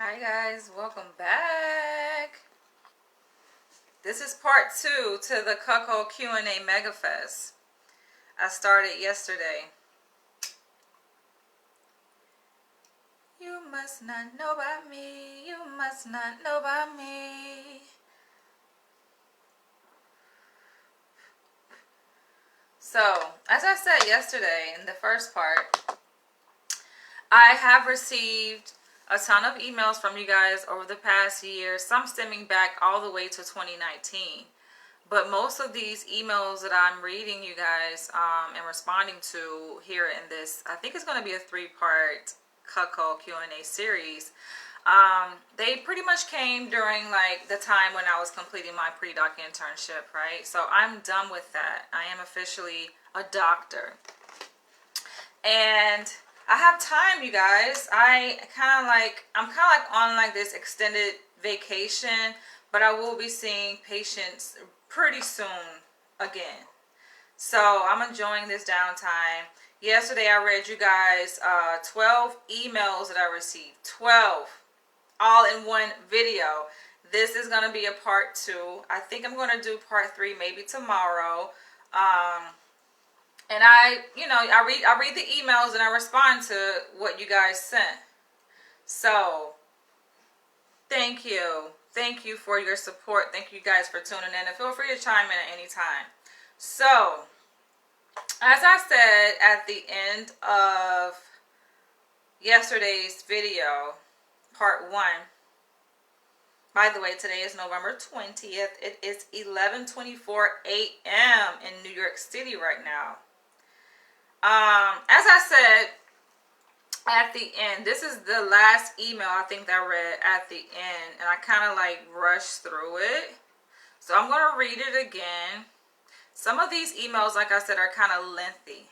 Hi guys, welcome back. This is part 2 to the Cuckold Q&A Megafest. I started yesterday. You must not know about me. You must not know about me. So, as I said yesterday in the first part, I have received a ton of emails from you guys over the past year, some stemming back all the way to 2019. But most of these emails that I'm reading you guys and responding to here in this, I think it's going to be a 3-part Cuckold Q&A series. They pretty much came during like the time when I was completing my pre-doc internship, right? So I'm done with that. I am officially a doctor. And I have time, you guys. I'm kind of like on like this extended vacation, but I will be seeing patients pretty soon again. So I'm enjoying this downtime. Yesterday I read you guys 12 emails that I received. 12. All in one video. This is going to be a part 2. I think I'm going to do part 3 maybe tomorrow. And I read the emails and I respond to what you guys sent. So, thank you. Thank you for your support. Thank you guys for tuning in. And feel free to chime in at any time. So, as I said at the end of yesterday's video, part 1. By the way, today is November 20th. It is 11:24 a.m. in New York City right now. As I said at the end, this is the last email I think that I read at the end, and I kind of like rushed through it. So I'm going to read it again. Some of these emails, like I said, are kind of lengthy.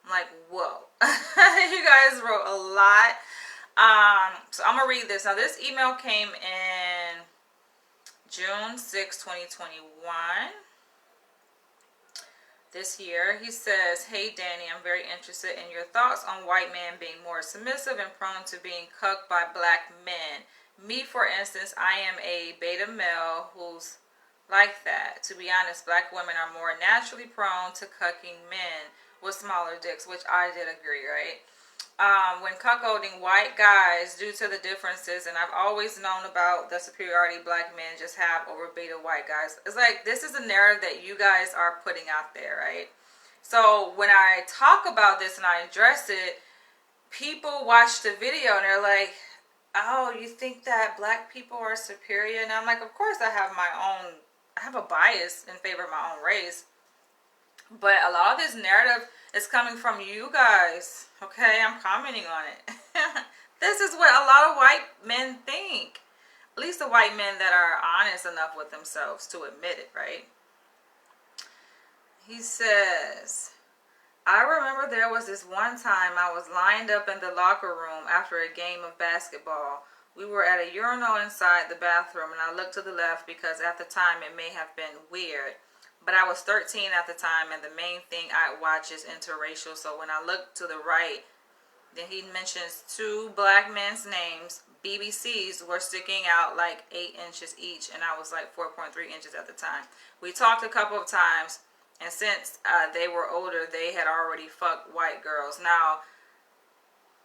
I'm like, whoa. You guys wrote a lot. So I'm going to read this. Now, this email came in June 6, 2021. This year. He says, "Hey Danny, I'm very interested in your thoughts on white men being more submissive and prone to being cucked by black men. Me, for instance, I am a beta male who's like that. To be honest, black women are more naturally prone to cucking men with smaller dicks," which I did agree, right? When cuckolding white guys due to the differences, and I've always known about the superiority black men just have over beta white guys. It's like, this is a narrative that you guys are putting out there, right? So when I talk about this and I address it, people watch the video and they're like, oh, you think that black people are superior? And I'm like, of course I have a bias in favor of my own race. But a lot of this narrative is coming from you guys. Okay, I'm commenting on it. This is what a lot of white men think. At least the white men that are honest enough with themselves to admit it, right? He says, "I remember there was this one time I was lined up in the locker room after a game of basketball. We were at a urinal inside the bathroom, and I looked to the left because at the time it may have been weird. But I was 13 at the time, and the main thing I watch is interracial. So when I looked to the right, then he mentions 2 black men's names. BBCs were sticking out like 8 inches each, and I was like 4.3 inches at the time. We talked a couple of times, and since they were older, they had already fucked white girls." Now,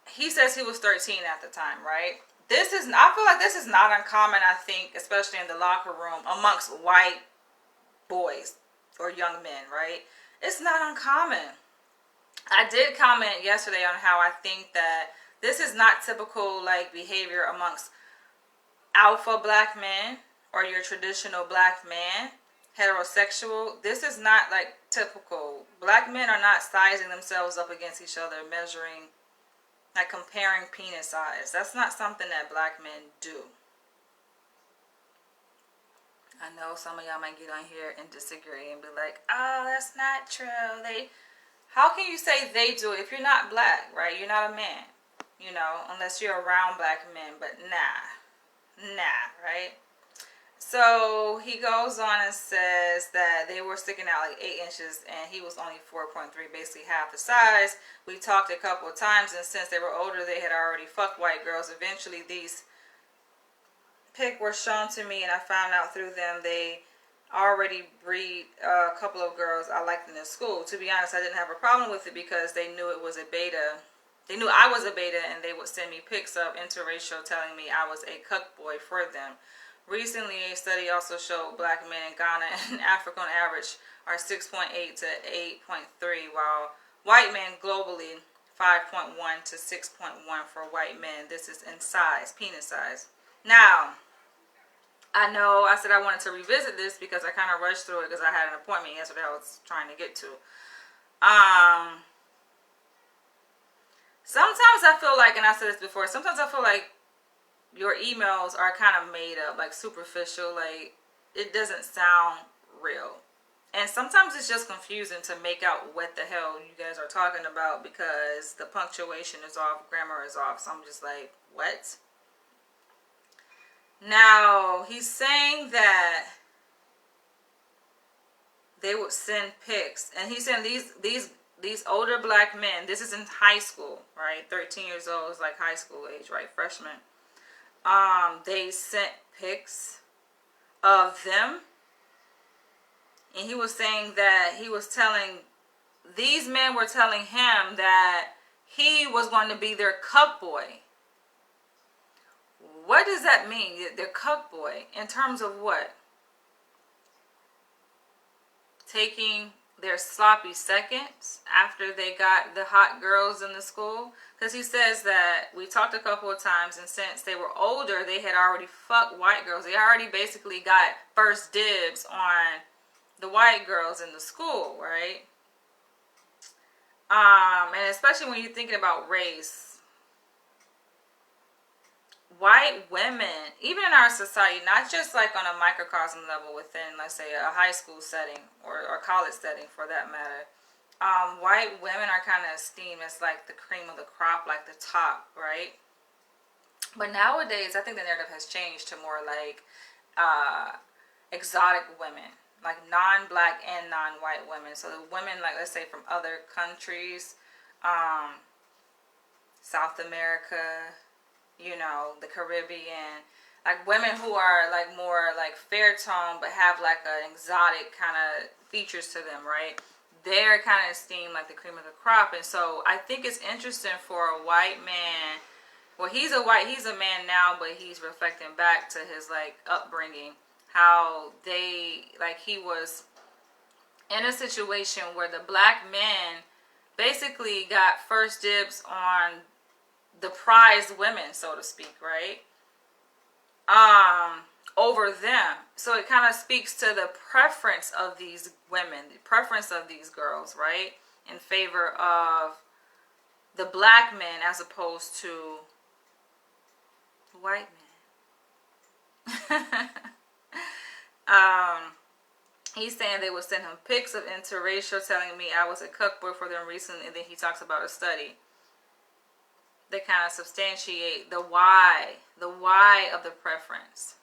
he says he was 13 at the time, right? I feel like this is not uncommon, I think, especially in the locker room amongst white boys or young men, right? It's not uncommon. I did comment yesterday on how I think that this is not typical like behavior amongst alpha black men or your traditional black man, heterosexual. This is not like typical. Black men are not sizing themselves up against each other, measuring, like comparing penis size. That's not something that black men do. I know some of y'all might get on here and disagree and be like, oh, that's not true. How can you say they do it if you're not black, right? You're not a man, unless you're around black men, but nah, right? So he goes on and says that they were sticking out like 8 inches and he was only 4.3, basically half the size. We talked a couple of times, and since they were older, they had already fucked white girls. Eventually, these pic were shown to me, and I found out through them they already breed a couple of girls I liked in the school. To be honest, I didn't have a problem with it because they knew it was a beta. They knew I was a beta, and they would send me pics of interracial telling me I was a cuck boy for them. Recently, a study also showed black men in Ghana and Africa on average are 6.8 to 8.3, while white men globally 5.1 to 6.1 for white men. This is in size, penis size. Now, I know I said I wanted to revisit this because I kind of rushed through it because I had an appointment yesterday I was trying to get to. Sometimes I feel like, and I said this before, sometimes I feel like your emails are kind of made up, like superficial, like it doesn't sound real. And sometimes it's just confusing to make out what the hell you guys are talking about because the punctuation is off, grammar is off. So I'm just like, what? Now, he's saying that they would send pics. And he's saying these older black men, this is in high school, right? 13 years old is like high school age, right? Freshman. They sent pics of them. And he was saying that these men were telling him that he was going to be their cuck boy. What does that mean? Their cuck boy in terms of what? Taking their sloppy seconds after they got the hot girls in the school? Because he says that we talked a couple of times, and since they were older, they had already fucked white girls. They already basically got first dibs on the white girls in the school, right? And especially when you're thinking about race, white women, even in our society, not just like on a microcosm level within, let's say, a high school setting or college setting for that matter, white women are kind of esteemed as like the cream of the crop, like the top, right? But nowadays, I think the narrative has changed to more like exotic women, like non-black and non-white women. So the women, like let's say from other countries, South America, you know, the Caribbean, like women who are like more like fair tone but have like an exotic kind of features to them, right? They're kind of esteemed like the cream of the crop. And so I think it's interesting for a white man. Well, he's a man now, but he's reflecting back to his like upbringing, how he was in a situation where the black men basically got first dibs on the prized women, so to speak, right? Over them. So it kind of speaks to the preference of these women, the preference of these girls, right? In favor of the black men as opposed to white men. He's saying they would send him pics of interracial, telling me I was a cuck boy for them recently, and then he talks about a study that kind of substantiate the why of the preference.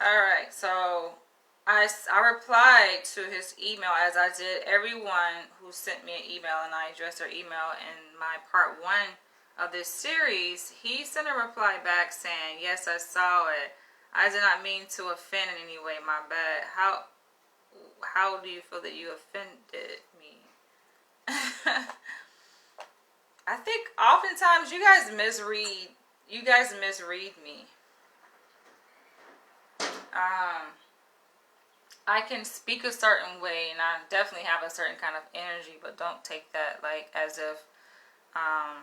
Alright, so I replied to his email as I did everyone who sent me an email, and I addressed their email in my part 1 of this series. He sent a reply back saying, yes, I saw it. I did not mean to offend in any way, my bad. How do you feel that you offended me? I think oftentimes you guys misread me. I can speak a certain way, and I definitely have a certain kind of energy, but don't take that like as if I'm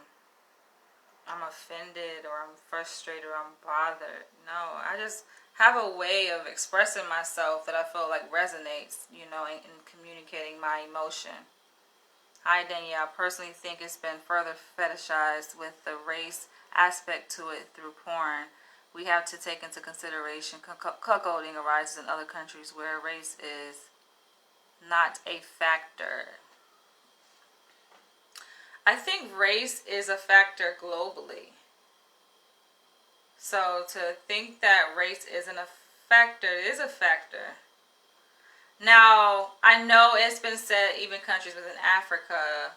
offended or I'm frustrated or I'm bothered. No, I just have a way of expressing myself that I feel like resonates, you know, in communicating my emotion. Hi, Danielle. I personally think it's been further fetishized with the race aspect to it through porn. We have to take into consideration cuckolding arises in other countries where race is not a factor. I think race is a factor globally. So to think that race isn't a factor, it is a factor. Now, I know it's been said, even countries within Africa,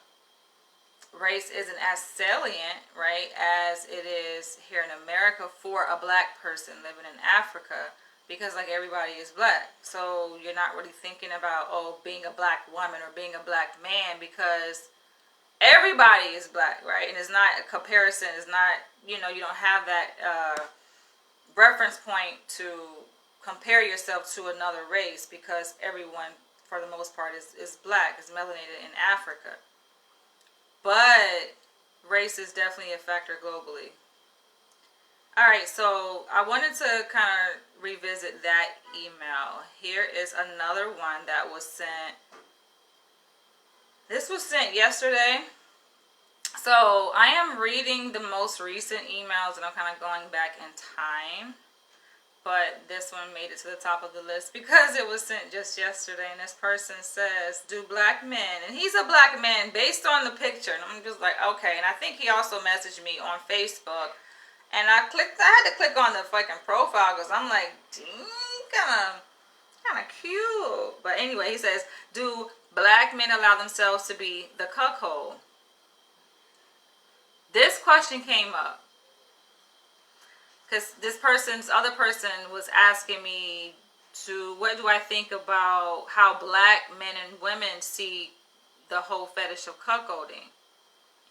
race isn't as salient, right, as it is here in America for a black person living in Africa, because like everybody is black. So you're not really thinking about, oh, being a black woman or being a black man, because everybody is black, right? And it's not a comparison. It's not, you don't have that reference point to compare yourself to another race, because everyone, for the most part, is black, is melanated in Africa. But race is definitely a factor globally. All right, so I wanted to kind of revisit that email. Here is another one that was sent. This was sent yesterday. So I am reading the most recent emails, and I'm kind of going back in time. But this one made it to the top of the list because it was sent just yesterday. And this person says, do black men, and he's a black man based on the picture. And I'm just like, okay. And I think he also messaged me on Facebook. And I had to click on the fucking profile because I'm like, dang, kind of cute. But anyway, he says, do black men allow themselves to be the cuckold? This question came up because other person was asking me what do I think about how black men and women see the whole fetish of cuckolding,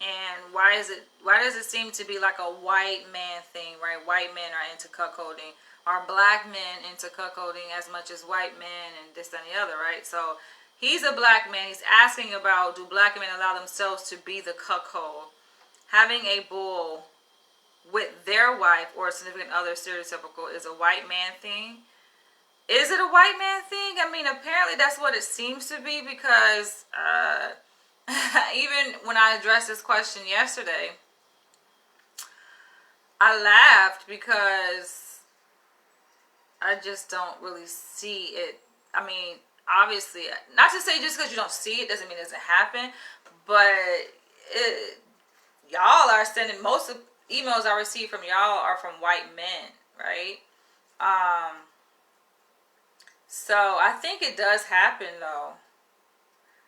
and why does it seem to be like a white man thing, right? White men are into cuckolding. Are black men into cuckolding as much as white men, and this and the other, right? So he's a black man. He's asking about, do black men allow themselves to be the cuckold? Having a bull with their wife or a significant other, stereotypical, is a white man thing. Is it a white man thing? I mean, apparently that's what it seems to be, because even when I addressed this question yesterday, I laughed because I just don't really see it. I mean, obviously, not to say just because you don't see it doesn't mean it doesn't happen, but y'all are sending, most of emails I receive from y'all are from white men, right? So I think it does happen though.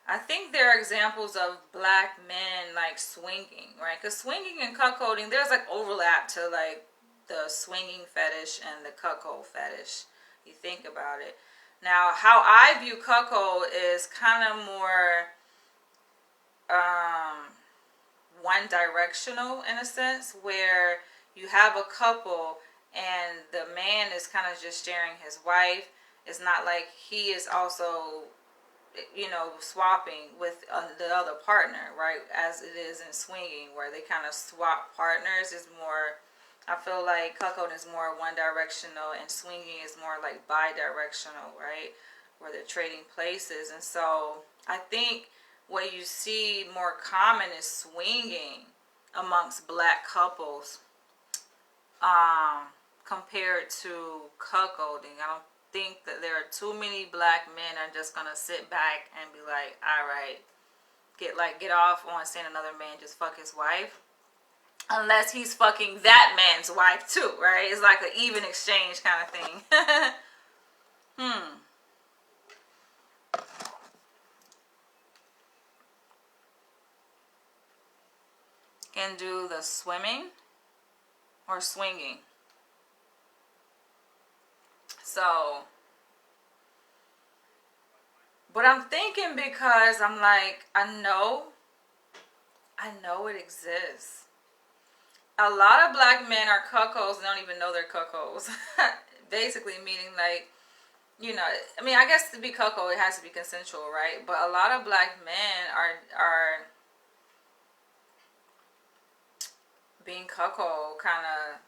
I think there are examples of black men like swinging, right? Because swinging and cuckolding, there's like overlap to like the swinging fetish and the cuckold fetish. You think about it. Now, how I view cuckold is kind of more one directional in a sense, where you have a couple and the man is kind of just sharing his wife. It's not like he is also, swapping with the other partner, right? As it is in swinging, where they kind of swap partners. Is more, I feel like cuckold is more one directional and swinging is more like bi-directional, right? Where they're trading places. And so I think what you see more common is swinging amongst black couples compared to cuckolding. I don't think that there are too many black men are just gonna sit back and be like, all right, get off on seeing another man just fuck his wife, unless he's fucking that man's wife too, right? It's like an even exchange kind of thing. Can do the swimming or swinging. So, but I'm thinking, because I'm like, I know it exists. A lot of black men are cuckolds and don't even know they're cuckolds. Basically meaning like, I mean, I guess to be cuckold, it has to be consensual, right? But a lot of black men are being cuckold kind of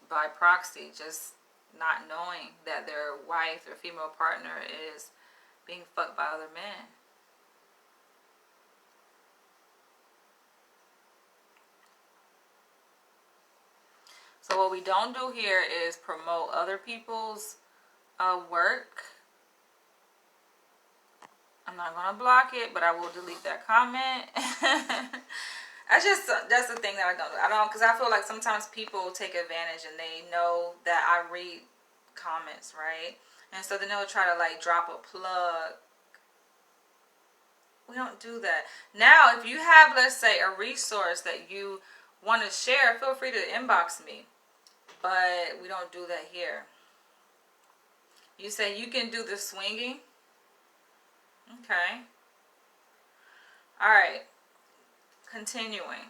by proxy, just not knowing that their wife or female partner is being fucked by other men. So what we don't do here is promote other people's work. I'm not going to block it, but I will delete that comment. That's the thing that I don't, because I feel like sometimes people take advantage and they know that I read comments, right? And so then they'll try to like drop a plug. We don't do that. Now, if you have, let's say, a resource that you want to share, feel free to inbox me. But we don't do that here. You say you can do the swinging? Okay. All right. Continuing.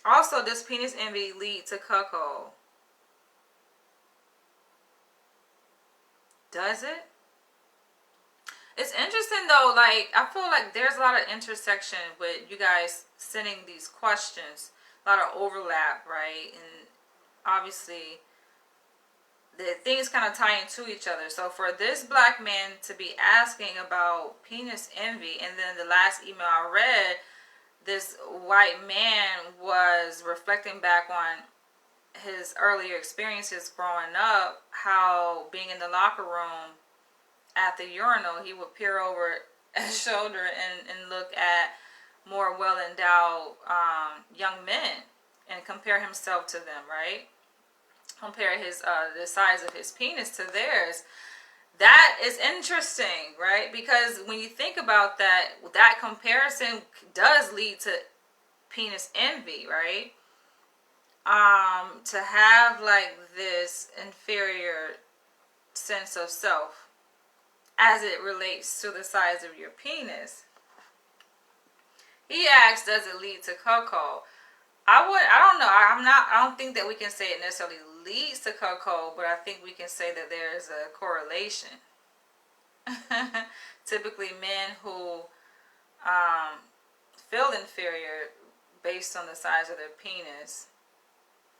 Also, does penis envy lead to cuckold? Does it? It's interesting though, like, I feel like there's a lot of intersection with you guys sending these questions, a lot of overlap, right? And obviously, the things kind of tie into each other. So for this black man to be asking about penis envy, and then the last email I read, this white man was reflecting back on his earlier experiences growing up, how being in the locker room at the urinal, he would peer over his shoulder and look at more well-endowed young men and compare himself to them, right? Compare his the size of his penis to theirs. That is interesting, right? Because when you think about that, that comparison does lead to penis envy, right? To have like this inferior sense of self as it relates to the size of your penis. He asks, does it lead to cuckold? I don't know. I don't think that we can say it necessarily leads to cuckold, but I think we can say that there is a correlation. Typically, men who feel inferior based on the size of their penis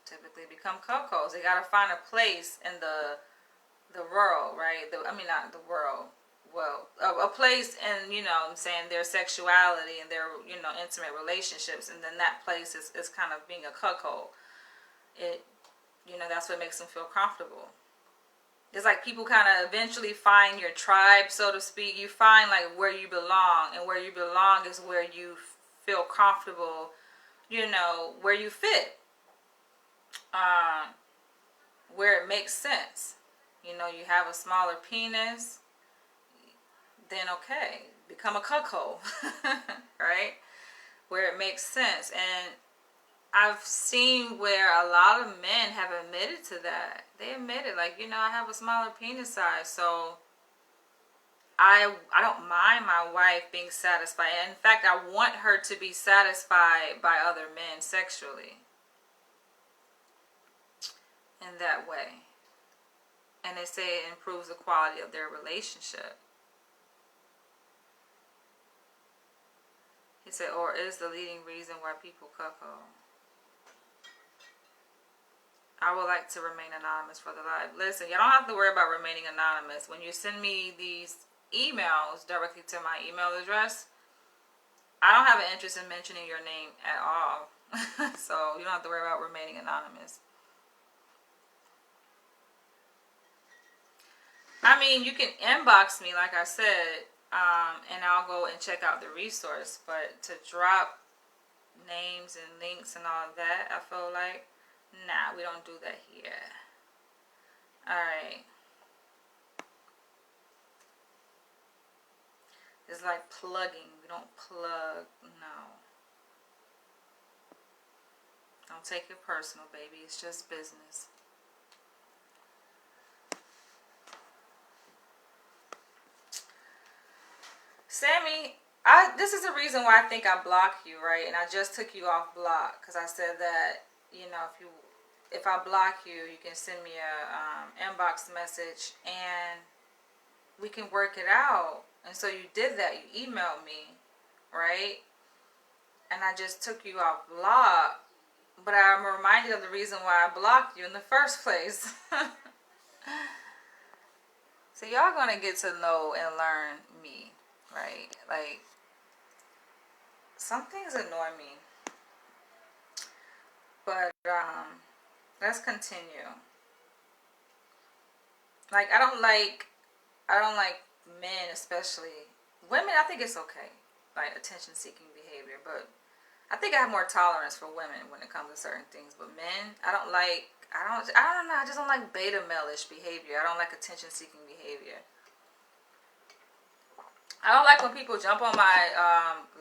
typically become cuckolds. They got to find a place in the world, right? Not the world. Well, a place in, I'm saying, their sexuality and their, intimate relationships, and then that place is kind of being a cuckold. It, that's what makes them feel comfortable. It's like people kind of eventually find your tribe, so to speak. You find like where you belong, and where you belong is where you feel comfortable, where you fit, where it makes sense. You have a smaller penis, then okay, become a cuckold, right? Where it makes sense. And I've seen where a lot of men have admitted to that. They admit it, like, I have a smaller penis size, so I don't mind my wife being satisfied. In fact, I want her to be satisfied by other men sexually in that way. And they say it improves the quality of their relationship. He said, or is the leading reason why people cuckold. I would like to remain anonymous for the live. Listen, y'all don't have to worry about remaining anonymous. When you send me these emails directly to my email address, I don't have an interest in mentioning your name at all. So you don't have to worry about remaining anonymous. I mean, you can inbox me, like I said, and I'll go and check out the resource. But to drop names and links and all of that, I feel like, nah, we don't do that here. Alright. It's like plugging. We don't plug. No. Don't take it personal, baby. It's just business. Sammy, this is the reason why I think I blocked you, right? And I just took you off block because I said that, if I block you, you can send me a inbox message and we can work it out. And so you did that. You emailed me, right? And I just took you off block. But I'm reminded of the reason why I blocked you in the first place. So y'all gonna get to know and learn me, right? Like, some things annoy me. But let's continue. Like, I don't like men, especially women. I think it's okay, like attention-seeking behavior, but I think I have more tolerance for women when it comes to certain things. But men, I don't like I don't know. I just don't like beta male-ish behavior. I don't like attention-seeking behavior. I don't like when people jump on my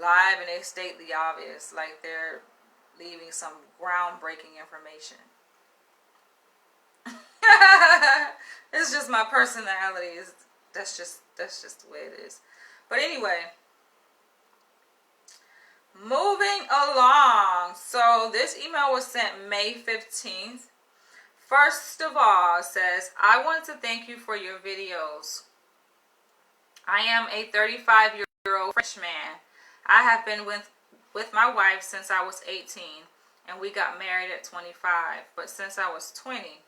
live and they state the obvious, like they're leaving some groundbreaking information. It's just my personality. That's just the way it is. But anyway, moving along. So this email was sent May 15th. First of all, it says, I want to thank you for your videos. I am a 35-year-old French man. I have been with my wife since I was 18, and we got married at 25. But since I was 20,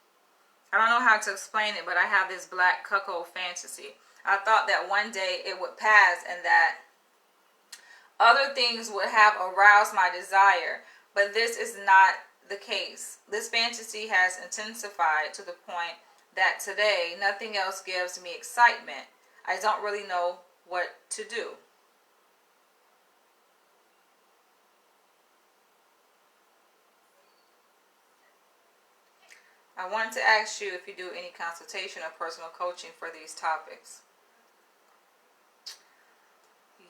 I don't know how to explain it, but I have this black cuckold fantasy. I thought that one day it would pass and that other things would have aroused my desire, but this is not the case. This fantasy has intensified to the point that today nothing else gives me excitement. I don't really know what to do. I wanted to ask you if you do any consultation or personal coaching for these topics.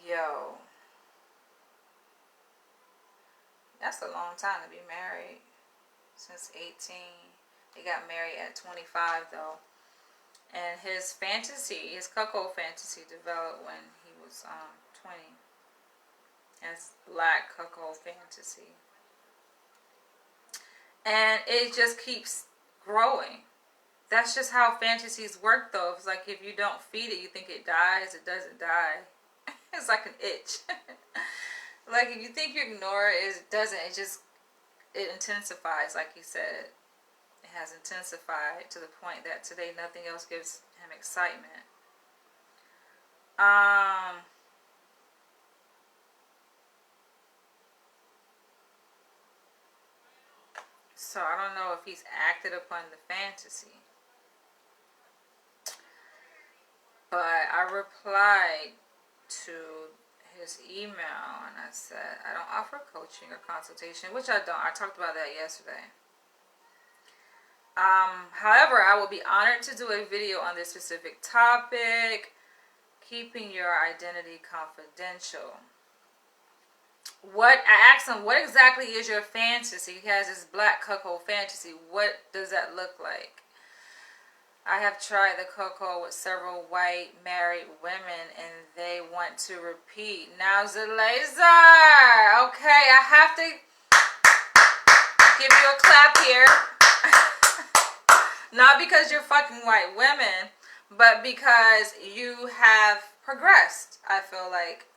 Yo. That's a long time to be married. Since 18. They got married at 25 though. And his fantasy, his cuckold fantasy, developed when he was 20. His black cuckold fantasy. And it just keeps growing. That's just how fantasies work though. It's like if you don't feed it, you think it dies. It doesn't die. It's like an itch. Like if you think you ignore it, it doesn't. It intensifies, like he said. It has intensified to the point that today nothing else gives him excitement. So I don't know if he's acted upon the fantasy. But I replied to his email and I said, I don't offer coaching or consultation, which I don't. I talked about that yesterday. However, I will be honored to do a video on this specific topic, keeping your identity confidential. I asked him, what exactly is your fantasy? He has this black cuckold fantasy. What does that look like? I have tried the cuckold with several white married women and they want to repeat. Now, Zalazer, okay, I have to give you a clap here. Not because you're fucking white women, but because you have progressed, I feel like,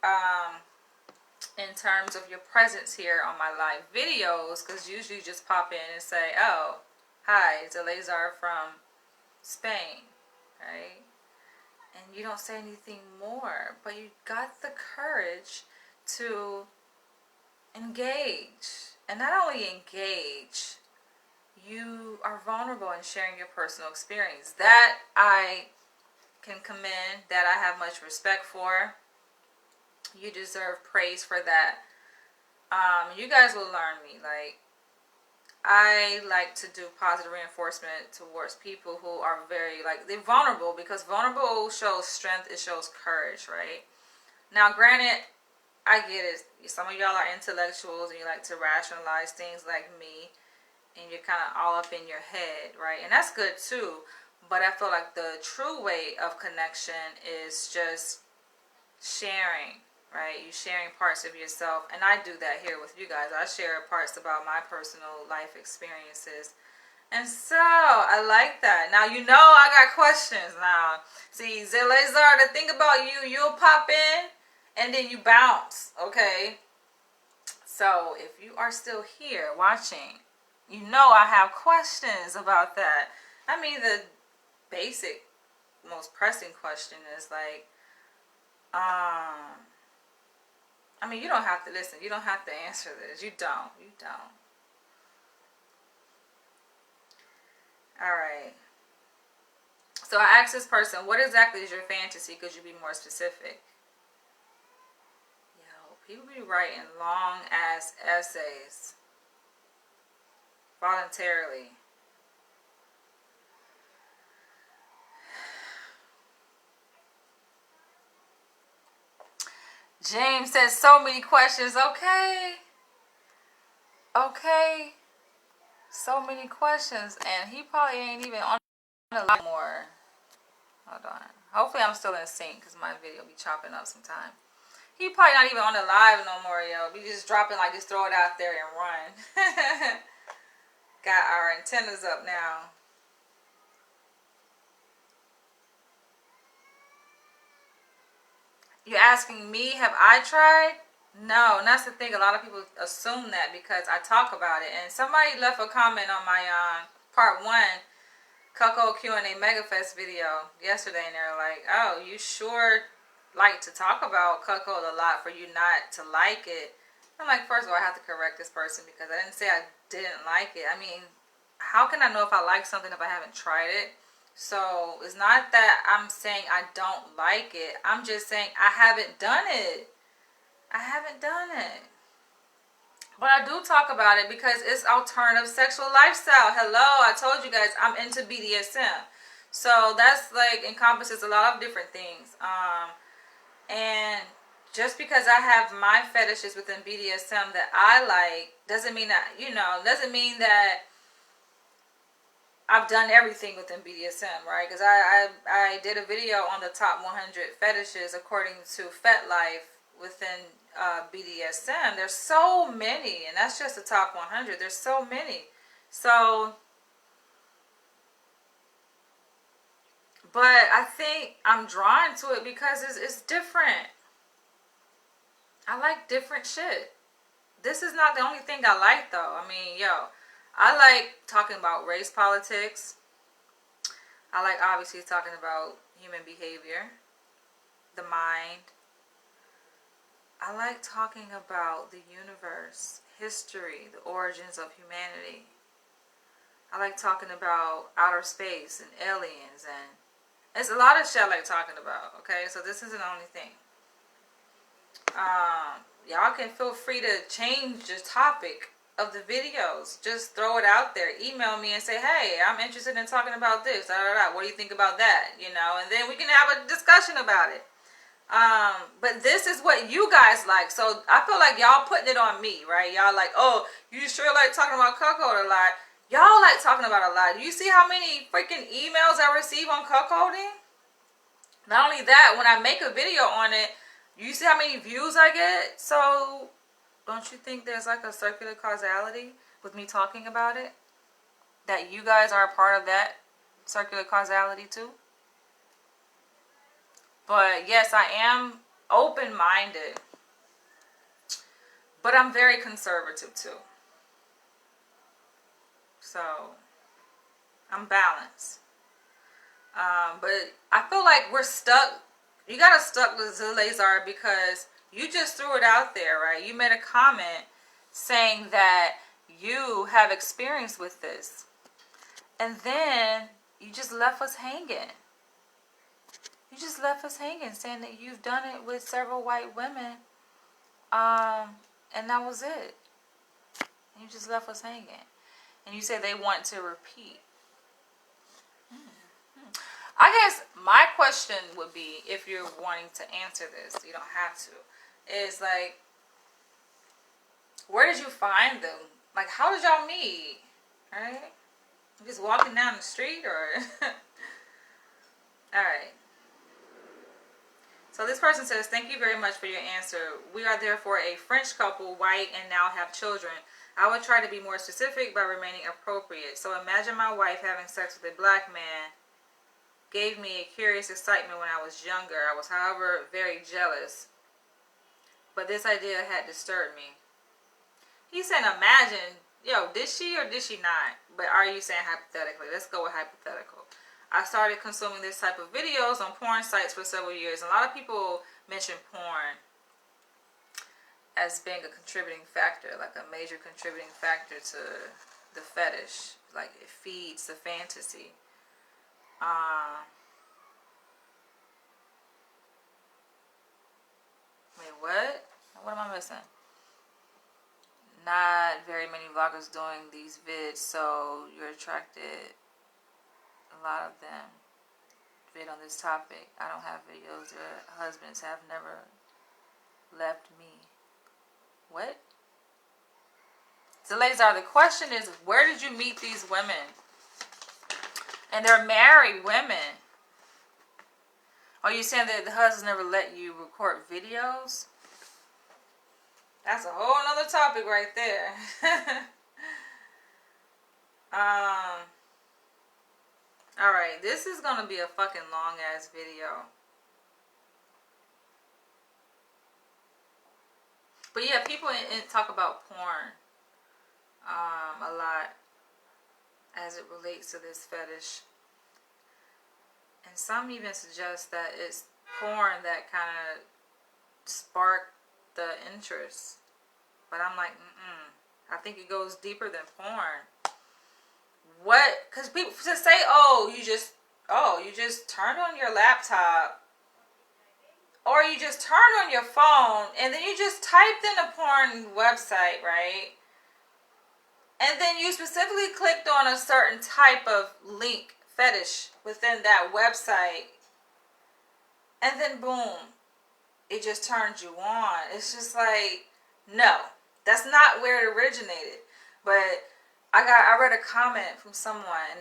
in terms of your presence here on my live videos, because usually you just pop in and say, oh, hi, it's Eleazar from Spain, right? And you don't say anything more, but you got the courage to engage. And not only engage, you are vulnerable in sharing your personal experience. That I can commend, that I have much respect for. You deserve praise for that. You guys will learn me. Like, I like to do positive reinforcement towards people who are very, like, they're vulnerable, because vulnerable shows strength, it shows courage, right? Now, granted, I get it. Some of y'all are intellectuals and you like to rationalize things like me, and you're kind of all up in your head, right? And that's good too. But I feel like the true way of connection is just sharing, right? You sharing parts of yourself. And I do that here with you guys. I share parts about my personal life experiences. And so, I like that. Now, you know I got questions now. See, Zeleazar, the thing about you, you'll pop in and then you bounce, okay? So, if you are still here watching, you know I have questions about that. I mean, the basic, most pressing question is like, I mean, you don't have to listen. You don't have to answer this. You don't. You don't. All right. So I asked this person, what exactly is your fantasy? Could you be more specific? Yo, people be writing long ass essays voluntarily. James says so many questions. Okay. Okay. So many questions. And he probably ain't even on the line more. Hold on. Hopefully I'm still in sync because my video be chopping up sometime. He probably not even on the live no more, yo. We just dropping like just throw it out there and run. Got our antennas up now. You're asking me, have I tried? No, and that's the thing. A lot of people assume that because I talk about it. And somebody left a comment on my part 1 Cuckold Q&A Megafest video yesterday, and they're like, oh, you sure like to talk about cuckold a lot for you not to like it. I'm like, first of all, I have to correct this person because I didn't say I didn't like it. I mean, how can I know if I like something if I haven't tried it? So it's not that I'm saying I don't like it. I'm just saying I haven't done it. I haven't done it. But I do talk about it because it's alternative sexual lifestyle. Hello, I told you guys I'm into BDSM. So that's like encompasses a lot of different things. And just because I have my fetishes within BDSM that I like doesn't mean that, doesn't mean that I've done everything within BDSM, right? Because I did a video on the top 100 fetishes according to FetLife within BDSM. There's so many, and that's just the top 100. There's so many. So, but I think I'm drawn to it because it's different. I like different shit. This is not the only thing I like, though. I mean, I like talking about race politics. I like obviously talking about human behavior, the mind. I like talking about the universe, history, the origins of humanity. I like talking about outer space and aliens, and it's a lot of shit I like talking about, okay? So this isn't the only thing. Y'all can feel free to change the topic of the videos. Just throw it out there. Email me and say, hey, I'm interested in talking about this. What do you think about that? And then we can have a discussion about it. But this is what you guys like. So I feel like y'all putting it on me, right? Y'all like, oh, you sure like talking about cuckold a lot. Y'all like talking about a lot. Do you see how many freaking emails I receive on cuckolding? Not only that, when I make a video on it, you see how many views I get? So don't you think there's like a circular causality with me talking about it? That you guys are a part of that circular causality too? But yes, I am open-minded. But I'm very conservative too. So I'm balanced. But I feel like we're stuck. You got to stuck with Zilazar because you just threw it out there, right? You made a comment saying that you have experience with this. And then you just left us hanging. You just left us hanging saying that you've done it with several white women. And that was it. You just left us hanging. And you said they want to repeat. I guess my question would be, if you're wanting to answer this, you don't have to, is like, where did you find them? Like, how did y'all meet? Right? Just walking down the street or... Alright. So this person says, thank you very much for your answer. We are therefore a French couple, white, and now have children. I would try to be more specific by remaining appropriate. So imagine my wife having sex with a black man. Gave me a curious excitement when I was younger. I was, however, very jealous. But this idea had disturbed me. He said, imagine, did she or did she not? But are you saying hypothetically? Let's go with hypothetical. I started consuming this type of videos on porn sites for several years. A lot of people mention porn as being a contributing factor, like a major contributing factor to the fetish. Like it feeds the fantasy. Wait, what? What am I missing? Not very many vloggers doing these vids, so you're attracted. A lot of them vid on this topic. I don't have videos. Their husbands have never left me. What? So, ladies, the question is, where did you meet these women? And they're married women. Are you saying that the husband never let you record videos? That's a whole nother topic right there. Alright, this is gonna be a fucking long ass video. But yeah, people talk about porn a lot as it relates to this fetish. And some even suggest that it's porn that kind of sparked the interest. But I'm like, I think it goes deeper than porn. What? Because people just say, you just turned on your laptop, or you just turned on your phone, and then you just typed in a porn website, right? And then you specifically clicked on a certain type of link, fetish, within that website, and then boom, it just turned you on. It's just like, no, that's not where it originated. But I read a comment from someone, and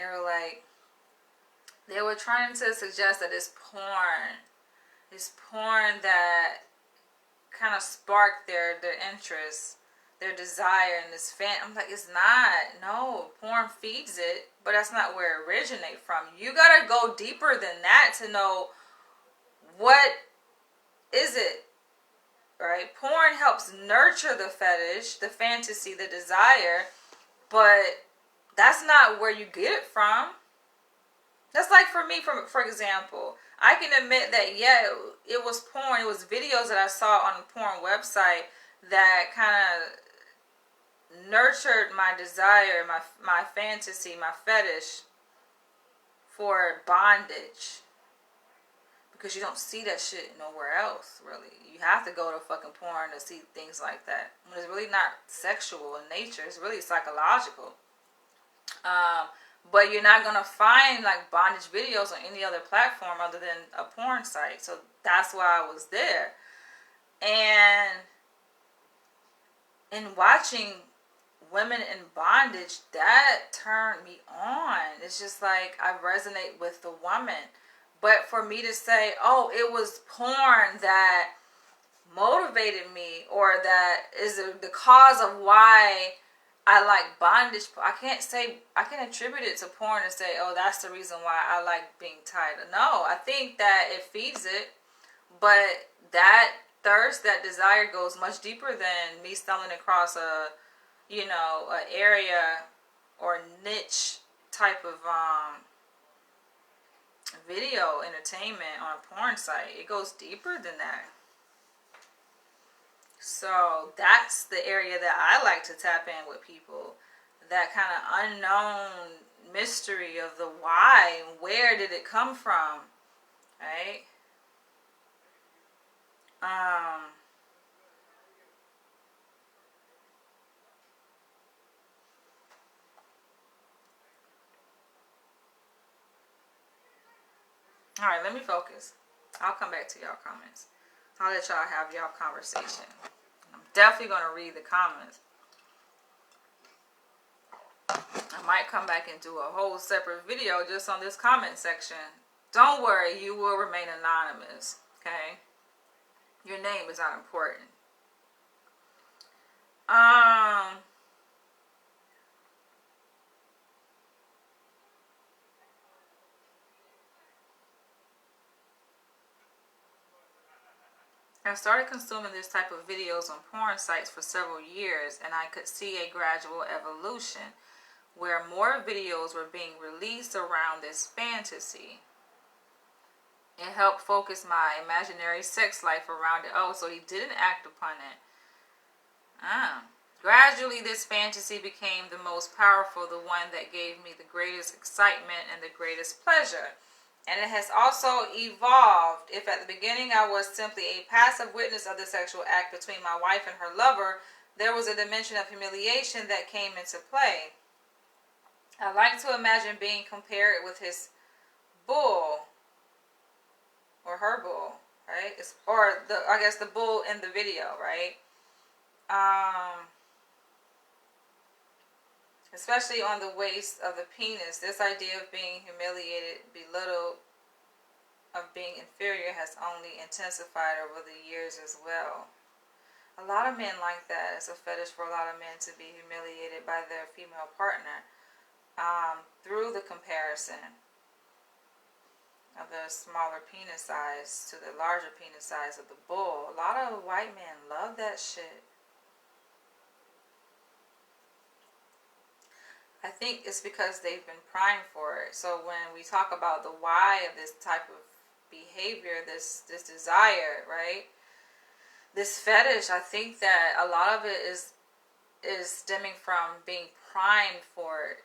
they were trying to suggest that it's porn that kind of sparked their interest, their desire, and this fan. I'm like, it's not. No, porn feeds it, but that's not where it originates from. You gotta go deeper than that to know what is it, right? Porn helps nurture the fetish, the fantasy, the desire, but that's not where you get it from. That's like for me, for example, I can admit that, yeah, it was porn. It was videos that I saw on a porn website that kind of nurtured my desire, my fantasy, my fetish for bondage. Because you don't see that shit nowhere else, really. You have to go to fucking porn to see things like that. When it's really not sexual in nature. It's really psychological. But you're not going to find like bondage videos on any other platform other than a porn site. So that's why I was there. And in watching women in bondage, that turned me on. It's just like I resonate with the woman. But for me to say, it was porn that motivated me, or that is the cause of why I like bondage, I can attribute it to porn and say, that's the reason why I like being tied. No, I think that it feeds it, but that thirst, that desire goes much deeper than me stumbling across a area or niche type of video entertainment on a porn site. It goes deeper than that. So that's the area that I like to tap in with people. That kind of unknown mystery of the why and where did it come from, right? All right, let me focus. I'll come back to y'all comments. I'll let y'all have y'all conversation. I'm definitely going to read the comments. I might come back and do a whole separate video just on this comment section. Don't worry, you will remain anonymous, okay? Your name is not important. I started consuming this type of videos on porn sites for several years, and I could see a gradual evolution where more videos were being released around this fantasy. It helped focus my imaginary sex life around it. So he didn't act upon it. Gradually, this fantasy became the most powerful, the one that gave me the greatest excitement and the greatest pleasure. And it has also evolved. If at the beginning I was simply a passive witness of the sexual act between my wife and her lover, there was a dimension of humiliation that came into play. I like to imagine being compared with his bull, or her bull, right? right? Or I guess the bull in the video, right? Especially on the waist of the penis, this idea of being humiliated, belittled, of being inferior has only intensified over the years as well. A lot of men like that. It's a fetish for a lot of men to be humiliated by their female partner through the comparison of the smaller penis size to the larger penis size of the bull. A lot of white men love that shit. I think it's because they've been primed for it. So when we talk about the why of this type of behavior, this desire, right? This fetish, I think that a lot of it is stemming from being primed for it.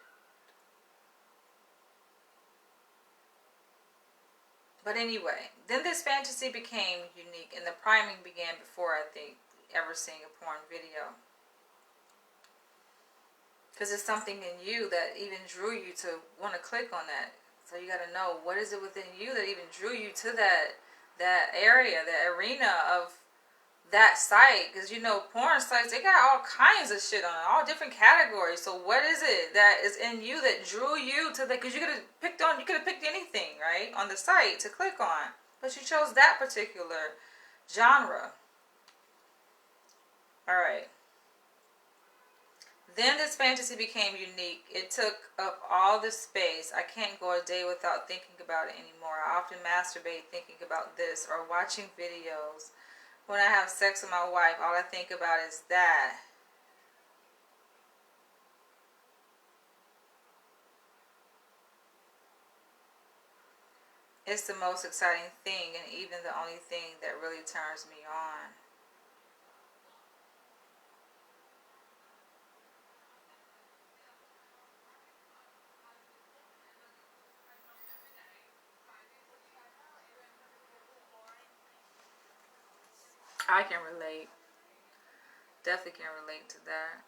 But anyway, then this fantasy became unique, and the priming began before, I think, ever seeing a porn video. Because it's something in you that even drew you to want to click on that. So you got to know, what is it within you that even drew you to that area, that arena of that site? Because you know, porn sites, they got all kinds of shit on it, all different categories. So what is it that is in you that drew you to that? Because you could have picked anything, right, on the site to click on, but you chose that particular genre. All right. Then this fantasy became unique. It took up all the space. I can't go a day without thinking about it anymore. I often masturbate thinking about this or watching videos. When I have sex with my wife, all I think about is that. It's the most exciting thing, and even the only thing that really turns me on. I can relate. Definitely can relate to that.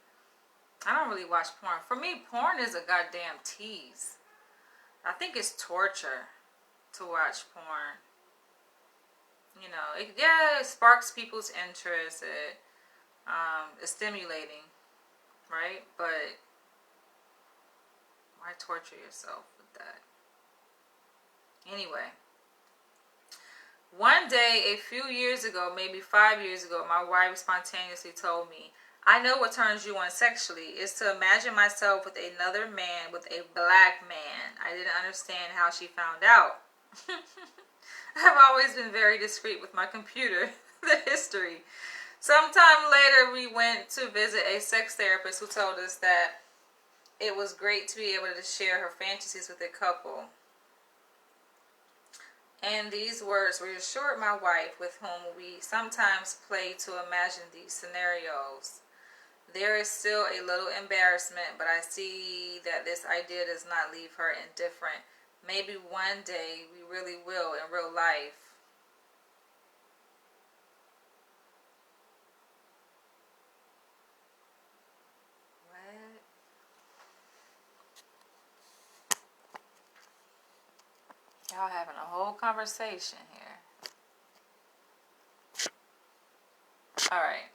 I don't really watch porn. For me, porn is a goddamn tease. I think it's torture to watch porn. You know, it sparks people's interest. It's stimulating, right? But why torture yourself with that? Anyway. One day, a few years ago, maybe 5 years ago, my wife spontaneously told me, I know what turns you on sexually. It's to imagine myself with another man, with a black man. I didn't understand how she found out. I've always been very discreet with my computer, the history. Sometime later, we went to visit a sex therapist who told us that it was great to be able to share her fantasies with a couple. And these words reassured my wife, with whom we sometimes play to imagine these scenarios. There is still a little embarrassment, but I see that this idea does not leave her indifferent. Maybe one day we really will in real life. What? Y'all having a whole conversation here. All right.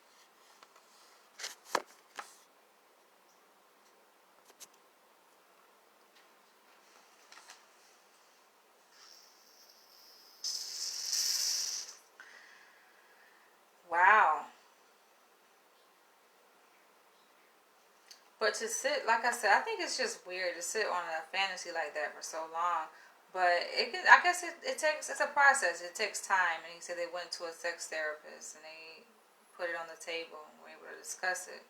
Wow. But to sit, like I said, I think it's just weird to sit on a fantasy like that for so long. But I guess it's a process. It takes time. And he said they went to a sex therapist and they put it on the table and were able to discuss it.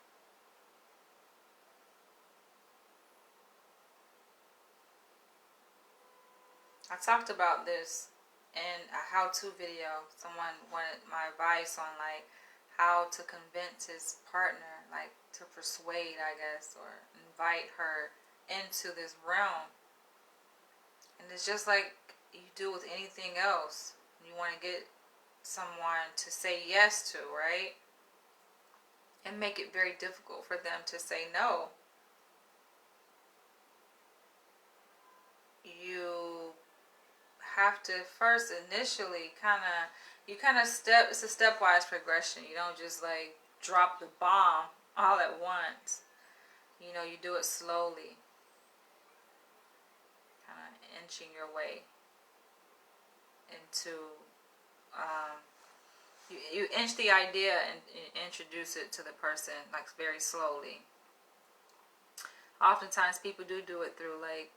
I talked about this in a how-to video. Someone wanted my advice on like how to convince his partner, like to persuade, I guess, or invite her into this realm. And it's just like you do with anything else. You want to get someone to say yes to, right? And make it very difficult for them to say no. You have to first initially it's a stepwise progression. You don't just like drop the bomb all at once. You know, you do it slowly, kind of inching your way into, you inch the idea and introduce it to the person like very slowly. Oftentimes people do it through like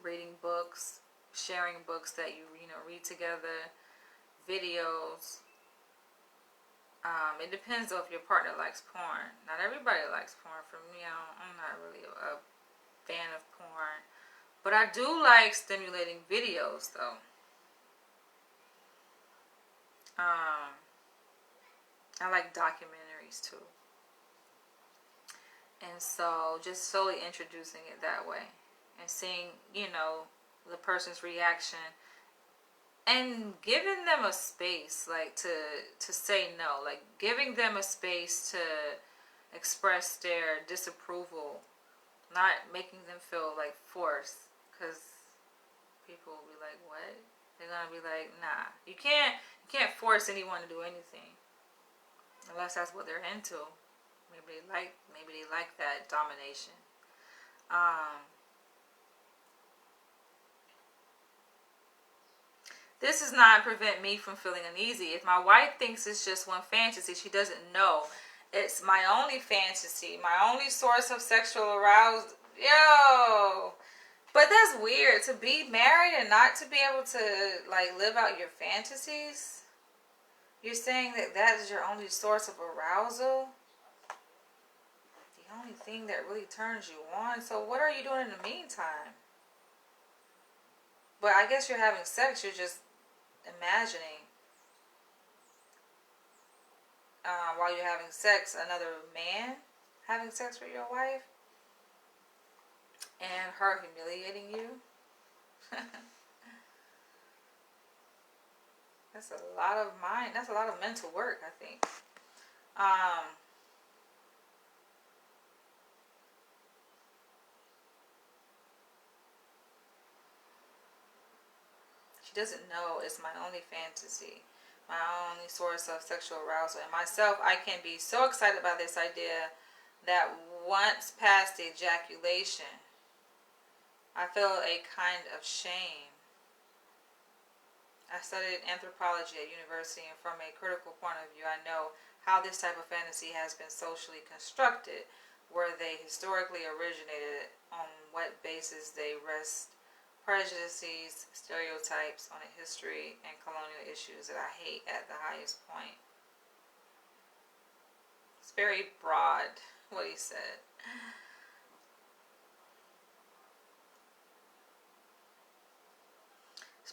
reading books, sharing books that you read together, videos. It depends on if your partner likes porn. Not everybody likes porn. For me, I'm not really a fan of porn, but I do like stimulating videos though. I like documentaries too. And so just slowly introducing it that way and seeing, the person's reaction and giving them a space, like to say no, like giving them a space to express their disapproval, not making them feel like forced, because people will be like, what? They're gonna be like, nah, you can't force anyone to do anything unless that's what they're into. Maybe they like that domination. This does not prevent me from feeling uneasy. If my wife thinks it's just one fantasy, she doesn't know it's my only fantasy, my only source of sexual arousal. Yo, but that's weird, to be married and not to be able to like live out your fantasies. You're saying that is your only source of arousal, the only thing that really turns you on. So what are you doing in the meantime? But I guess you're having sex, you're just imagining while you're having sex another man having sex with your wife and her humiliating you. That's a lot of mind. That's a lot of mental work, I think. She doesn't know it's my only fantasy, my only source of sexual arousal. And myself, I can be so excited about this idea that once past the ejaculation, I feel a kind of shame. I studied anthropology at university, and from a critical point of view, I know how this type of fantasy has been socially constructed, where they historically originated, on what basis they rest prejudices, stereotypes on a history and colonial issues that I hate at the highest point. It's very broad what he said.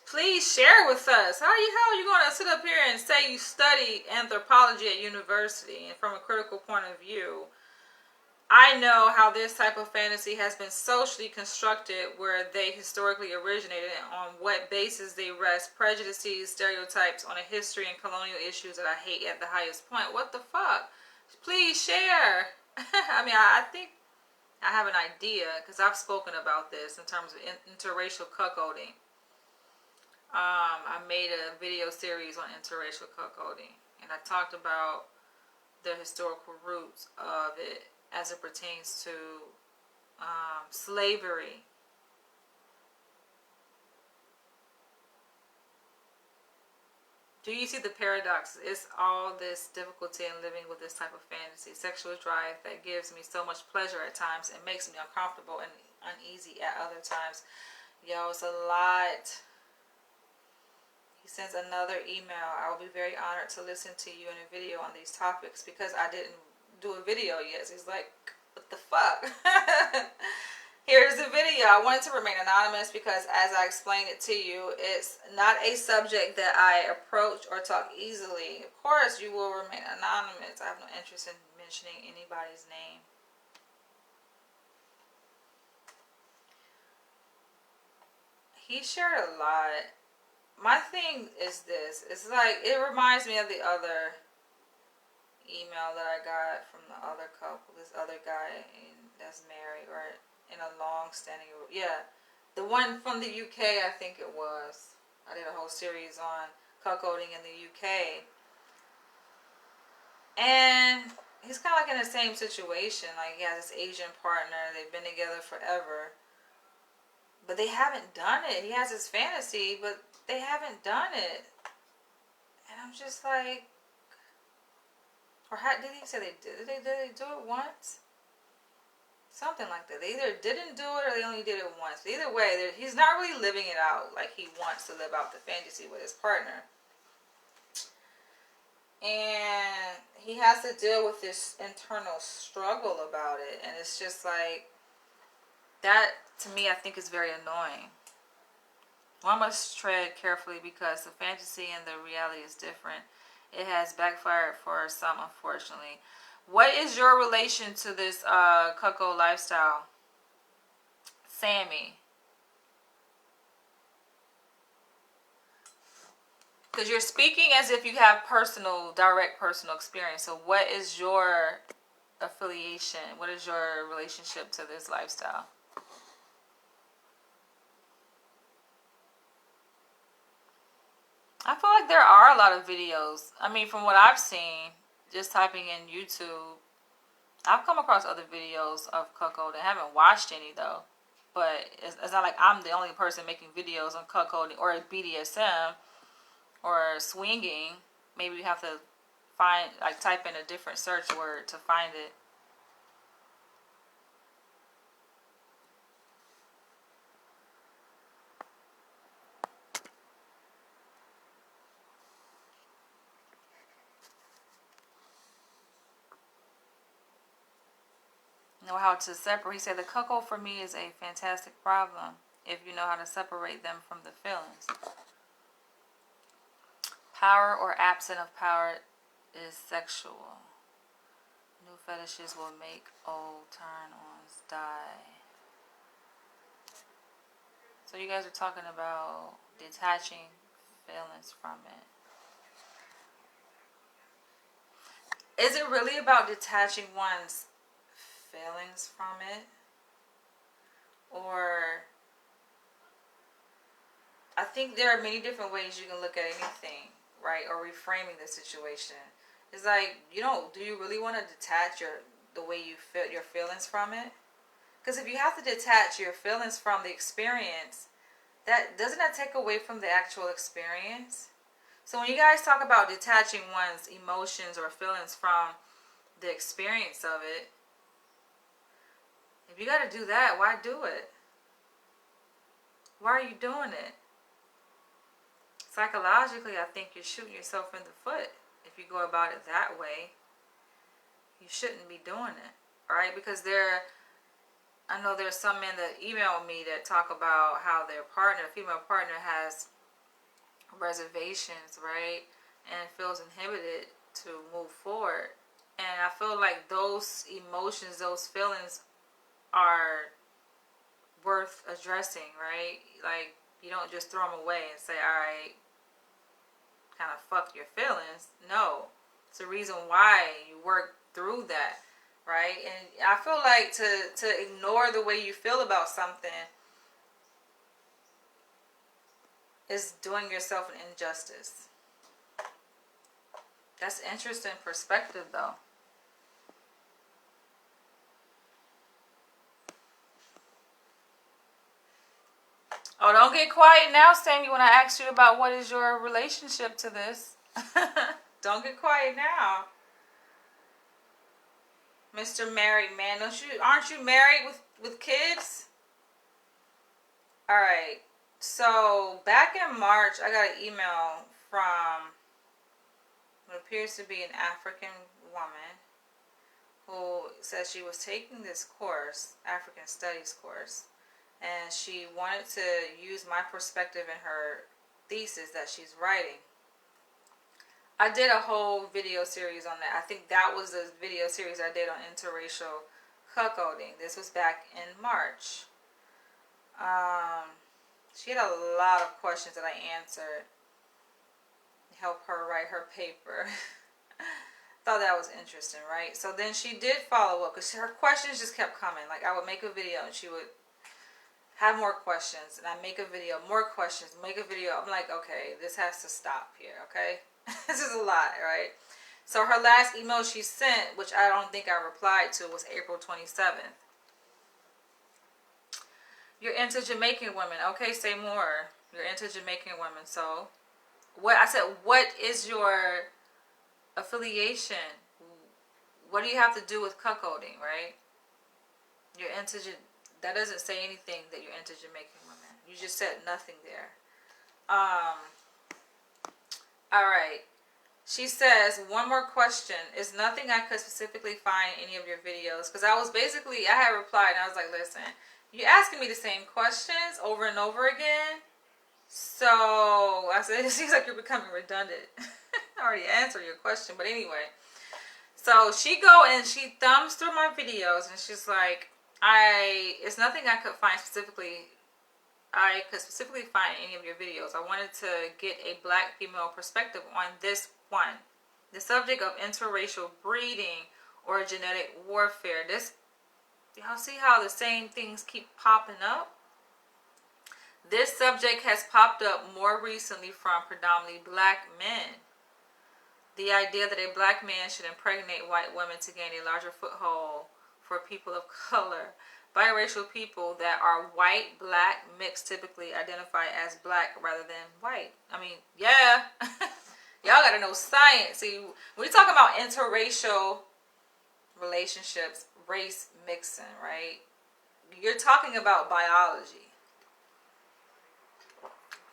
Please share with us. How are you going to sit up here and say you study anthropology at university, and from a critical point of view, I know how this type of fantasy has been socially constructed, where they historically originated, and on what basis they rest prejudices, stereotypes on a history and colonial issues that I hate at the highest point. What the fuck? Please share. I mean, I think I have an idea, because I've spoken about this in terms of interracial cuckolding. I made a video series on interracial cuckolding, and I talked about the historical roots of it as it pertains to slavery. Do you see the paradox? It's all this difficulty in living with this type of fantasy, sexual drive that gives me so much pleasure at times and makes me uncomfortable and uneasy at other times. Yo, it's a lot. He sends another email. I will be very honored to listen to you in a video on these topics, because I didn't do a video yet. So he's like, what the fuck? Here's the video. I wanted to remain anonymous because, as I explained it to you, it's not a subject that I approach or talk easily. Of course, you will remain anonymous. I have no interest in mentioning anybody's name. He shared a lot. My thing is this. It's like, it reminds me of the other email that I got from the other couple, this other guy that's married or in a long-standing, yeah, the one from the UK, I think it was. I did a whole series on cuckolding in the UK. And he's kind of like in the same situation. Like, he has this Asian partner. They've been together forever. But they haven't done it. He has his fantasy, but they haven't done it. And I'm just like... Or how, did he say they did? Did they do it once? Something like that. They either didn't do it or they only did it once. But either way, he's not really living it out like he wants to live out the fantasy with his partner. And he has to deal with this internal struggle about it. And it's just like, that to me I think is very annoying. One must tread carefully because the fantasy and the reality is different. It has backfired for some, unfortunately. What is your relation to this cuckold lifestyle? Sammy. Because you're speaking as if you have direct personal experience. So what is your affiliation? What is your relationship to this lifestyle? I feel like there are a lot of videos. I mean, from what I've seen, just typing in YouTube, I've come across other videos of cuckolding. I haven't watched any though. But it's not like I'm the only person making videos on cuckolding or BDSM or swinging. Maybe you have to type in a different search word to find it. Know how to separate. He said the cuckold for me is a fantastic problem if you know how to separate them from the feelings. Power or absence of power is sexual. New fetishes will make old turn-ons die. So you guys are talking about detaching feelings from it. Is it really about detaching one's feelings from it? Or... I think there are many different ways you can look at anything, right? Or reframing the situation. It's like, do you really want to detach the way you feel your feelings from it? Because if you have to detach your feelings from the experience, doesn't that take away from the actual experience? So when you guys talk about detaching one's emotions or feelings from the experience of it, if you got to do that, why do it? Why are you doing it? Psychologically, I think you're shooting yourself in the foot if you go about it that way. You shouldn't be doing it, right? Because I know there's some men that email me that talk about how their female partner has reservations, right? And feels inhibited to move forward. And I feel like those emotions, those feelings are worth addressing, right? Like, you don't just throw them away and say, all right, kind of fuck your feelings. No, it's a reason why you work through that, right? And I feel like to ignore the way you feel about something is doing yourself an injustice. That's interesting perspective, though. Oh, don't get quiet now, Sammy, when I ask you about what is your relationship to this. Don't get quiet now. Mr. Married Man, aren't you married with kids? Alright. So back in March I got an email from what appears to be an African woman who says she was taking this course, African Studies course, and she wanted to use my perspective in her thesis that she's writing. I did a whole video series on that. I think that was the video series I did on interracial cuckolding. This was back in March. She had a lot of questions that I answered to help her write her paper. Thought that was interesting, right? So then she did follow up because her questions just kept coming. Like, I would make a video and she would have more questions, and I make a video, more questions, make a video. I'm like, okay, this has to stop here, okay? This is a lot, right? So her last email she sent, which I don't think I replied to, was April 27th. You're into Jamaican women. Okay, say more. You're into Jamaican women. So, what I said, what is your affiliation? What do you have to do with cuckolding, right? You're into, that doesn't say anything that you're into Jamaican women. You just said nothing there. All right. She says, one more question. Is nothing I could specifically find in any of your videos? Because I was basically, I had replied and I was like, listen, you're asking me the same questions over and over again. So I said, it seems like you're becoming redundant. I already answered your question, but anyway. So she go and she thumbs through my videos and she's like, it's nothing I could find specifically. I could specifically find any of your videos. I wanted to get a black female perspective on this one. The subject of interracial breeding or genetic warfare. This, y'all see how the same things keep popping up? This subject has popped up more recently from predominantly black men. The idea that a black man should impregnate white women to gain a larger foothold for people of color. Biracial people that are white, black, mixed typically identify as black rather than white. I mean, yeah. Y'all gotta know science. See, when you're talking about interracial relationships, race mixing, right? You're talking about biology.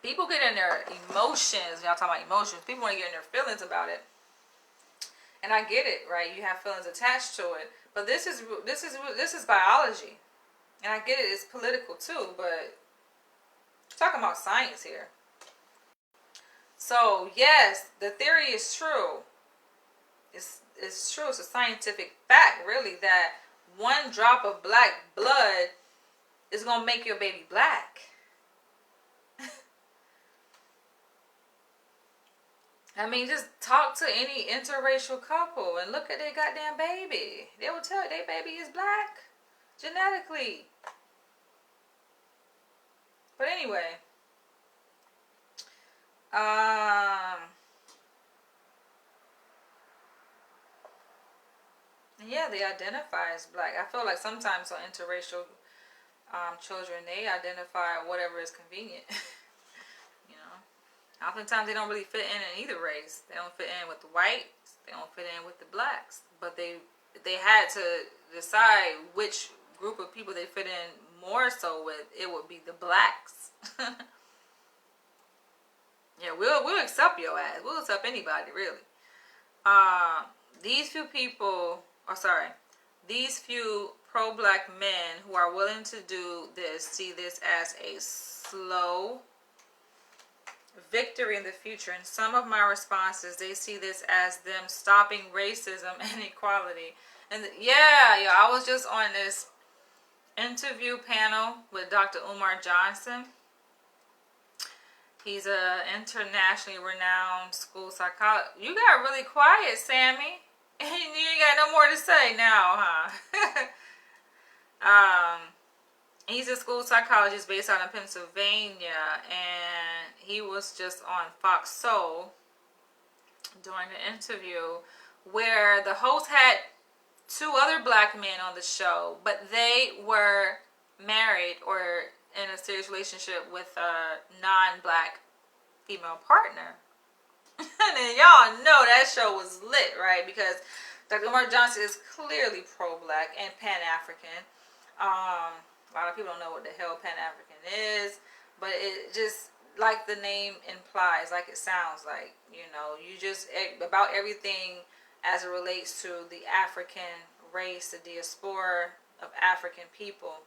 People get in their emotions. Y'all talking about emotions. People want to get in their feelings about it. And I get it, right? You have feelings attached to it. But this is biology. And I get it, it's political too, but we're talking about science here. So yes, the theory is true. It's true. It's a scientific fact, really, that one drop of black blood is gonna make your baby black. I mean, just talk to any interracial couple and look at their goddamn baby. They will tell you their baby is black genetically. But anyway, yeah, they identify as black. I feel like sometimes on interracial children, they identify whatever is convenient. You know, oftentimes they don't really fit in either race. They don't fit in with the whites. They don't fit in with the blacks. But they had to decide which group of people they fit in more so with. It would be the blacks. Yeah, we'll accept your ass. We'll accept anybody, really. These few pro-black men who are willing to do this see this as a slow victory in the future. And some of my responses, they see this as them stopping racism and equality. And I was just on this interview panel with Dr. Umar Johnson. He's an internationally renowned school psychologist. You got really quiet, Sammy. You ain't got no more to say now, huh? He's a school psychologist based out of Pennsylvania, and he was just on Fox Soul during an interview where the host had two other black men on the show, but they were married or in a serious relationship with a non-black female partner. And then y'all know that show was lit, right? Because Dr. Umar Johnson is clearly pro-black and pan-African. A lot of people don't know what the hell pan-African is, but it just, like the name implies, like it sounds like, you know, you just, about everything as it relates to the African race, the diaspora of African people,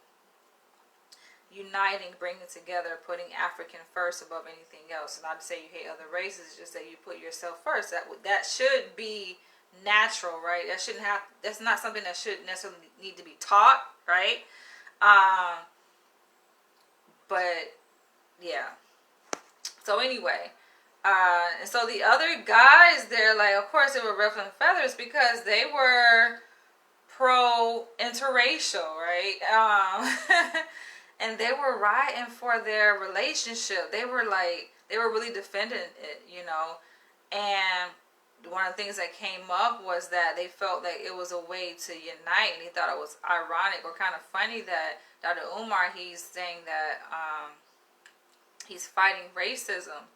uniting, bringing together, putting African first above anything else. Not to say you hate other races, just that you put yourself first. That should be natural, right? That's not something that should necessarily need to be taught, right? But yeah. So anyway, and so the other guys there, like, of course they were ruffling feathers because they were pro interracial, right? and they were rioting for their relationship. They were really defending it, you know. And one of the things that came up was that they felt that it was a way to unite, and he thought it was ironic or kind of funny that Dr. Umar, he's saying that he's fighting racism.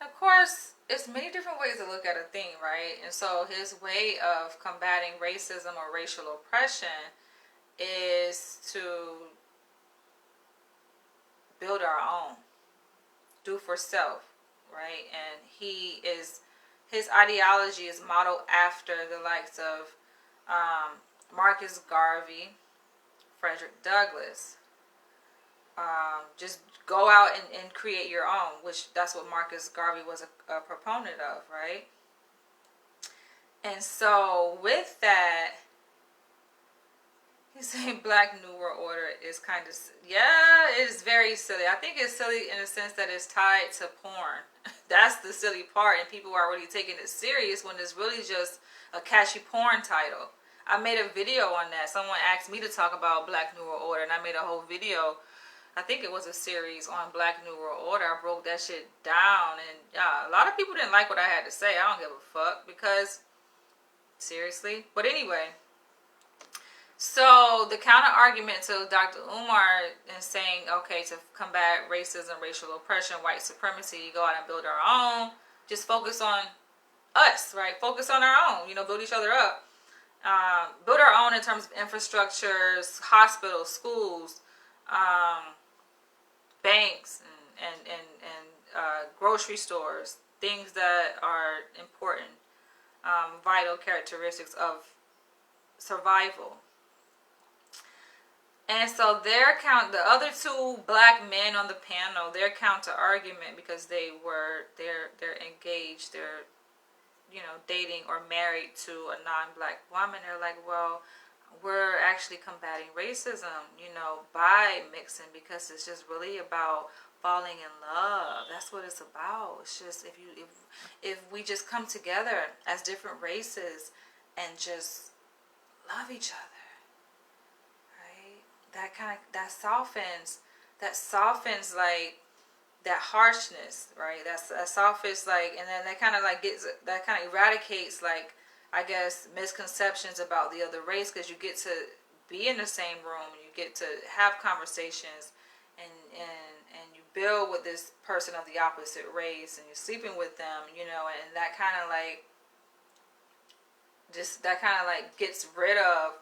Of course, it's many different ways to look at a thing, right? And so his way of combating racism or racial oppression is to build our own, do for self, right? And his ideology is modeled after the likes of Marcus Garvey, Frederick Douglass. Just go out and create your own, which that's what Marcus Garvey was a proponent of, right? And so with that, he's saying Black New World Order is kind of, yeah, it's very silly. I think it's silly in the sense that it's tied to porn. That's the silly part, and people are really taking it serious when it's really just a catchy porn title. I made a video on that. Someone asked me to talk about Black New World Order, and I made a whole video. I think it was a series on Black New World Order. I broke that shit down, and yeah, a lot of people didn't like what I had to say. I don't give a fuck, because seriously. But anyway, so the counter argument to Dr. Umar in saying, okay, to combat racism, racial oppression, white supremacy, you go out and build our own. Just focus on us, right? Focus on our own, you know, build each other up. Build our own in terms of infrastructures, hospitals, schools, banks, and grocery stores, things that are important, vital characteristics of survival. And so the other two black men on the panel, their counter argument, because they're engaged, they're, you know, dating or married to a non-black woman, they're like, well, we're actually combating racism, you know, by mixing, because it's just really about falling in love. That's what it's about. It's just if we just come together as different races and just love each other, that softens like that harshness, right? That softens like, and then that kind of eradicates, like, I guess, misconceptions about the other race, because you get to be in the same room, and you get to have conversations, and you build with this person of the opposite race, and you're sleeping with them, you know, and that kind of like gets rid of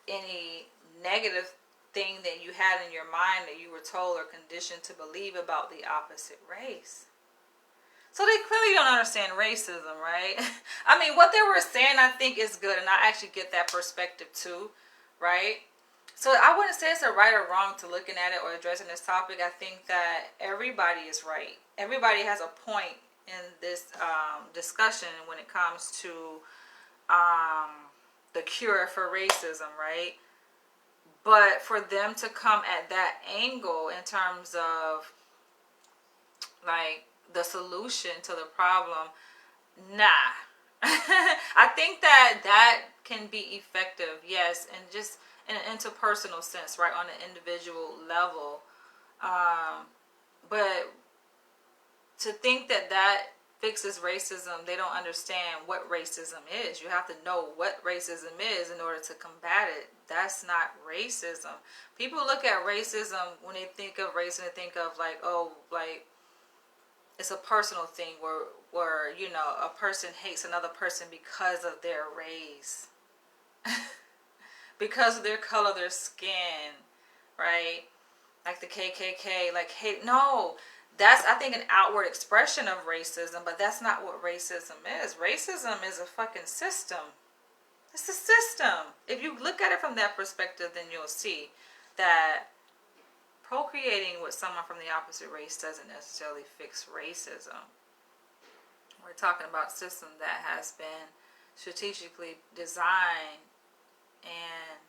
any negative thing that you had in your mind that you were told or conditioned to believe about the opposite race. So they clearly don't understand racism, right? I mean, what they were saying, I think, is good, and I actually get that perspective too, right? So I wouldn't say it's a right or wrong to looking at it or addressing this topic. I think that everybody is right. Everybody has a point in this discussion when it comes to the cure for racism, right? But for them to come at that angle in terms of, like, the solution to the problem, nah. I think that can be effective, yes, and just in an interpersonal sense, right, on an individual level. But to think that fixes racism, they don't understand what racism is. You have to know what racism is in order to combat it. That's not racism. People look at racism, when they think of racism, they think of like, oh, like, it's a personal thing where you know, a person hates another person because of their race, because of their color, their skin, right? Like the KKK, like, hate. No, that's, I think, an outward expression of racism, but that's not what racism is. Racism is a fucking system. It's a system. If you look at it from that perspective, then you'll see that procreating with someone from the opposite race doesn't necessarily fix racism. We're talking about a system that has been strategically designed and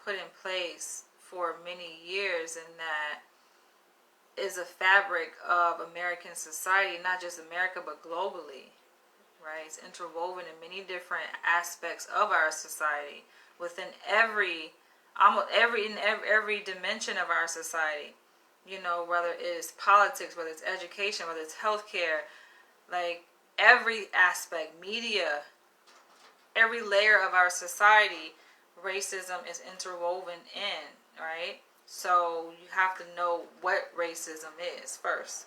put in place for many years, and that is a fabric of American society, not just America, but globally, right? It's interwoven in many different aspects of our society, within every almost every dimension of our society. You know, whether it's politics, whether it's education, whether it's healthcare, like every aspect, media, every layer of our society, racism is interwoven in, right? So you have to know what racism is first.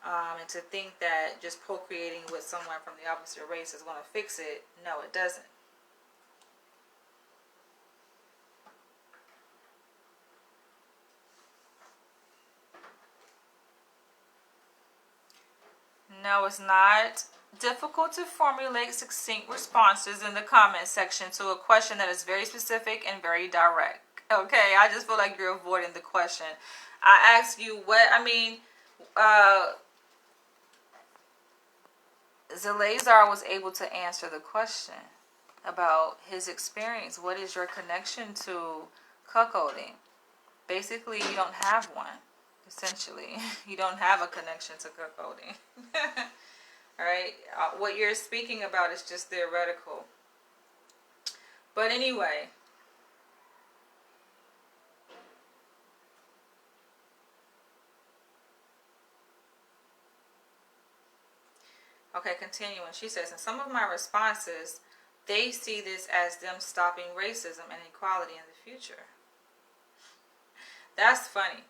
And to think that just procreating with someone from the opposite race is going to fix it, no, it doesn't. No, it's not difficult to formulate succinct responses in the comment section to a question that is very specific and very direct. Okay, I just feel like you're avoiding the question. I asked you what, Zalazar was able to answer the question about his experience. What is your connection to cuckolding? Basically, you don't have one. Essentially, you don't have a connection to cuckolding. Alright, what you're speaking about is just theoretical. But anyway, okay, continuing. She says, in some of my responses, they see this as them stopping racism and equality in the future. That's funny.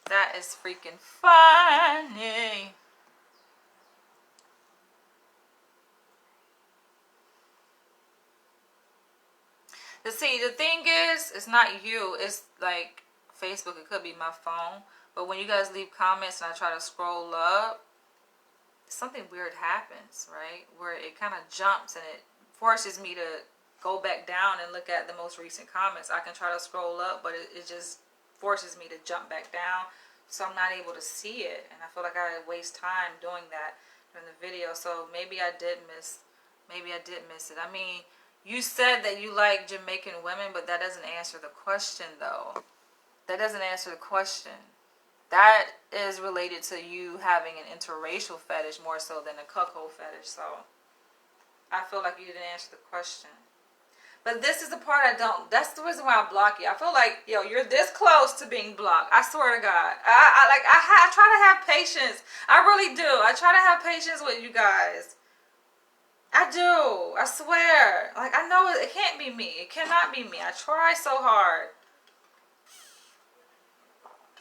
That is freaking funny. See, the thing is, it's not you. It's like Facebook. It could be my phone. But when you guys leave comments and I try to scroll up, something weird happens, right? Where it kind of jumps and it forces me to go back down and look at the most recent comments. I can try to scroll up, but it just forces me to jump back down. So I'm not able to see it. And I feel like I waste time doing that during the video. So maybe I did miss it. I mean, you said that you like Jamaican women, but that doesn't answer the question, though. That doesn't answer the question. That is related to you having an interracial fetish more so than a cuckold fetish. So I feel like you didn't answer the question. But this is the part I don't. That's the reason why I block you. I feel like, yo, you're this close to being blocked. I swear to God. I try to have patience. I really do. I try to have patience with you guys. I do. I swear. Like, I know it can't be me. It cannot be me. I try so hard.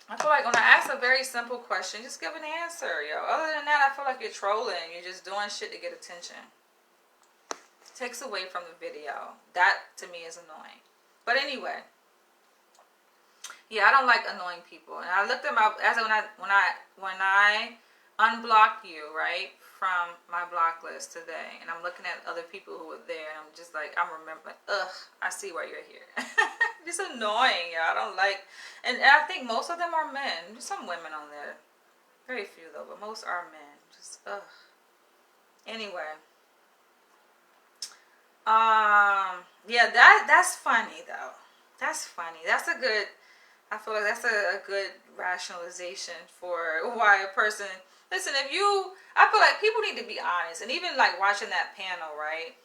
I feel like when I ask a very simple question, just give an answer, yo. Other than that, I feel like you're trolling. You're just doing shit to get attention. It takes away from the video. That, to me, is annoying. But anyway. Yeah, I don't like annoying people. And I looked them up as when I unblocked you, right, from my block list today, and I'm looking at other people who were there, and I'm just like, I'm remembering, I see why you're here. It's annoying, yeah. I don't like, and I think most of them are men. There's some women on there, very few though, but most are men. Just Anyway, yeah, that's funny though. That's funny. That's a good. I feel like that's a good rationalization for why a person. Listen, I feel like people need to be honest. And even like watching that panel, right?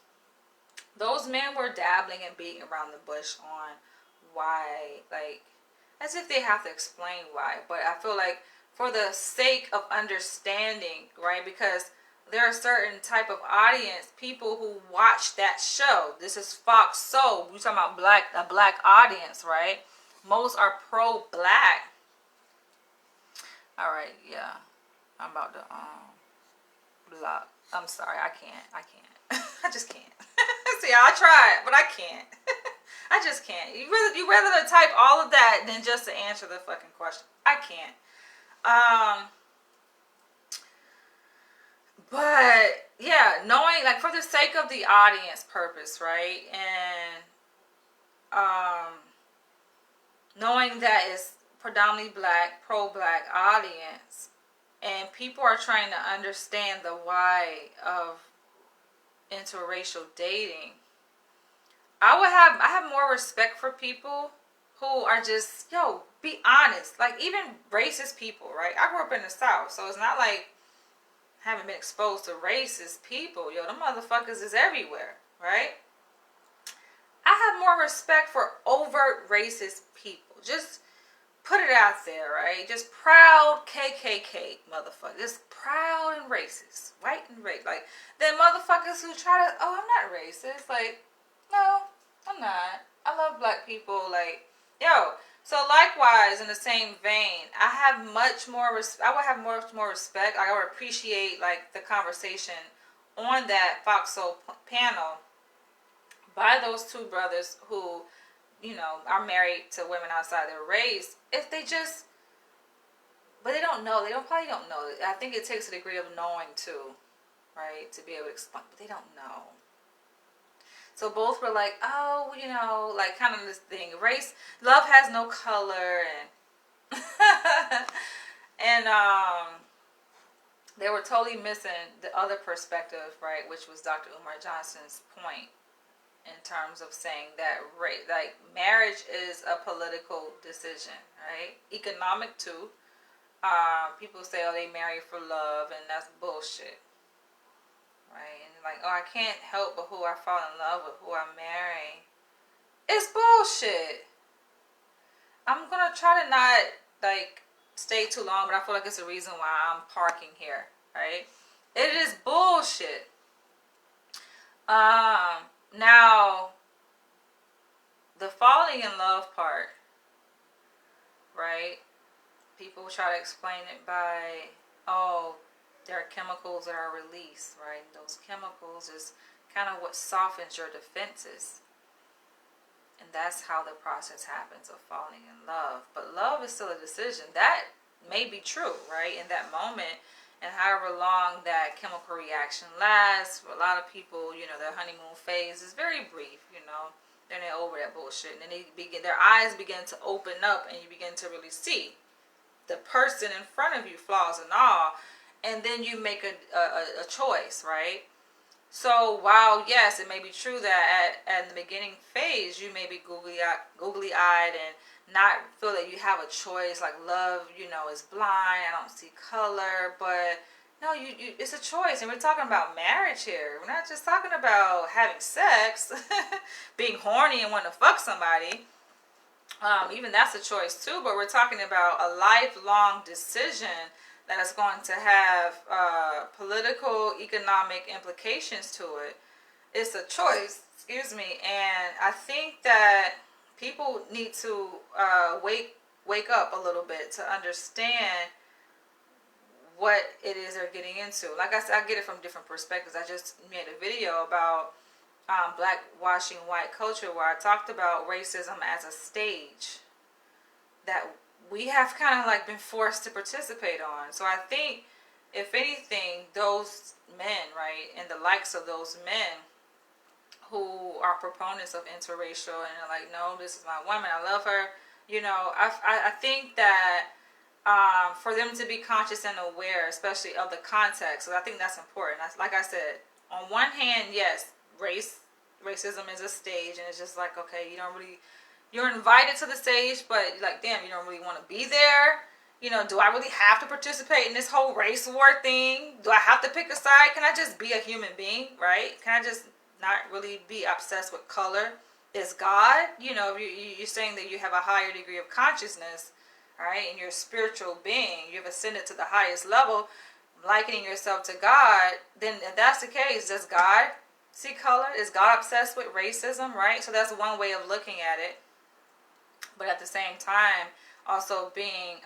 Those men were dabbling and beating around the bush on why, like, as if they have to explain why. But I feel like for the sake of understanding, right? Because there are certain type of audience, people who watch that show. This is Fox Soul. We're talking about a black audience, right? Most are pro-black. All right, yeah. I'm about to block. I'm sorry, I can't. I just can't. See, I tried, but I can't. I just can't. You rather type all of that than just to answer the fucking question. I can't. But yeah, knowing, like, for the sake of the audience purpose, right? And knowing that it's predominantly black, pro-black audience, and people are trying to understand the why of interracial dating, I have more respect for people who are just, yo, be honest. Like, even racist people, right? I grew up in the South, so it's not like I haven't been exposed to racist people. Yo, them motherfuckers is everywhere, right? I have more respect for overt racist people. Just put it out there, right? Just proud KKK motherfuckers. Just proud and racist. White and racist. Like, then motherfuckers who try to, oh, I'm not racist. Like, no, I'm not. I love black people. Like, yo. So likewise, in the same vein, I have much more, I would have much more respect. I would appreciate, like, the conversation on that Fox Soul panel by those two brothers who, are married to women outside their race. If they just, but they don't know. They probably don't know. I think it takes a degree of knowing too, right, to be able to explain. But they don't know. So both were like, oh, like kind of this thing. Race, love has no color, and and they were totally missing the other perspective, right, which was Dr. Umar Johnson's point in terms of saying that like marriage is a political decision, right? Economic too. People say, oh, they marry for love, and that's bullshit, right? And like, oh, I can't help but who I fall in love with, who I marry. It's bullshit. I'm gonna try to not like stay too long, but I feel like it's the reason why I'm parking here, right? It is bullshit. Now, the falling in love part, right? People try to explain it by, oh, there are chemicals that are released, right? Those chemicals is kind of what softens your defenses. And that's how the process happens of falling in love. But love is still a decision. That may be true, right? In that moment, and however long that chemical reaction lasts, for a lot of people, their honeymoon phase is very brief, Then they're over that bullshit. And then their eyes begin to open up, and you begin to really see the person in front of you, flaws and all. And then you make a choice, right? So while, yes, it may be true that at the beginning phase, you may be googly-eyed and not feel that you have a choice, like love, is blind, I don't see color, but no, it's a choice. And we're talking about marriage here. We're not just talking about having sex, being horny and wanting to fuck somebody. Even that's a choice too, but we're talking about a lifelong decision that is going to have political, economic implications to it. It's a choice, and I think that people need to wake up a little bit to understand what it is they're getting into. Like I said, I get it from different perspectives. I just made a video about black washing white culture, where I talked about racism as a stage that we have kind of like been forced to participate on. So I think, if anything, those men, right, and the likes of those men who are proponents of interracial and are like, no, this is my woman, I love her, I think that for them to be conscious and aware, especially of the context, so I think that's important. Like I said, on one hand, yes, racism is a stage, and it's just like, okay, you're invited to the stage, but like, damn, you don't really want to be there. Do I really have to participate in this whole race war thing? Do I have to pick a side? Can I just be a human being, right? Can I just not really be obsessed with color? Is God, you're saying that you have a higher degree of consciousness, right? And you're a spiritual being. You've ascended to the highest level, likening yourself to God. Then if that's the case, does God see color? Is God obsessed with racism, right? So that's one way of looking at it. But at the same time, also being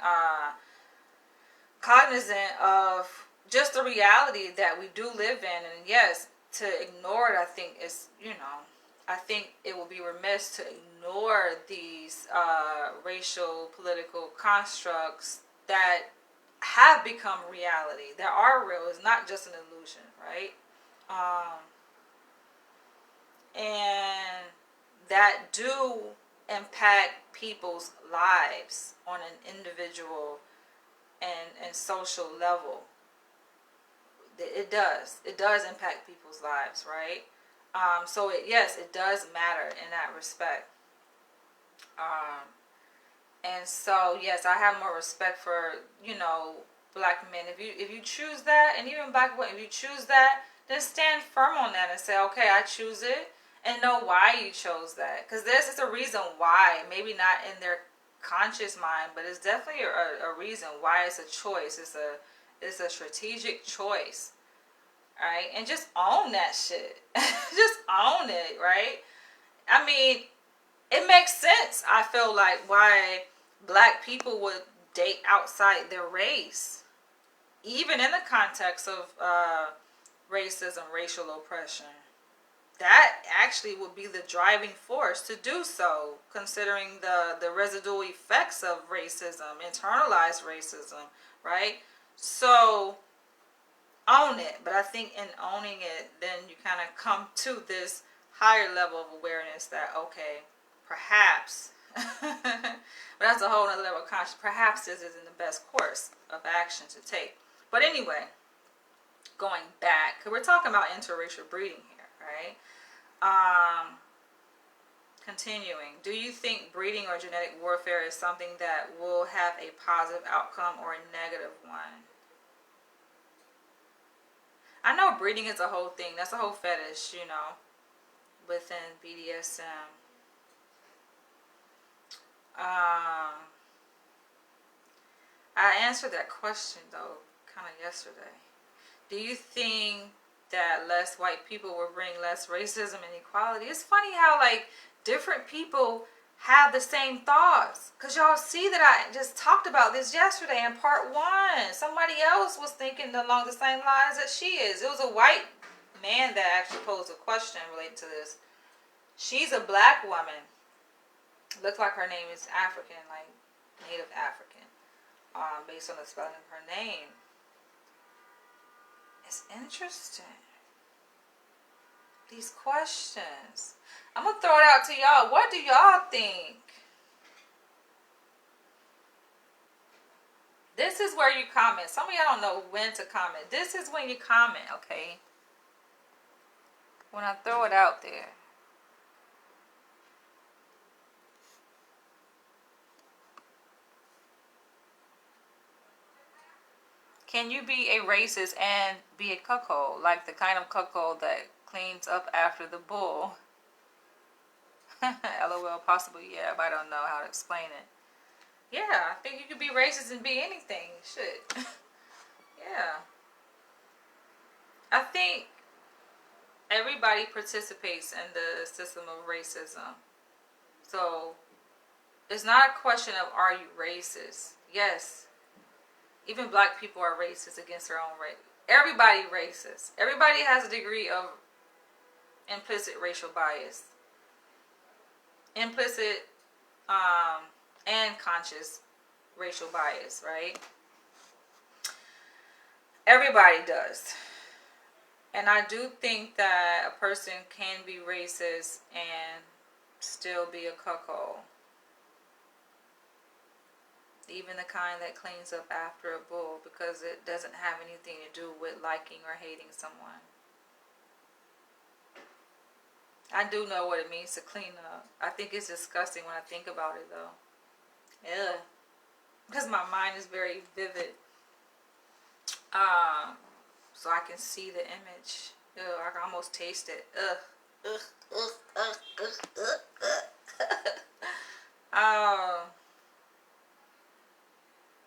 cognizant of just the reality that we do live in. And yes, to ignore it, I think is, I think it would be remiss to ignore these racial, political constructs that have become reality, that are real. It's not just an illusion, right? And that do impact people's lives on an individual and social level. It does impact people's lives, right? So yes, it does matter in that respect. And so yes, I have more respect for black men. If you choose that, and even black women, if you choose that, then stand firm on that and say, okay, I choose it, and know why you chose that. Because this is a reason why. Maybe not in their conscious mind, but it's definitely a reason why it's a choice. It's a strategic choice, right? And just own that shit. Just own it, right? I mean, it makes sense. I feel like why black people would date outside their race, even in the context of racism, racial oppression. That actually would be the driving force to do so, considering the residual effects of racism, internalized racism, right? So own it. But I think in owning it, then you kind of come to this higher level of awareness that, okay, perhaps, but that's a whole other level of conscious, perhaps this isn't the best course of action to take. But anyway, going back, because we're talking about interracial breeding here, right? Continuing, do you think breeding or genetic warfare is something that will have a positive outcome or a negative one? I know breeding is a whole thing. That's a whole fetish, you know, within BDSM. I answered that question, though, kind of yesterday. Do you think that less white people will bring less racism and equality? It's funny how, like, different people have the same thoughts. Because y'all see that I just talked about this yesterday in part 1. Somebody else was thinking along the same lines that she is. It was a white man that actually posed a question related to this. She's a black woman. Looks like her name is African, like Native African, based on the spelling of her name. It's interesting. These questions. I'm going to throw it out to y'all. What do y'all think? This is where you comment. Some of y'all don't know when to comment. This is when you comment, okay? When I throw it out there. Can you be a racist and be a cuckold? Like the kind of cuckold that cleans up after the bull? LOL, possibly, yeah, but I don't know how to explain it. Yeah, I think you could be racist and be anything. Shit. Yeah. I think everybody participates in the system of racism. So, it's not a question of are you racist? Yes. Even black people are racist against their own race. Everybody racist. Everybody has a degree of implicit racial bias. Implicit and conscious racial bias, right? Everybody does. And I do think that a person can be racist and still be a cuckold. Even the kind that cleans up after a bull, because it doesn't have anything to do with liking or hating someone. I do know what it means to clean up. I think it's disgusting when I think about it, though. Ugh. Because my mind is very vivid. So I can see the image. Ugh, I can almost taste it. Ugh. Ugh. Ugh. Ugh. Ugh. Ugh. Ugh.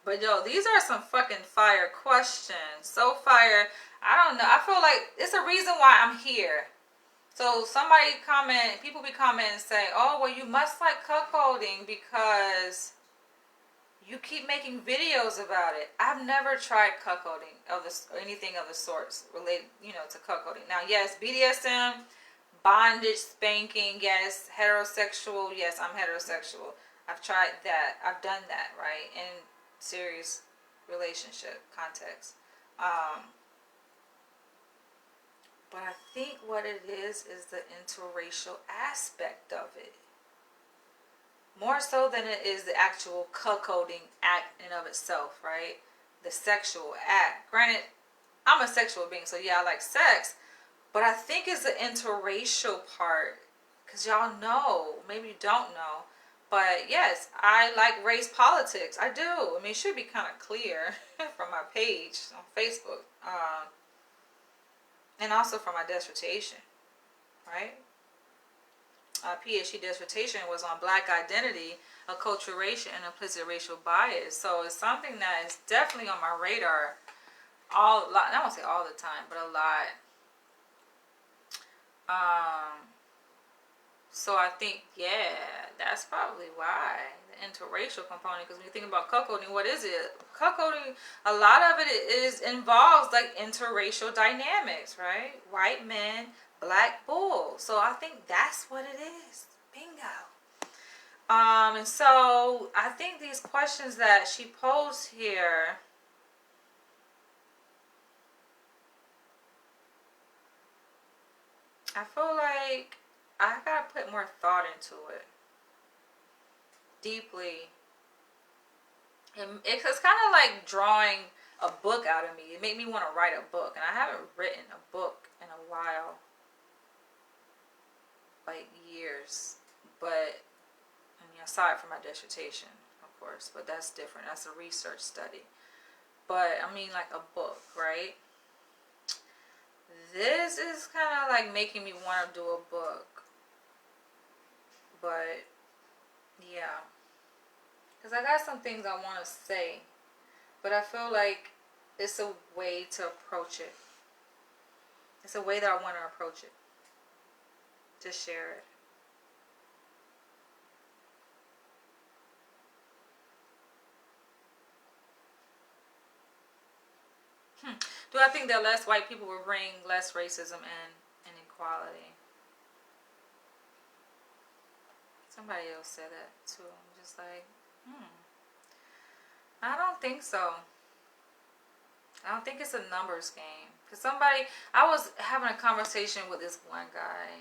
But yo, these are some fucking fire questions. So fire. I don't know. I feel like it's a reason why I'm here. So somebody comment, people be commenting and say, oh, well, you must like cuckolding because you keep making videos about it. I've never tried cuckolding of this or anything of the sorts related, to cuckolding. Now, yes, BDSM, bondage, spanking, yes, heterosexual, yes, I'm heterosexual. I've tried that. I've done that, right? In serious relationship context. But I think what it is the interracial aspect of it. More so than it is the actual cuckolding act in of itself, right? The sexual act. Granted, I'm a sexual being, so yeah, I like sex. But I think it's the interracial part. Because y'all know, maybe you don't know. But yes, I like race politics. I do. I mean, it should be kind of clear from my page on Facebook. And also from my dissertation, right? PhD dissertation was on Black identity, acculturation, and implicit racial bias. So it's something that is definitely on my radar. I won't say all the time, but a lot. So I think, yeah, that's probably why, the interracial component. Because when you think about cuckolding, what is it? Cuckolding, a lot of it involves like interracial dynamics, right? White men, black bulls. So I think that's what it is. Bingo. And so I think these questions that she posed here, I feel like I gotta put more thought into it deeply. It's kind of like drawing a book out of me. It made me want to write a book, and I haven't written a book in a while, like years. But I mean, aside from my dissertation, of course, but that's different. That's a research study. But I mean, like a book, right? This is kind of like making me want to do a book. But yeah, because I got some things I want to say, but I feel like it's a way to approach it. It's a way that I want to approach it, to share it. Do I think that less white people will bring less racism and inequality? Somebody else said that too. I'm just like, I don't think so. I don't think it's a numbers game. Because I was having a conversation with this one guy,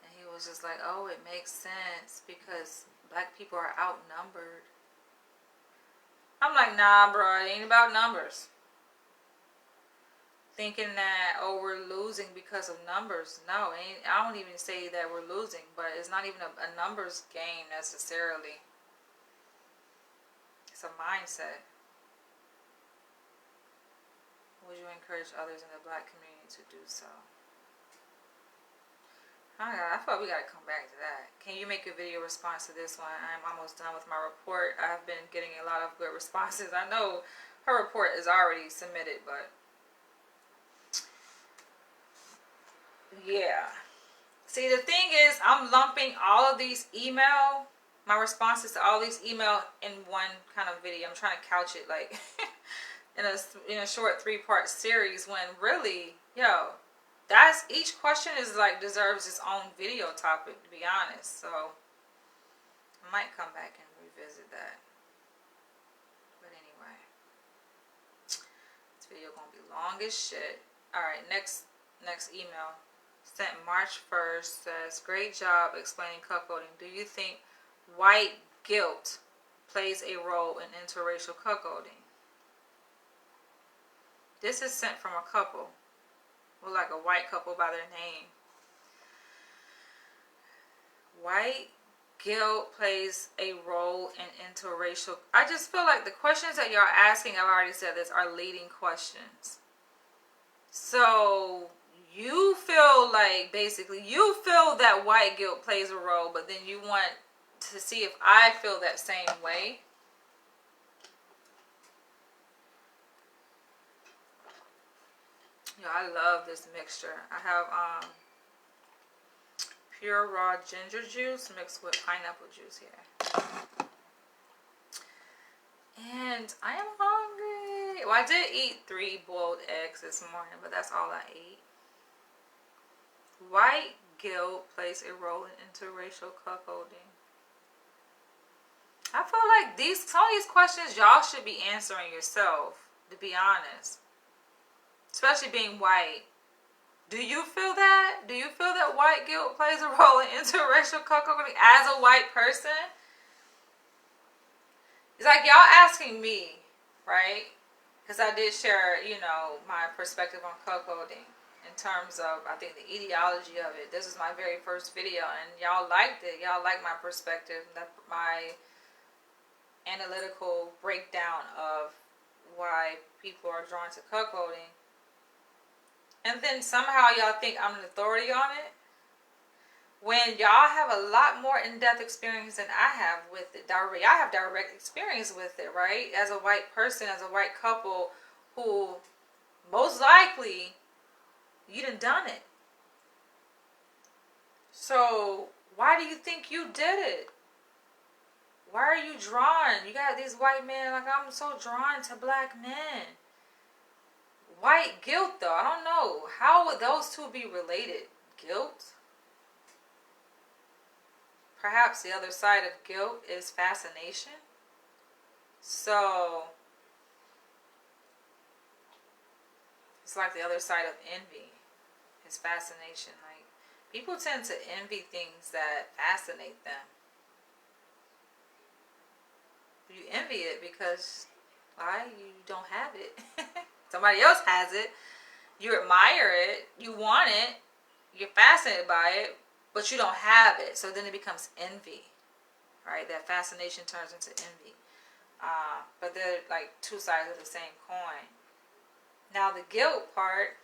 and he was just like, oh, it makes sense because black people are outnumbered. I'm like, nah, bro, it ain't about numbers. Thinking that, oh, we're losing because of numbers. No, I don't even say that we're losing, but it's not even a numbers game necessarily. It's a mindset. Would you encourage others in the black community to do so? Oh my God, I thought we gotta come back to that. Can you make a video response to this one? I'm almost done with my report. I've been getting a lot of good responses. I know her report is already submitted, but yeah. See, the thing is, I'm lumping all of these my responses to all these email in one kind of video. I'm trying to couch it like in a short 3-part series, when really, that's each question is like deserves its own video topic, to be honest. So I might come back and revisit that. But anyway, this video gonna be long as shit. All right, next email sent March 1st says, great job explaining cuckolding. Do you think white guilt plays a role in interracial cuckolding? This is sent from a couple, well, like a white couple by their name. White guilt plays a role in interracial. I just feel like the questions that y'all are asking, I've already said this, are leading questions. So you feel like, basically, you feel that white guilt plays a role, but then you want to see if I feel that same way. I love this mixture. I have pure raw ginger juice mixed with pineapple juice here. And I am hungry. Well, I did eat 3 boiled eggs this morning, but that's all I ate. White guilt plays a role in interracial cuckolding. I feel like some of these questions y'all should be answering yourself, to be honest. Especially being white. Do you feel that? Do you feel that white guilt plays a role in interracial cuckolding as a white person? It's like y'all asking me, right? Because I did share, my perspective on cuckolding in terms of, I think, the etiology of it. This is my very first video, and y'all liked it. Y'all liked my perspective, my analytical breakdown of why people are drawn to cuckolding. And then somehow y'all think I'm an authority on it. when y'all have a lot more in-depth experience than I have with it. I have direct experience with it, right? As a white person, as a white couple who most likely you done it. So why do you think you did it? Why are you drawn? You got these white men, like, I'm so drawn to black men. White guilt, though, I don't know. How would those two be related? Guilt? Perhaps the other side of guilt is fascination. So it's like the other side of envy is fascination. Like, people tend to envy things that fascinate them. You envy it because why? You don't have it. Somebody else has it. You admire it. You want it. You're fascinated by it, but you don't have it. So then it becomes envy, right? That fascination turns into envy. But they're like two sides of the same coin. Now the guilt part,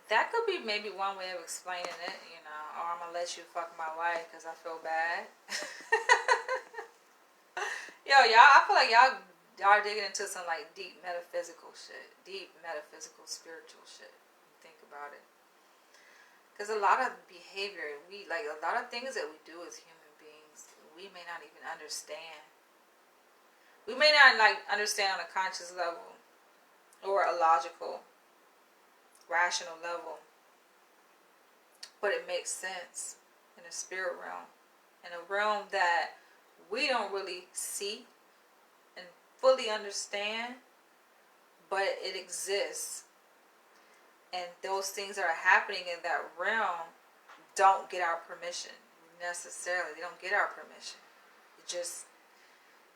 that could be maybe one way of explaining it, you know. Or I'm gonna let you fuck my wife because I feel bad. Yo, y'all, I feel like y'all digging into some like deep metaphysical shit, deep metaphysical spiritual shit. Think about it, because a lot of behavior, a lot of things that we do as human beings, we may not even understand. We may not like understand on a conscious level or a logical, rational level, but it makes sense in the spirit realm, in a realm that we don't really see and fully understand, but it exists. And those things that are happening in that realm don't get our permission necessarily. They don't get our permission. It just,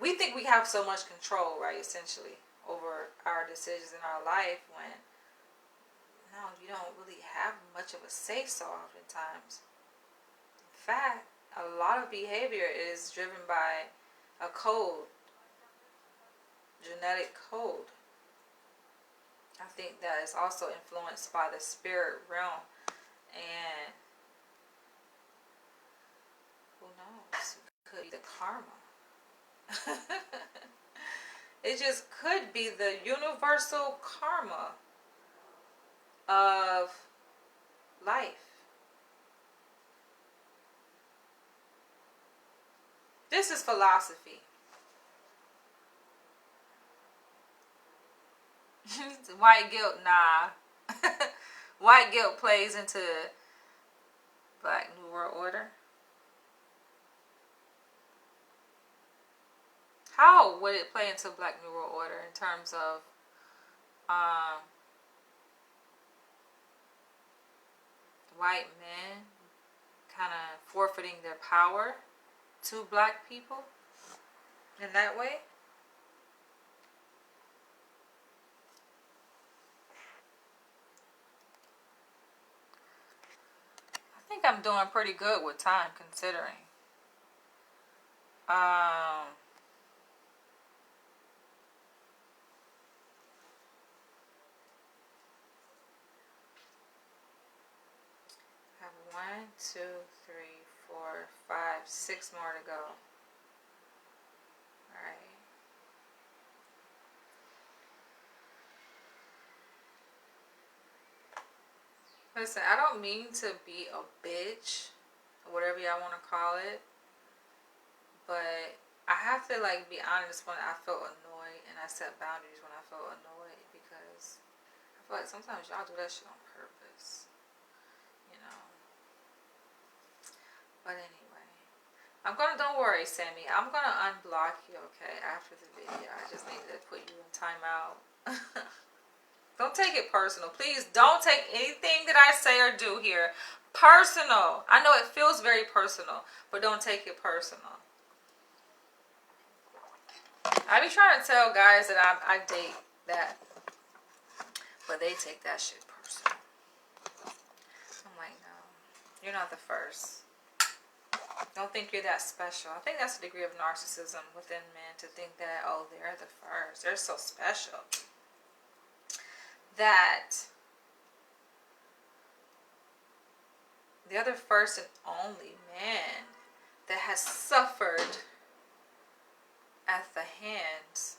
we think we have so much control, right, essentially, over our decisions in our life, when no, you don't really have much of a say-so oftentimes. In fact, a lot of behavior is driven by a code, genetic code. I think that is also influenced by the spirit realm, and who knows, it could be the karma. It just could be the universal karma of life. This is philosophy. White guilt, nah. White guilt plays into Black New World Order. How would it play into Black New World Order in terms of white men kind of forfeiting their power to black people in that way? I think I'm doing pretty good with time, considering. I have 1, 2, 3, 4, 5, 6 more to go. Alright. Listen, I don't mean to be a bitch, or whatever y'all want to call it, but I have to like be honest when I felt annoyed, and I set boundaries when I felt annoyed, because I feel like sometimes y'all do that shit on purpose, you know. But anyway, don't worry, Sammy, I'm gonna unblock you, okay, after the video. I just needed to put you in timeout. Don't take it personal. Please don't take anything that I say or do here personal. I know it feels very personal, but don't take it personal. I be trying to tell guys that I date that, but they take that shit personal. I'm like, no, you're not the first. Don't think you're that special. I think that's a degree of narcissism within men, to think that, oh, they're the first. They're so special. that the other first and only man that has suffered at the hands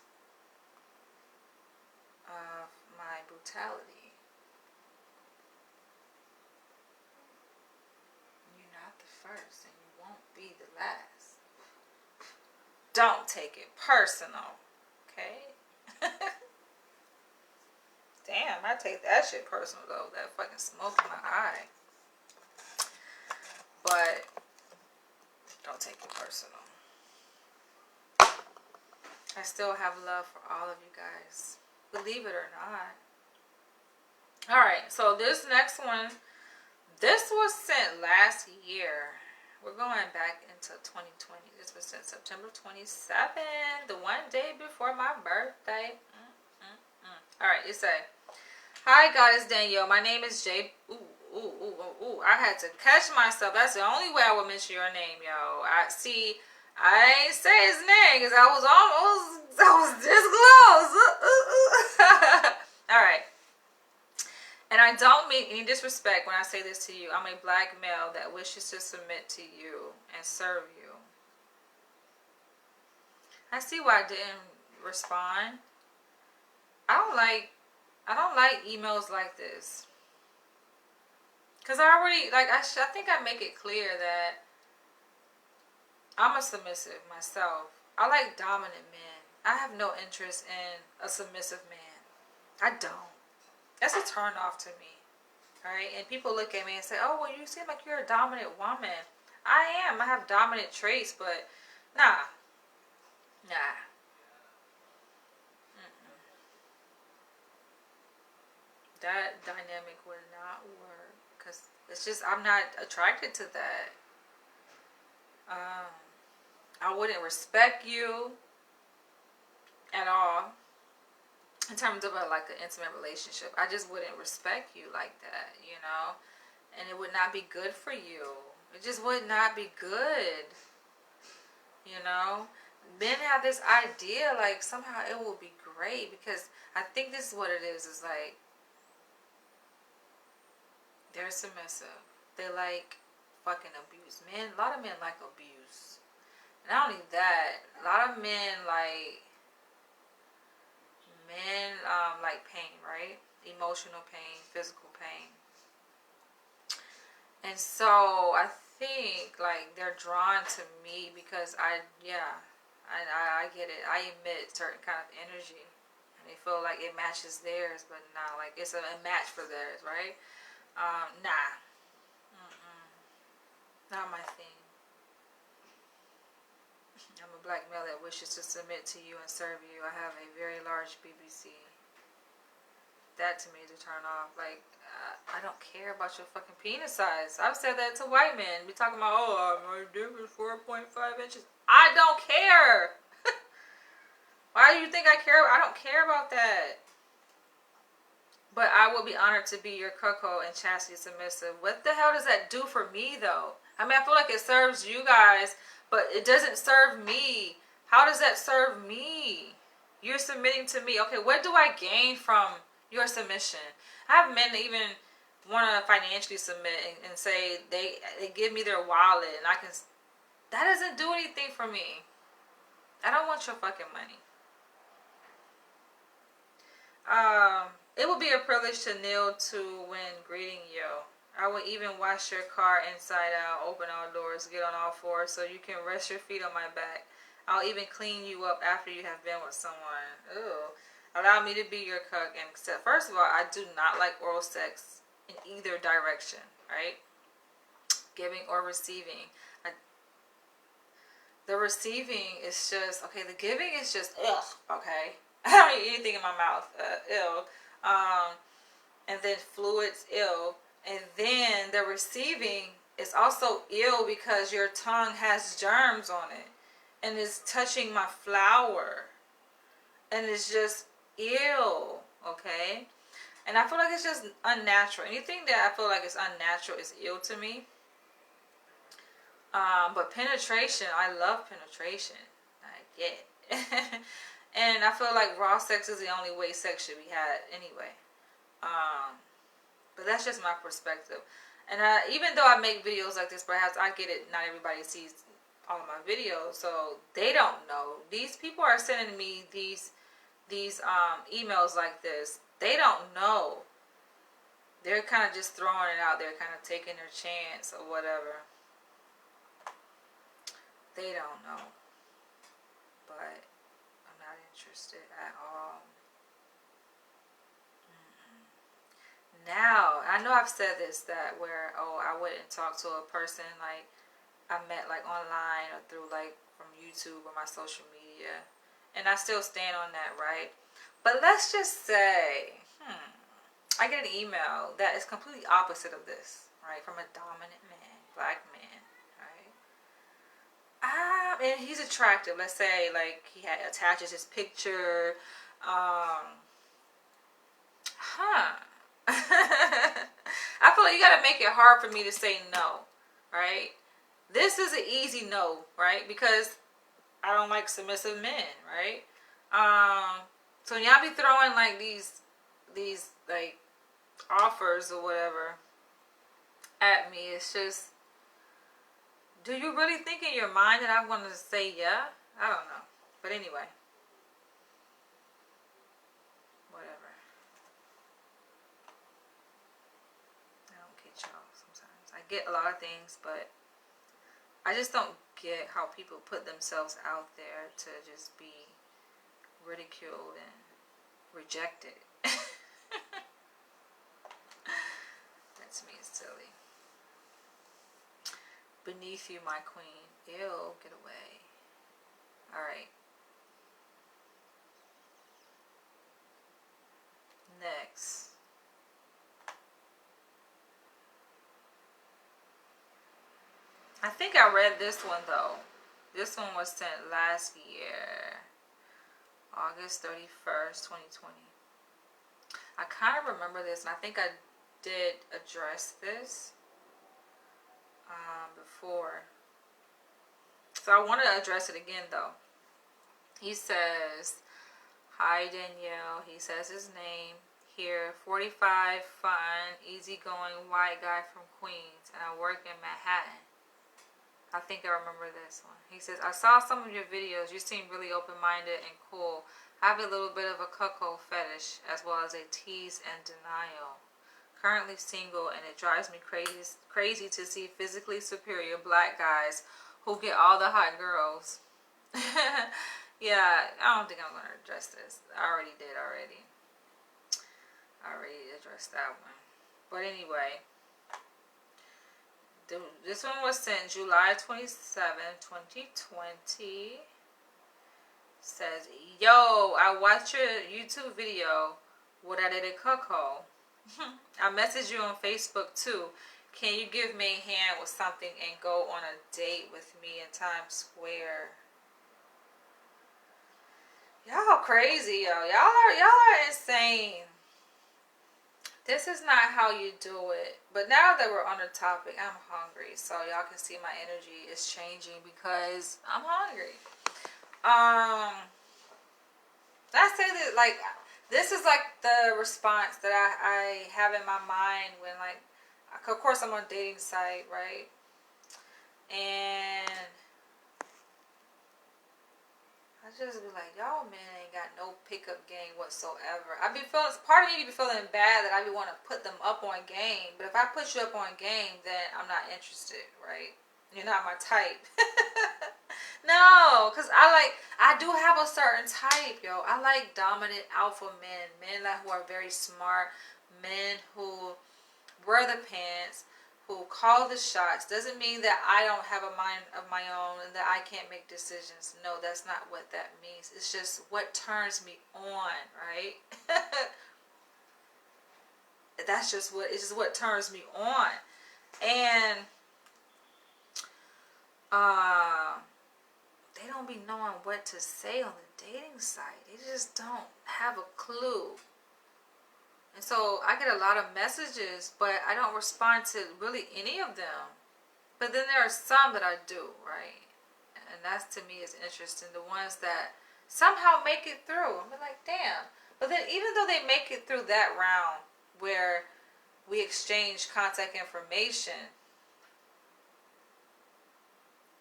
of my brutality. You're not the first, and you won't be the last. Don't take it personal, okay? Damn, I take that shit personal though. That fucking smoke in my eye. But don't take it personal. I still have love for all of you guys, believe it or not. Alright, so this next one, this was sent last year. We're going back into 2020. This was sent September 27th, the one day before my birthday. Alright, it said, "Hi, Goddess Danielle. My name is Jay." Ooh. I had to catch myself. That's the only way I would mention your name, yo. I ain't say his name because I was this close. Alright. "And I don't mean any disrespect when I say this to you. I'm a black male that wishes to submit to you and serve you." I see why I didn't respond. I don't like emails like this. Because I already, I think I make it clear that I'm a submissive myself. I like dominant men. I have no interest in a submissive man. I don't. That's a turn off to me. Alright? And people look at me and say, "Oh, well, you seem like you're a dominant woman." I am. I have dominant traits, but nah. That dynamic would not work. Because it's just, I'm not attracted to that. I wouldn't respect you at all. In terms of an intimate relationship, I just wouldn't respect you like that, you know? And it would not be good for you. It just would not be good, you know? Men have this idea, somehow it will be great, because I think this is what it is they're submissive. They like fucking abuse. A lot of men like abuse. And not only that, a lot of men like pain, right? Emotional pain, physical pain. And so I think they're drawn to me because I get it. I emit certain kind of energy. And they feel like it matches theirs, but nah, it's a match for theirs, right? Nah. Not my thing. I'm a black male that wishes to submit to you and serve you. I have a very large BBC. That to me is a turn off. I don't care about your fucking penis size. I've said that to white men. We talking about, my dick is 4.5 inches. I don't care. Why do you think I care? I don't care about that. But I will be honored to be your cuckold and chastity submissive. What the hell does that do for me, though? I mean, I feel like it serves you guys, but it doesn't serve me. How does that serve me? You're submitting to me. Okay, what do I gain from your submission? I have men that even want to financially submit and say they give me their wallet, and I can... That doesn't do anything for me. I don't want your fucking money. It would be a privilege to kneel to when greeting you. I will even wash your car inside out, open all doors, get on all fours so you can rest your feet on my back. I'll even clean you up after you have been with someone. Ooh. Allow me to be your cuck and accept. First of all, I do not like oral sex in either direction, right? Giving or receiving. The receiving is just, okay, the giving is just, ugh, okay? I don't eat anything in my mouth, ill. And then fluids, ill. And then the receiving is also ill because your tongue has germs on it. And it's touching my flower. And it's just ill, okay? And I feel like it's just unnatural. Anything that I feel like is unnatural is ill to me. But penetration, I love penetration. I get it. And I feel like raw sex is the only way sex should be had anyway. But that's just my perspective. And even though I make videos like this, perhaps I get it, not everybody sees all of my videos, so they don't know. These people are sending me these emails like this. They don't know. They're kind of just throwing it out there, kind of taking their chance or whatever. They don't know. But I'm not interested at all. Now, I know I've said this, that where, oh, I wouldn't talk to a person like I met like online or through like from YouTube or my social media. And I still stand on that, right? But let's just say, I get an email that is completely opposite of this, right? From a dominant man, black man, right? And he's attractive. Let's say like he attaches his picture. I feel like you gotta make it hard for me to say no, right? This is an easy no, right? Because I don't like submissive men, right? So y'all be throwing like these like offers or whatever at me. It's just, do you really think in your mind that I'm gonna say yeah? I don't know. But anyway. Whatever. I don't get y'all sometimes. I get a lot of things, but I just don't get how people put themselves out there to just be ridiculed and rejected. That to me is silly. Beneath you, my queen. Ew, get away. Alright. Next. I think I read this one though. This one was sent last year. August 31st, 2020. I kind of remember this, and I think I did address this before. So I want to address it again though. He says, hi Danielle. He says his name here. 45, fun, easygoing white guy from Queens, and I work in Manhattan. I think I remember this one. He says, I saw some of your videos. You seem really open-minded and cool. I have a little bit of a cuckold fetish as well as a tease and denial. Currently single, and it drives me crazy to see physically superior black guys who get all the hot girls. Yeah, I don't think I'm going to address this. I already did already. I already addressed that one. But anyway. This one was sent July 27, 2020. Says, yo, I watched your YouTube video. What I did a cuckold. I messaged you on Facebook too. Can you give me a hand with something and go on a date with me in Times Square? Y'all crazy, yo. Y'all are insane. This is not how you do it. But now that we're on the topic, I'm hungry. So y'all can see my energy is changing because I'm hungry. I say that, like, this is like the response that I have in my mind when, like, of course I'm on a dating site, right? And I just be like, y'all men ain't got no pickup game whatsoever. I be feeling, part of me be feeling bad that I be want to put them up on game. But if I put you up on game, then I'm not interested, right? You're not my type. No, because I do have a certain type, yo. I like dominant alpha men. Men who are very smart. Men who wear the pants. Who call the shots. Doesn't mean that I don't have a mind of my own and that I can't make decisions. No, that's not what that means. It's just what turns me on, right? That's just what, it's just what turns me on. And they don't be knowing what to say on the dating site. They just don't have a clue. And so I get a lot of messages, but I don't respond to really any of them. But then there are some that I do, right? And that's, to me, is interesting. The ones that somehow make it through. I'm like, damn. But then even though they make it through that round, where we exchange contact information.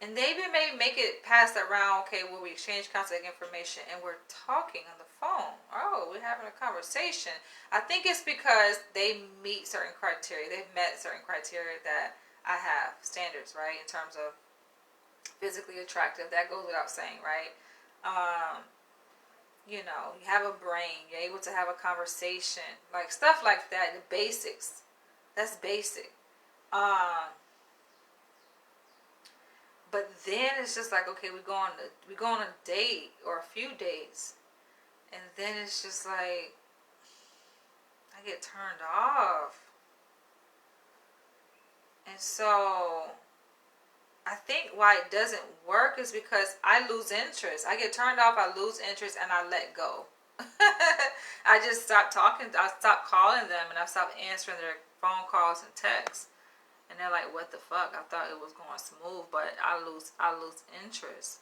And they even may make it past that round, okay, where we exchange contact information and we're talking on the phone. Oh, we're having a conversation. I think it's because they meet certain criteria. They've met certain criteria that I have, standards, right, in terms of physically attractive. That goes without saying, right? You know, you have a brain. You're able to have a conversation. Like, stuff like that, the basics. That's basic. But then it's just like, okay, we go on a date or a few dates, and then it's just like I get turned off. And so I think why it doesn't work is because I lose interest. I get turned off, I lose interest, and I let go. I just stop talking. I stop calling them, and I stop answering their phone calls and texts. And they're like, what the fuck? I thought it was going smooth, but I lose interest.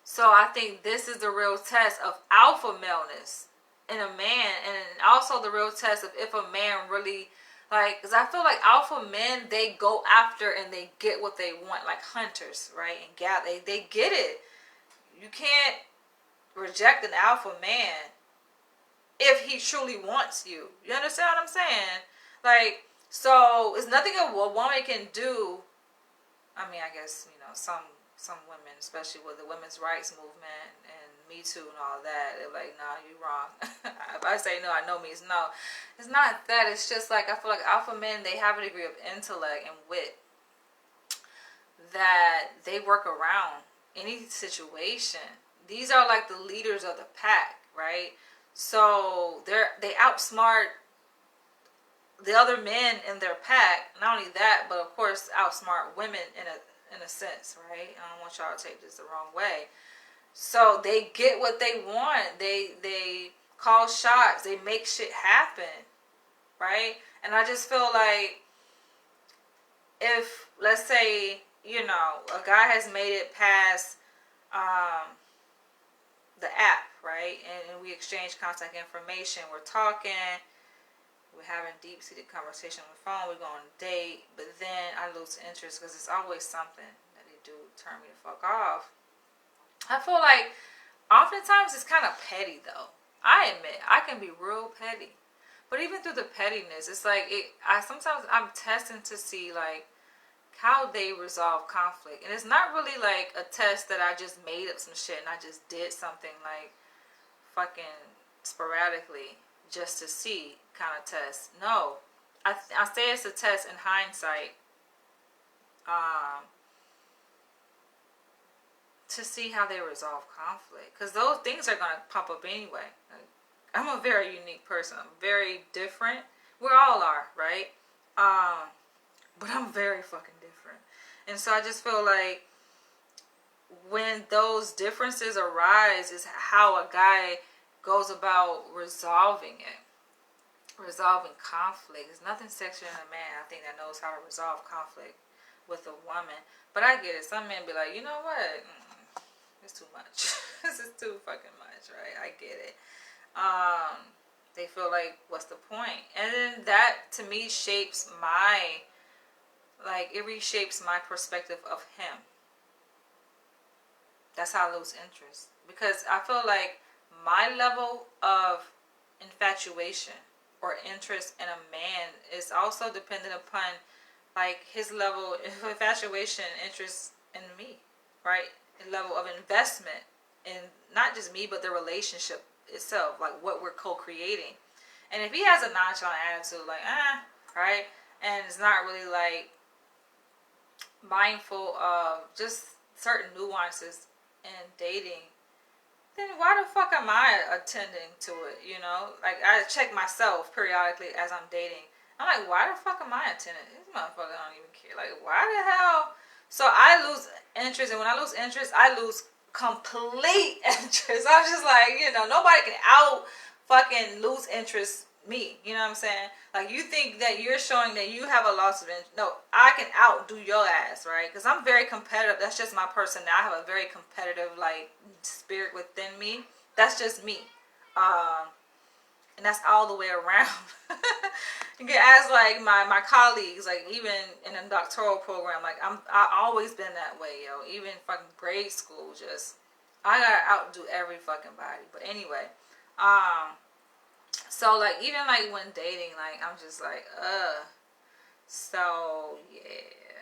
So I think this is the real test of alpha maleness in a man, and also the real test of if a man really, like, because I feel like alpha men, they go after and they get what they want, like hunters, right? And they get it. You can't reject an alpha man if he truly wants you. You understand what I'm saying? Like, so it's nothing a woman can do. I mean, I guess, you know, some women, especially with the women's rights movement and Me Too and all that, they're like, nah, you wrong. If I say no, I know means no. It's not that. It's just like, I feel like alpha men, they have a degree of intellect and wit that they work around any situation. These are like the leaders of the pack, right? So they outsmart the other men in their pack. Not only that, but of course outsmart women in a sense, right? I don't want y'all to take this the wrong way. So they get what they want. They call shots. They make shit happen, right? And I just feel like if, let's say, you know, a guy has made it past the app, right? And we exchange contact information. We're talking. We're having deep-seated conversation on the phone. We're going on a date. But then I lose interest because it's always something that they do to turn me the fuck off. I feel like oftentimes it's kind of petty, though. I admit, I can be real petty. But even through the pettiness, it's like, sometimes I'm testing to see, like, how they resolve conflict. And it's not really like a test that I just made up some shit and I just did something, like, fucking sporadically just to see kind of test. No, I say it's a test in hindsight, to see how they resolve conflict, because those things are going to pop up anyway. Like, I'm a very unique person. I'm very different. We all are, right? But I'm very fucking different. And so I just feel like when those differences arise is how a guy goes about resolving it. Resolving conflict. There's nothing sexier than a man, I think, that knows how to resolve conflict with a woman. But I get it. Some men be like, you know what? It's too much. This is too fucking much, right? I get it. They feel like, what's the point? And then that, to me, shapes my, like, it reshapes my perspective of him. That's how I lose interest. Because I feel like my level of infatuation or interest in a man is also dependent upon, like, his level of infatuation and interest in me, right? A level of investment in not just me, but the relationship itself, like what we're co-creating. And if he has a nonchalant attitude, like, right, and it's not really, like, mindful of just certain nuances in dating, then why the fuck am I attending to it, you know? Like, I check myself periodically as I'm dating. I'm like, why the fuck am I attending? This motherfucker don't even care. Like, why the hell? So I lose interest, and when I lose interest, I lose complete interest. I'm just like, you know, nobody can out fucking lose interest me. You know what I'm saying? Like, you think that you're showing that you have a loss of interest. No, I can outdo your ass, right? Because I'm very competitive. That's just my personality. I have a very competitive, like, spirit within me. That's just me. And that's all the way around. You can ask like my colleagues, like even in a doctoral program, like I always been that way, yo. Even fucking grade school, just I gotta outdo every fucking body. But anyway, so like even like when dating, like I'm just like, so yeah.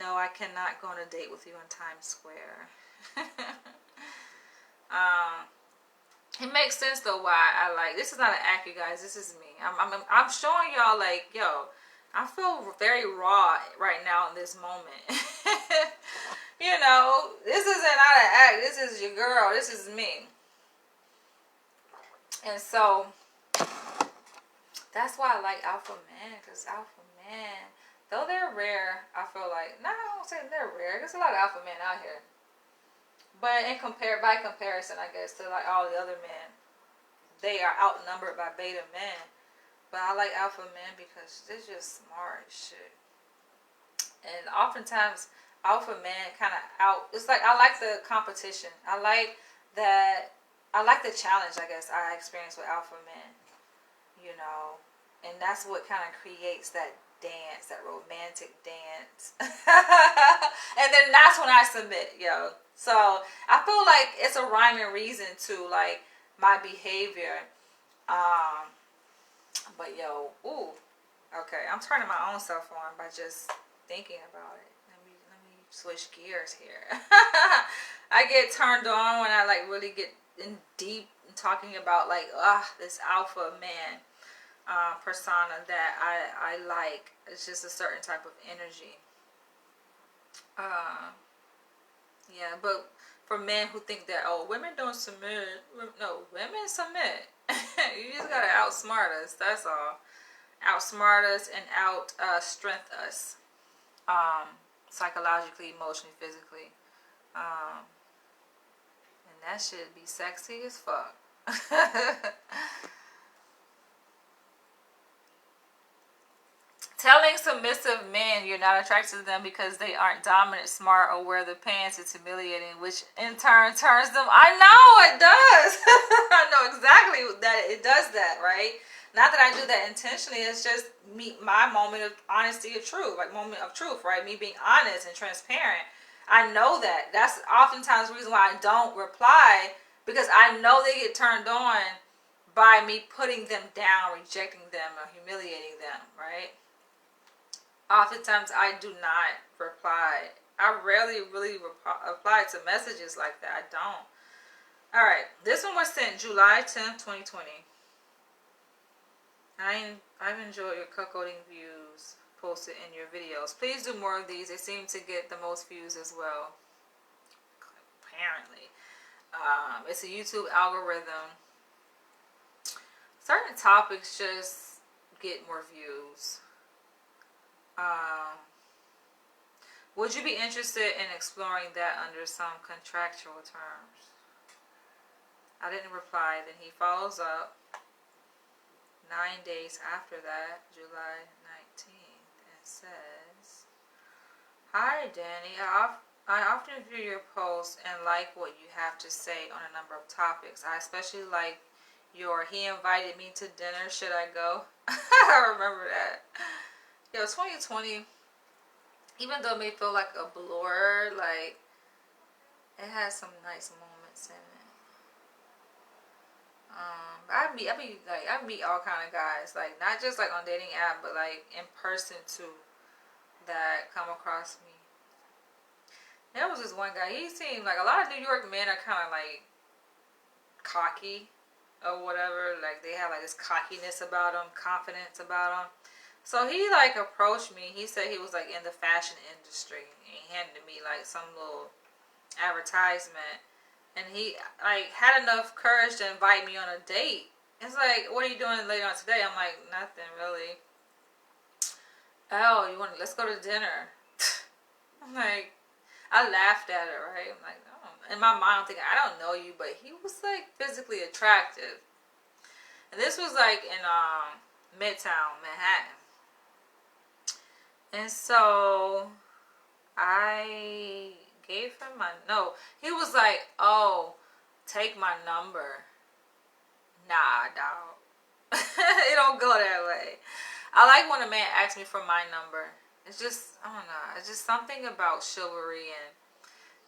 No, I cannot go on a date with you in Times Square. It makes sense though why I like this is not an act, you guys. This is me. I'm showing y'all like, yo, I feel very raw right now in this moment. You know, this isn't not an act. This is your girl. This is me. And so that's why I like alpha men, because alpha men, though they're rare, I feel like, no, I won't say they're rare. There's a lot of alpha men out here. But by comparison, I guess, to like all the other men, they are outnumbered by beta men. But I like alpha men because they're just smart as shit. And oftentimes, alpha men kind of it's like, I like the competition. I like the challenge, I guess, I experience with alpha men. You know, and that's what kind of creates that dance, that romantic dance. And then that's when I submit, yo. So I feel like it's a rhyme and reason to like my behavior. But yo, ooh, okay, I'm turning my own self on by just thinking about it. Let me switch gears here. I get turned on when I like really get in deep and talking about like this alpha man persona that I like. It's just a certain type of energy. Yeah, but for men who think that, oh, women don't submit. No, women submit. You just gotta outsmart us. That's all. Outsmart us and strength us. Psychologically, emotionally, physically. And that should be sexy as fuck. Telling submissive men you're not attracted to them because they aren't dominant, smart, or wear the pants is humiliating, which in turn turns them. I know it does. I know exactly that it does that, right? Not that I do that intentionally. It's just my moment of honesty of truth, like moment of truth, right? Me being honest and transparent. I know that. That's oftentimes the reason why I don't reply, because I know they get turned on by me putting them down, rejecting them, or humiliating them, right? Oftentimes I do not reply. I rarely really reply to messages like that. I don't. Alright, this one was sent July 10th, 2020. I've enjoyed your cuckolding views posted in your videos. Please do more of these. They seem to get the most views as well. Apparently. It's a YouTube algorithm. Certain topics just get more views. Would you be interested in exploring that under some contractual terms? I didn't reply. Then he follows up 9 days after that, July 19th, and says, "Hi, Danny. I often view your posts and like what you have to say on a number of topics. I especially like your 'he invited me to dinner, should I go?'" I remember that. Yo, 2020, even though it may feel like a blur, like, it has some nice moments in it. I meet all kind of guys, like, not just like on dating app, but like in person too, that come across me. There was this one guy, he seemed like, a lot of New York men are kind of like cocky or whatever, like they have like this cockiness about them, confidence about them. So he like approached me. He said he was like in the fashion industry. And he handed me like some little advertisement. And he like had enough courage to invite me on a date. It's like, what are you doing later on today? I'm like, nothing really. Oh, let's go to dinner. I'm like, I laughed at it, right? I'm like, oh. In my mind I'm thinking, I don't know you, but he was like physically attractive. And this was like in Midtown Manhattan. And so I gave him he was like, oh, take my number. Nah, dog. It don't go that way. I like when a man asks me for my number. It's just, I don't know. It's just something about chivalry and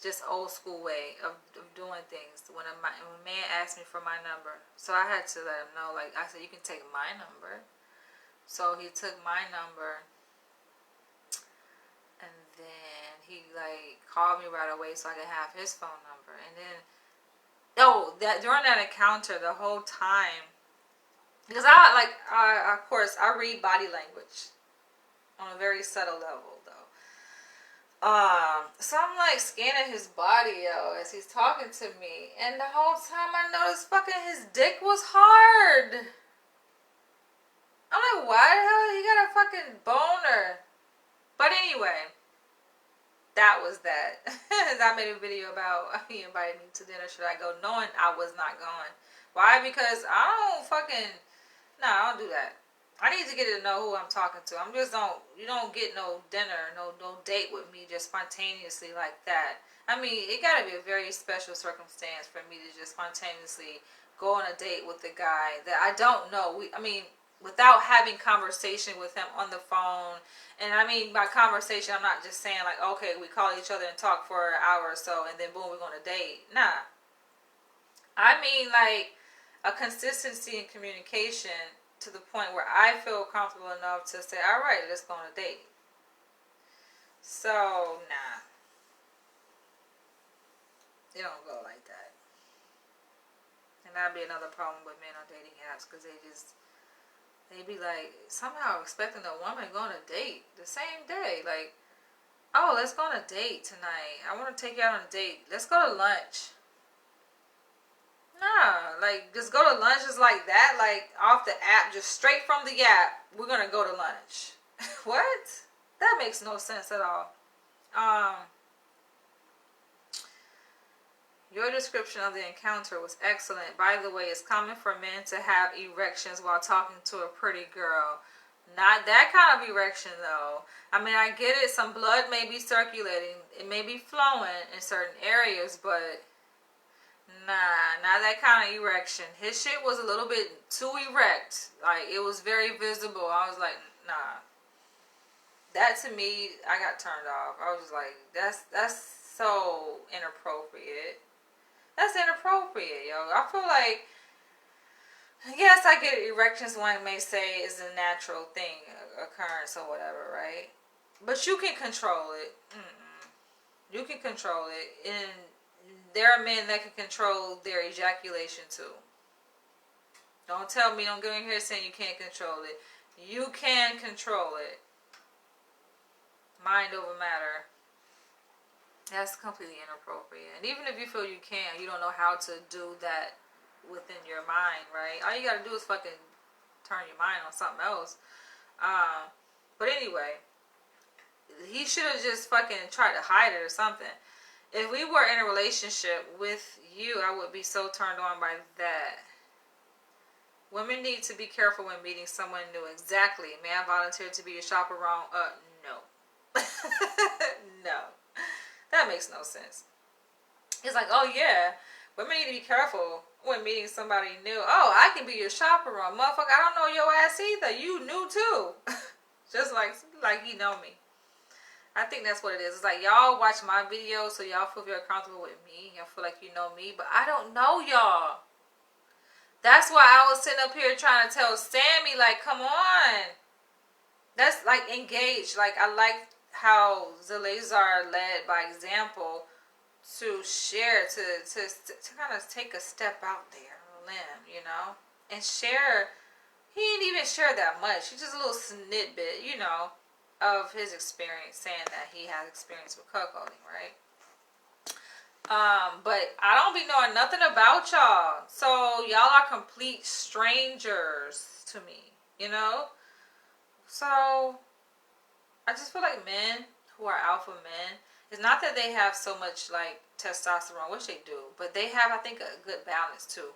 just old school way of doing things. When a man asked me for my number, so I had to let him know. Like I said, you can take my number. So he took my number, and then he like called me right away so I could have his phone number. And then, that during that encounter, the whole time, because of course, I read body language on a very subtle level, though. So I'm like scanning his body, as he's talking to me, and the whole time I noticed fucking his dick was hard. I'm like, why the hell he got a fucking boner? But anyway, that was that. I made a video about he invited me to dinner. Should I go? Knowing I was not going. Why? Because I don't do that. I need to get to know who I'm talking to. You don't get no dinner, no date with me just spontaneously like that. I mean, it gotta be a very special circumstance for me to just spontaneously go on a date with a guy that I don't know. Without having conversation with him on the phone. And I mean, by conversation, I'm not just saying like, okay, we call each other and talk for an hour or so and then boom, we're going to date. Nah. I mean like a consistency in communication to the point where I feel comfortable enough to say, all right, let's go on a date. So, nah. It don't go like that. And that'd be another problem with men on dating apps, because they be like somehow expecting a woman to go on a date the same day. Like, oh, let's go on a date tonight. I want to take you out on a date. Let's go to lunch. Nah, like just go to lunch just like that, like off the app, just straight from the app. We're gonna go to lunch. What? That makes no sense at all. Your description of the encounter was excellent. By the way, it's common for men to have erections while talking to a pretty girl. Not that kind of erection, though. I mean, I get it. Some blood may be circulating. It may be flowing in certain areas, but nah, not that kind of erection. His shit was a little bit too erect. Like, it was very visible. I was like, nah. That, to me, I got turned off. I was just like, that's so inappropriate. That's inappropriate, yo. I feel like, yes, I get erections, one may say is a natural thing, occurrence or whatever, right? But you can control it. You can control it. And there are men that can control their ejaculation too. Don't tell me, don't get in here saying you can't control it. You can control it. Mind over matter. That's completely inappropriate. And even if you feel you can, you don't know how to do that within your mind, right? All you gotta do is fucking turn your mind on something else. But anyway, he should have just fucking tried to hide it or something. If we were in a relationship with you, I would be so turned on by that. Women need to be careful when meeting someone new. Exactly. May I volunteer to be your chaperone? No. No. That makes no sense. It's like, oh yeah, women need to be careful when meeting somebody new. Oh, I can be your chaperone. Motherfucker, I don't know your ass either. You new too. Just like you know me. I think that's what it is. It's like, y'all watch my videos so y'all feel very comfortable with me. Y'all feel like you know me, but I don't know y'all. That's why I was sitting up here trying to tell Sammy, like, come on. That's like engaged. Like, I like how Zalazar led by example to share, to kind of take a step out there on a limb, you know, and share. He didn't even share that much. He just a little snippet, you know, of his experience, saying that he has experience with cuckolding, right? But I don't be knowing nothing about y'all, so y'all are complete strangers to me, you know. So I just feel like men who are alpha men, it's not that they have so much like testosterone, which they do, but they have, I think, a good balance too.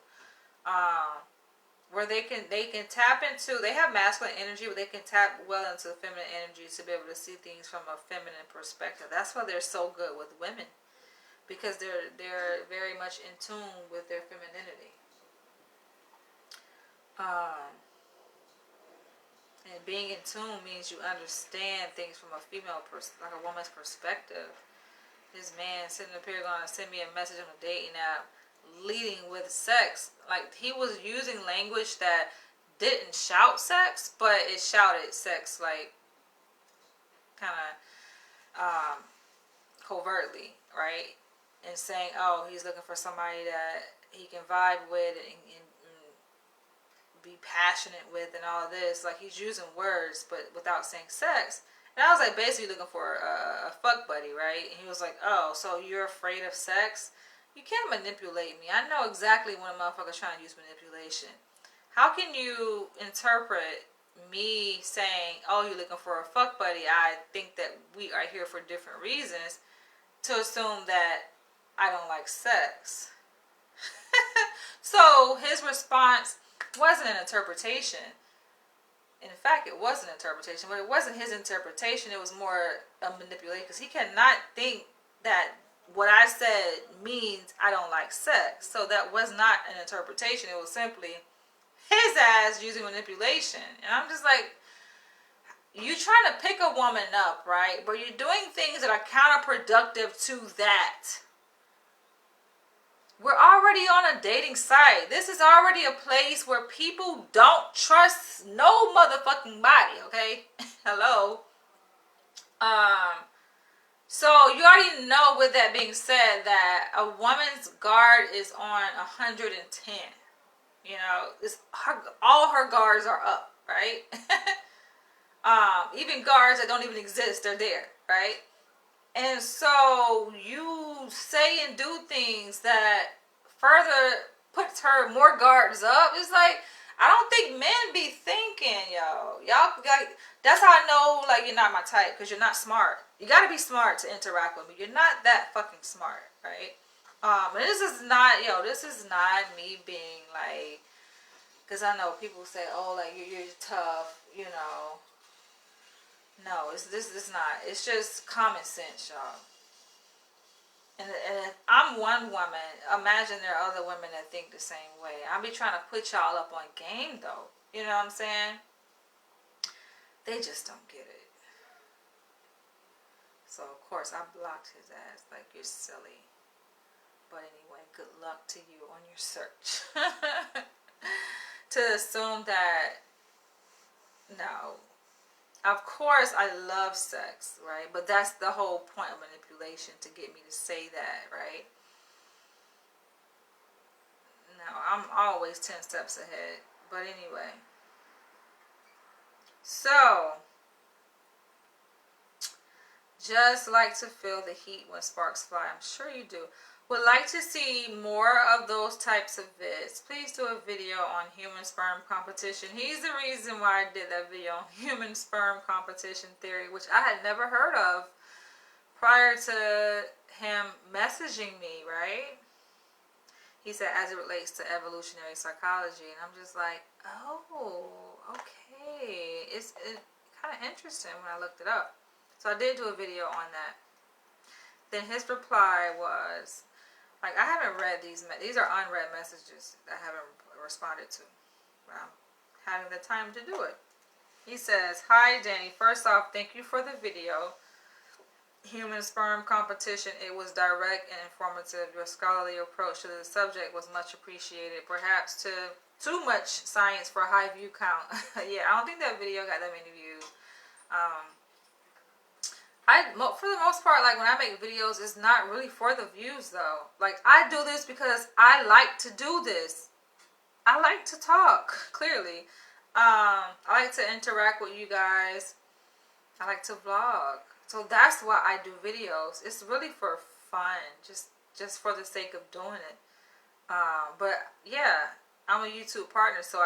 Where they can tap into, they have masculine energy, but they can tap well into the feminine energy to be able to see things from a feminine perspective. That's why they're so good with women, because they're very much in tune with their femininity. And being in tune means you understand things from a female like a woman's perspective. This man sitting up here gonna send me a message on a dating app leading with sex. Like, he was using language that didn't shout sex, but it shouted sex, like, kind of covertly, right? And saying, oh, he's looking for somebody that he can vibe with and be passionate with and all this. Like, he's using words but without saying sex. And I was like, basically looking for a fuck buddy, right? And he was like, oh, so you're afraid of sex? You can't manipulate me. I know exactly when a motherfucker's trying to use manipulation. How can you interpret me saying, oh, you're looking for a fuck buddy? I think that we are here for different reasons, to assume that I don't like sex. So his response wasn't an interpretation. In fact, it was an interpretation, but it wasn't his interpretation. It was more a manipulation, because he cannot think that what I said means I don't like sex. So that was not an interpretation. It was simply his ass using manipulation. And I'm just like, you trying to pick a woman up, right? But you're doing things that are counterproductive to that. We're already on a dating site. This is already a place where people don't trust no motherfucking body, okay? Hello. So you already know, with that being said, that a woman's guard is on 110. You know, all her guards are up, right? Even guards that don't even exist, they're there, right? And so you say and do things that further puts her more guards up. It's like, I don't think men be thinking, y'all like, that's how I know, like, you're not my type, because you're not smart. You got to be smart to interact with me. You're not that fucking smart, right? And this is not me being like, because I know people say, oh, like, you're tough, you know. No, this is not. It's just common sense, y'all. And if I'm one woman, imagine there are other women that think the same way. I'll be trying to put y'all up on game, though. You know what I'm saying? They just don't get it. So, of course, I blocked his ass. Like, you're silly. But anyway, good luck to you on your search. To assume that, no. Of course, I love sex, right? But that's the whole point of manipulation, to get me to say that, right? No, I'm always 10 steps ahead. But anyway. So, just like to feel the heat when sparks fly. I'm sure you do. Would like to see more of those types of vids. Please do a video on human sperm competition. He's the reason why I did that video on human sperm competition theory, which I had never heard of prior to him messaging me, right? He said, as it relates to evolutionary psychology. And I'm just like, oh, okay. It's kind of interesting when I looked it up. So I did do a video on that. Then his reply was, like, I haven't read these. These are unread messages that I haven't responded to. But I'm having the time to do it. He says, hi, Danny. First off, thank you for the video. Human sperm competition. It was direct and informative. Your scholarly approach to the subject was much appreciated. Perhaps too much science for a high view count. Yeah, I don't think that video got that many views. For the most part, like, when I make videos, it's not really for the views, though. Like, I do this because I like to do this. I like to talk, clearly. I like to interact with you guys. I like to vlog. So that's why I do videos. It's really for fun, just for the sake of doing it. But yeah, I'm a YouTube partner, so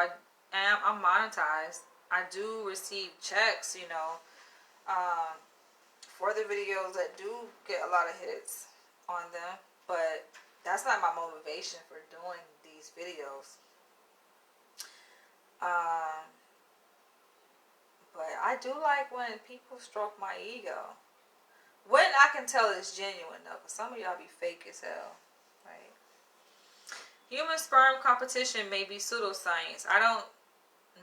I'm monetized. I do receive checks, you know, for the videos that do get a lot of hits on them. But that's not my motivation for doing these videos. But I do like when people stroke my ego. When I can tell it's genuine, though, because some of y'all be fake as hell, right? Human sperm competition may be pseudoscience. I don't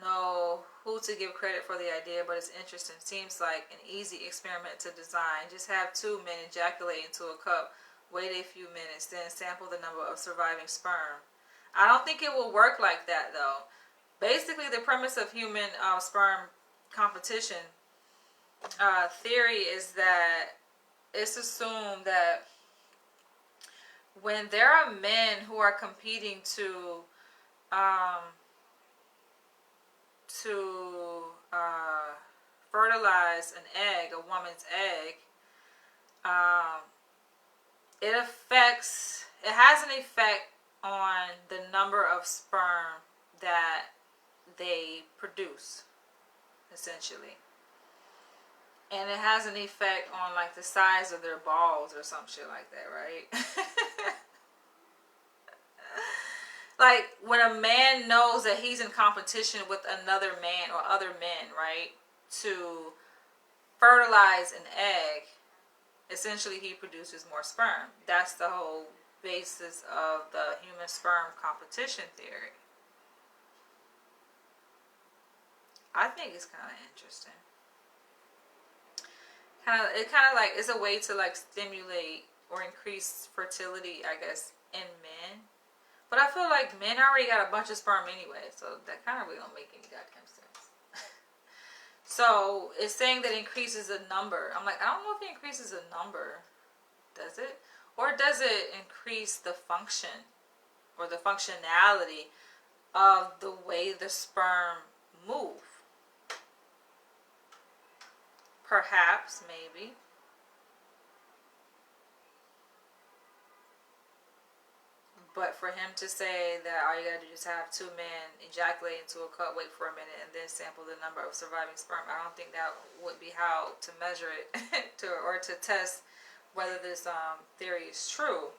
know who to give credit for the idea, but it's interesting. Seems like an easy experiment to design. Just have 2 men ejaculate into a cup, wait a few minutes, then sample the number of surviving sperm. I don't think it will work like that, though. Basically, the premise of human sperm competition theory is that it's assumed that when there are men who are competing to fertilize an egg, a woman's egg, it has an effect on the number of sperm that they produce, essentially. And it has an effect on like the size of their balls or some shit like that, right? Like when a man knows that he's in competition with another man or other men, right, to fertilize an egg, essentially he produces more sperm. That's the whole basis of the human sperm competition theory. I think it's kind of interesting. It kind of like it's a way to like stimulate or increase fertility, I guess, in men. But I feel like men already got a bunch of sperm anyway, so that kind of really don't make any goddamn sense. So it's saying that it increases the number. I'm like, I don't know if it increases the number. Does it? Or does it increase the function or the functionality of the way the sperm move? Perhaps, maybe. But for him to say that all you gotta do is have 2 men ejaculate into a cup, wait for a minute, and then sample the number of surviving sperm, I don't think that would be how to measure it or to test whether this theory is true.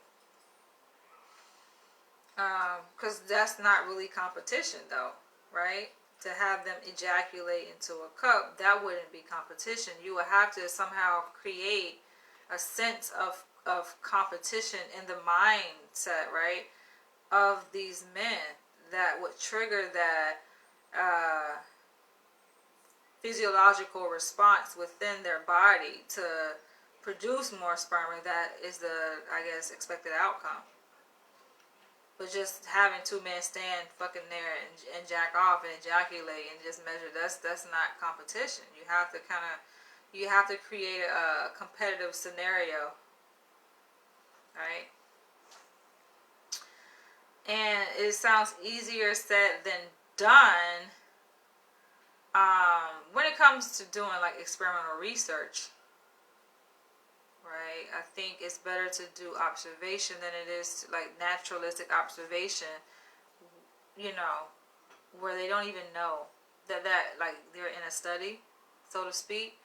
Because that's not really competition, though, right? To have them ejaculate into a cup, that wouldn't be competition. You would have to somehow create a sense of competition in the mindset, right, of these men that would trigger that physiological response within their body to produce more sperm, and that is the, I guess, expected outcome. But just having 2 men stand fucking there and jack off and ejaculate and just measure, that's not competition. You have to create a competitive scenario, right? And it sounds easier said than done when it comes to doing like experimental research, right? I think it's better to do observation than it is like naturalistic observation, you know, where they don't even know that like they're in a study, so to speak,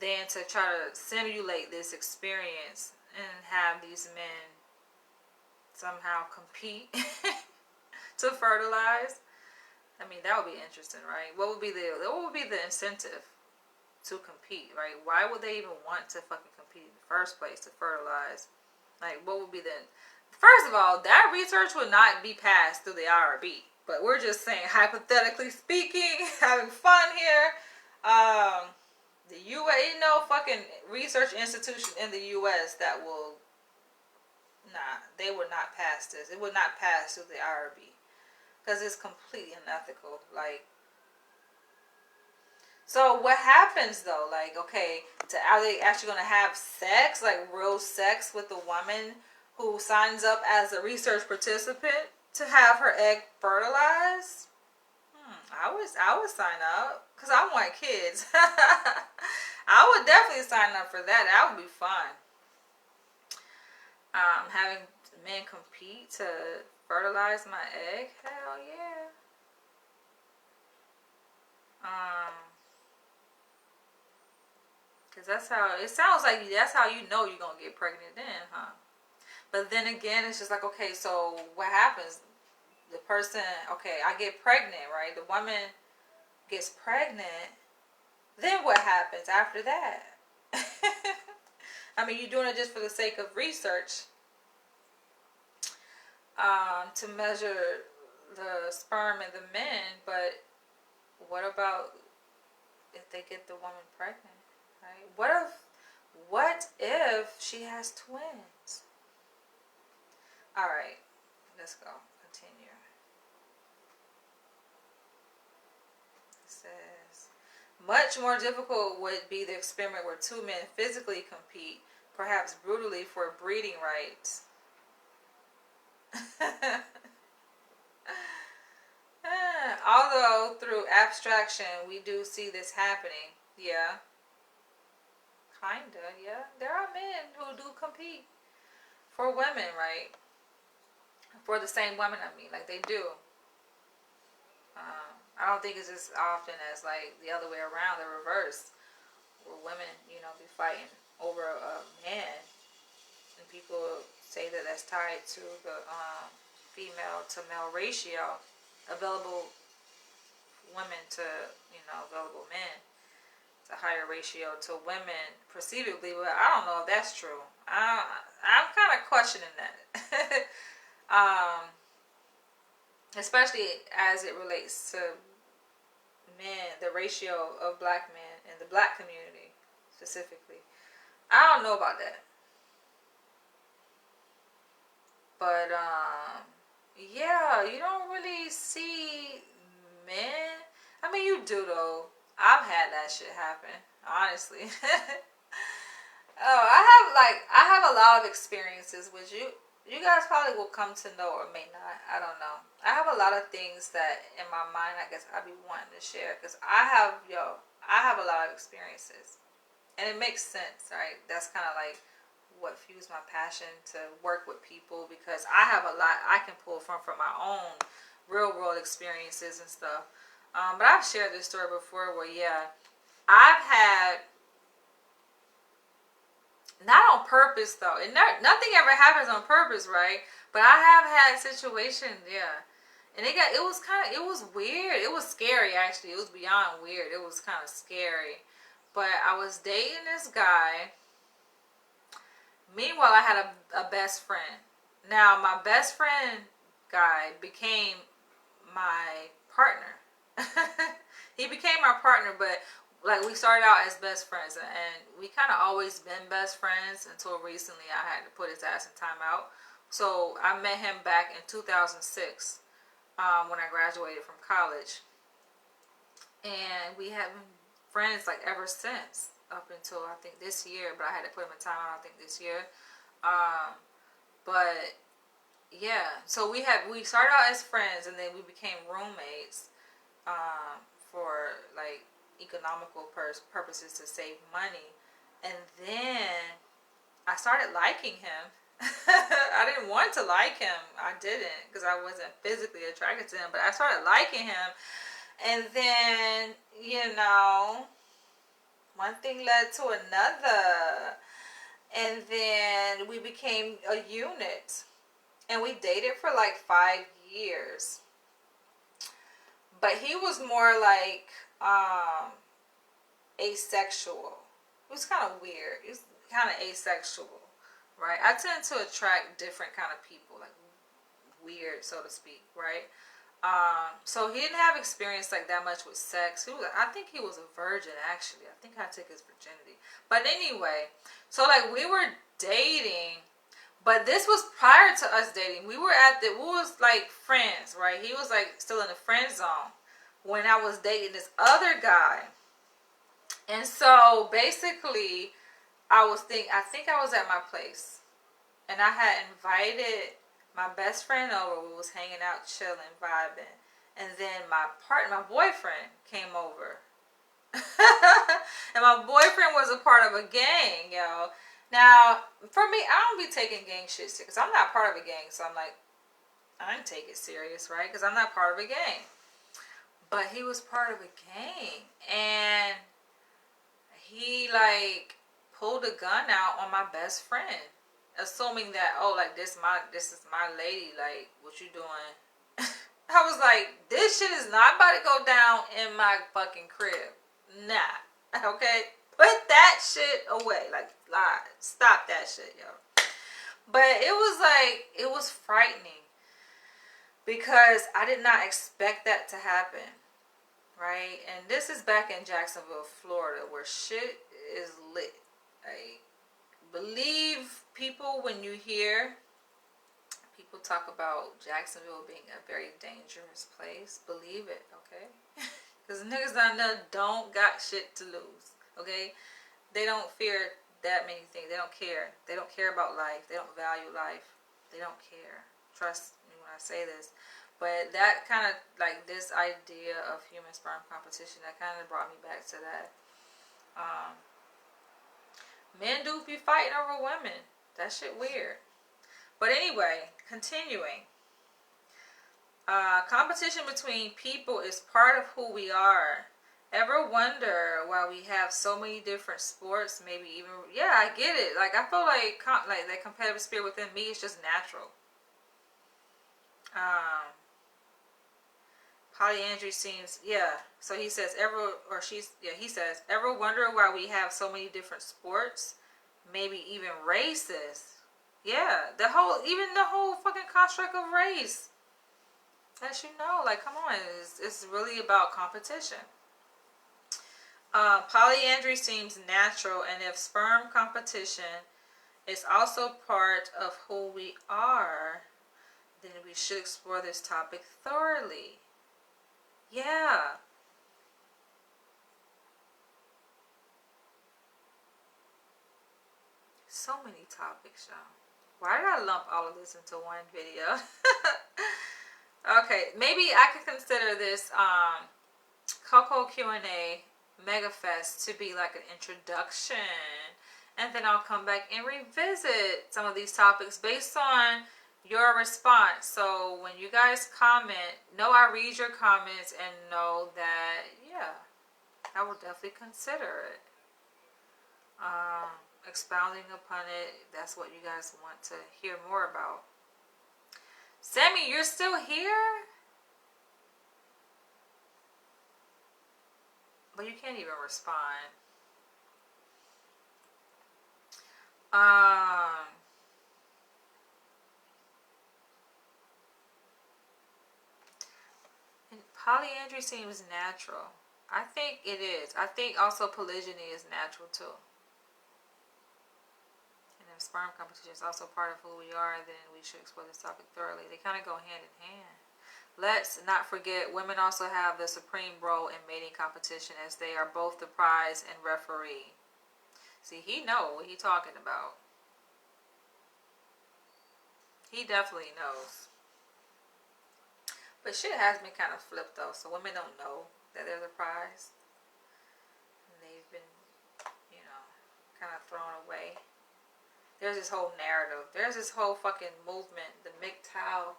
than to try to simulate this experience and have these men somehow compete to fertilize. I mean, that would be interesting, right? What would be the incentive to compete, right? Why would they even want to fucking compete in the first place to fertilize? Like, what would be the... First of all, that research would not be passed through the IRB. But we're just saying, hypothetically speaking, having fun here. The U.S., you know, fucking research institution in the U.S. that will... Nah, they would not pass this. It would not pass through the IRB. Because it's completely unethical. Like... So what happens though? Like, okay, are they actually going to have sex, like real sex with the woman who signs up as a research participant to have her egg fertilized? I would sign up because I want kids. I would definitely sign up for that. That would be fun. Having men compete to fertilize my egg? Hell yeah. Because that's how, it sounds like that's how you know you're going to get pregnant then, huh? But then again, it's just like, okay, so what happens? The person, okay, I get pregnant, right? The woman gets pregnant. Then what happens after that? I mean, you're doing it just for the sake of research. To measure the sperm in the men, but what about if they get the woman pregnant, right? What if she has twins? All right, let's go. Continue. It says, much more difficult would be the experiment where two men physically compete, perhaps brutally, for breeding rights. Although through abstraction we do see this happening. Yeah. Kinda, yeah. There are men who do compete for women, right? For the same women, I mean, like they do. I don't think it's as often as like the other way around, the reverse, where women, be fighting over a man, and people say that that's tied to the female to male ratio, available women to available men. It's a higher ratio to women perceivably, but I don't know if that's true. I'm kind of questioning that. Especially as it relates to men, the ratio of black men in the black community specifically. I don't know about that. But yeah, you don't really see men. I mean, you do though. I've had that shit happen, honestly. Oh, I have a lot of experiences with you. You guys probably will come to know or may not. I don't know. I have a lot of things that in my mind I guess I be wanting to share because I have a lot of experiences, and it makes sense, right? That's kind of like what fuels my passion to work with people because I have a lot I can pull from my own real world experiences and stuff. But I've shared this story before where I've had. Not on purpose though. Nothing ever happens on purpose, right? But I have had situations, and it was weird. It was scary actually. It was beyond weird. It was kind of scary. But I was dating this guy. Meanwhile, I had a best friend. Now my best friend guy became my partner. He became my partner, but like we started out as best friends, and we kind of always been best friends until recently I had to put his ass in timeout. So I met him back in 2006 when I graduated from college, and we have been friends like ever since up until I think this year. But I had to put him in timeout I think this year. But yeah, so we started out as friends, and then we became roommates for like economical purposes to save money, and then I started liking him. I didn't want to like him. I didn't because I wasn't physically attracted to him, but I started liking him, and then one thing led to another, and then we became a unit, and we dated for like 5 years. But he was more like asexual. It was kind of weird. It was kind of asexual, right? I tend to attract different kind of people, like weird, so to speak, right? So he didn't have experience like that much with sex. I think he was a virgin actually. I think I took his virginity. But anyway, so like we were dating, but this was prior to us dating. We was like friends, right? He was like still in the friend zone when I was dating this other guy. And so basically I think I was at my place, and I had invited my best friend over. We was hanging out, chilling, vibing, and then my boyfriend came over. And my boyfriend was a part of a gang, yo. Now, for me, I don't be taking gang shit serious because I'm not part of a gang. So I'm like, I didn't take it serious, right? Because I'm not part of a gang. But he was part of a gang, and he like pulled a gun out on my best friend, assuming that this is my lady. Like, what you doing? I was like, this shit is not about to go down in my fucking crib. Nah. Okay? Put that shit away. Like, stop that shit, yo. But it was frightening because I did not expect that to happen. right? And this is back in Jacksonville, Florida, where shit is lit. Like, believe people when you hear people talk about Jacksonville being a very dangerous place. Believe it, okay? Because niggas down there don't got shit to lose, okay? They don't fear that many things. They don't care. They don't care about life. They don't value life. They don't care. Trust me when I say this. But that kind of, like, this idea of human sperm competition, that kind of brought me back to that. Men do be fighting over women. That shit weird. But anyway, continuing. Competition between people is part of who we are. Ever wonder why we have so many different sports? Maybe even, yeah, I get it. Like, I feel like that competitive spirit within me is just natural. Polyandry seems, yeah. So he says, he says, ever wonder why we have so many different sports? Maybe even races. Yeah, the whole fucking construct of race. As you know, like, come on, it's really about competition. Polyandry seems natural, and if sperm competition is also part of who we are, then we should explore this topic thoroughly. Yeah. So many topics, y'all. Why did I lump all of this into one video? Okay, maybe I could consider this Cuckold Q&A Megafest to be like an introduction, and then I'll come back and revisit some of these topics based on your response. So when you guys comment, know I read your comments and know that, yeah, I will definitely consider it. Expounding upon it, that's what you guys want to hear more about. Sammy, you're still here? But you can't even respond. And polyandry seems natural. I think it is. I think also polygyny is natural too. And if sperm competition is also part of who we are, then we should explore this topic thoroughly. They kind of go hand in hand. Let's not forget, women also have the supreme role in mating competition, as they are both the prize and referee. See, he knows what he's talking about. He definitely knows. But shit has been kind of flipped though, so women don't know that they're the prize. And they've been, kind of thrown away. There's this whole narrative. There's this whole fucking movement, the MGTOW,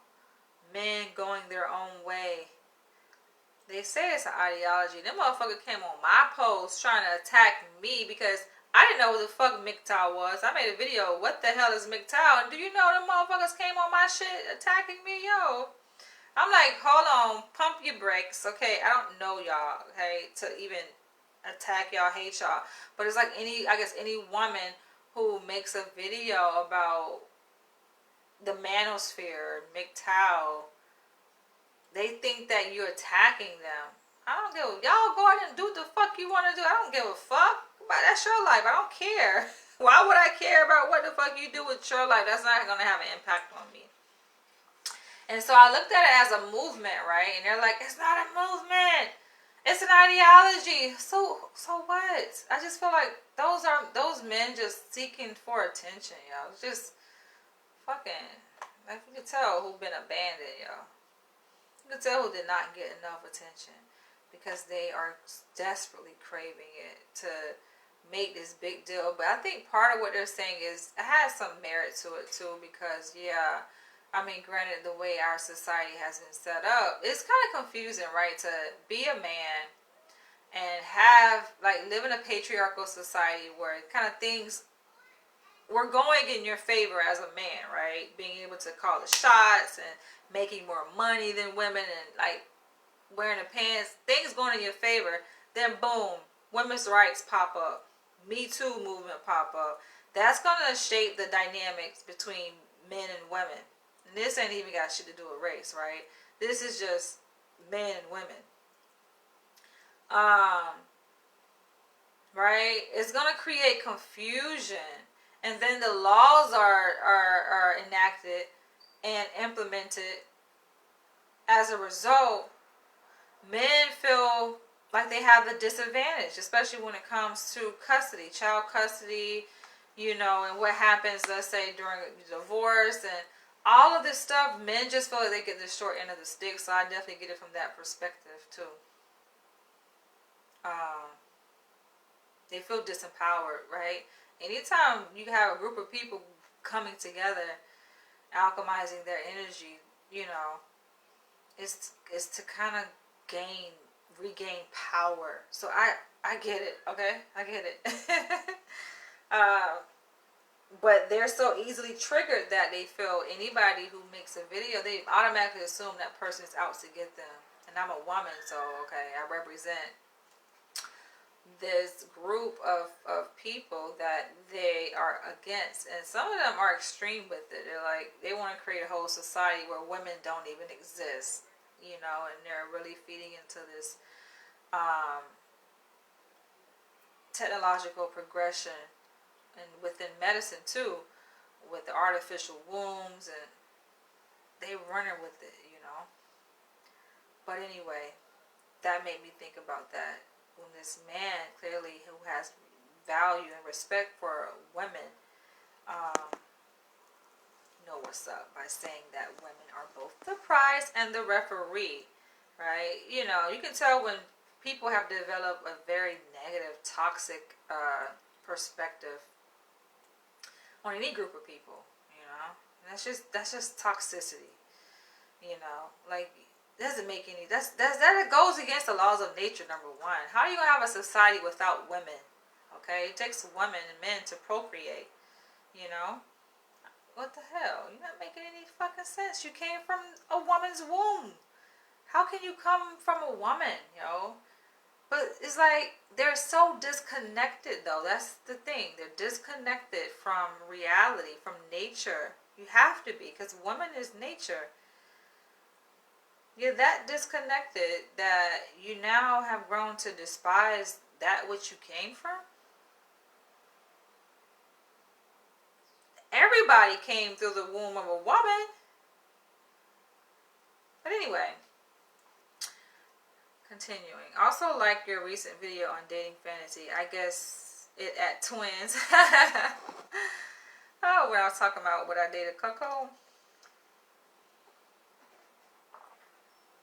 men going their own way. They say it's an ideology. Them motherfucker came on my post trying to attack me because I didn't know what the fuck MGTOW was. I made a video, what the hell is MGTOW? And do you know them motherfuckers came on my shit attacking me, yo? I'm like, hold on, pump your brakes, okay? I don't know y'all, okay, to even attack y'all, hate y'all. But it's like any woman who makes a video about the manosphere, MGTOW, they think that you're attacking them. I don't give a, y'all go out and do what the fuck you want to do. I don't give a fuck. That's your life. I don't care. Why would I care about what the fuck you do with your life? That's not going to have an impact on me. And so I looked at it as a movement, right? And they're like, it's not a movement. It's an ideology. So what? I just feel like those men just seeking for attention, y'all. It's just fucking, like, you can tell who've been abandoned, y'all. You can tell who did not get enough attention because they are desperately craving it to make this big deal. But I think part of what they're saying is it has some merit to it too, because yeah, I mean, granted, the way our society has been set up, it's kind of confusing, right? To be a man and live in a patriarchal society where kind of things were going in your favor as a man, right? Being able to call the shots and making more money than women and like wearing the pants, things going in your favor. Then boom, women's rights pop up. Me Too movement pop up. That's going to shape the dynamics between men and women. And this ain't even got shit to do with race, right? This is just men and women. Right? It's going to create confusion. And then the laws are enacted and implemented. As a result, men feel like they have the disadvantage, especially when it comes to custody, child custody, and what happens, let's say, during a divorce and all of this stuff. Men just feel like they get the short end of the stick, so I definitely get it from that perspective too. They feel disempowered, right? Anytime you have a group of people coming together, alchemizing their energy, it's to kind of regain power. So I get it, okay? I get it. But they're so easily triggered that they feel anybody who makes a video, they automatically assume that person's out to get them. And I'm a woman, so okay, I represent this group of people that they are against. And some of them are extreme with it. They're like, they want to create a whole society where women don't even exist, and they're really feeding into this technological progression. And within medicine too, with the artificial wombs, and they running with it, But anyway, that made me think about that. When this man, clearly, who has value and respect for women, know what's up by saying that women are both the prize and the referee, right? You can tell when people have developed a very negative, toxic perspective on any group of people, and that's just toxicity, like, doesn't make any, that goes against the laws of nature. Number one, how are you gonna have a society without women? Okay, it takes women and men to procreate. What the hell? You're not making any fucking sense. You came from a woman's womb. How can you come from a woman, But it's like they're so disconnected, though. That's the thing. They're disconnected from reality, from nature. You have to be, because woman is nature. You're that disconnected that you now have grown to despise that which you came from. Everybody came through the womb of a woman. But anyway, continuing. Also, like your recent video on dating fantasy. I guess it at twins. Oh, when I was talking about what I dated Cuckold.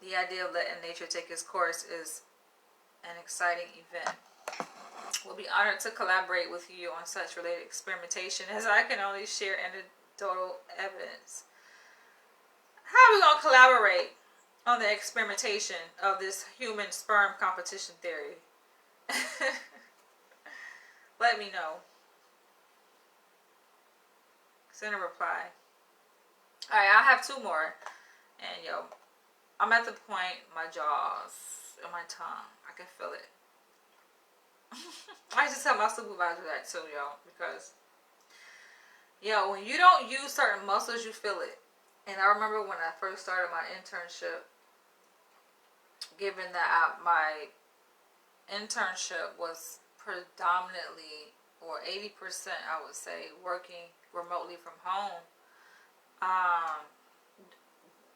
The idea of letting nature take its course is an exciting event. We'll be honored to collaborate with you on such related experimentation, as I can only share anecdotal evidence. How are we going to collaborate on the experimentation of this human sperm competition theory? Let me know. Send a reply. Alright, I have two more. And I'm at the point, my jaws and my tongue, I can feel it. I just tell my supervisor that too, because when you don't use certain muscles, you feel it. And I remember when I first started my internship, given that my internship was predominantly, or 80%, I would say, working remotely from home.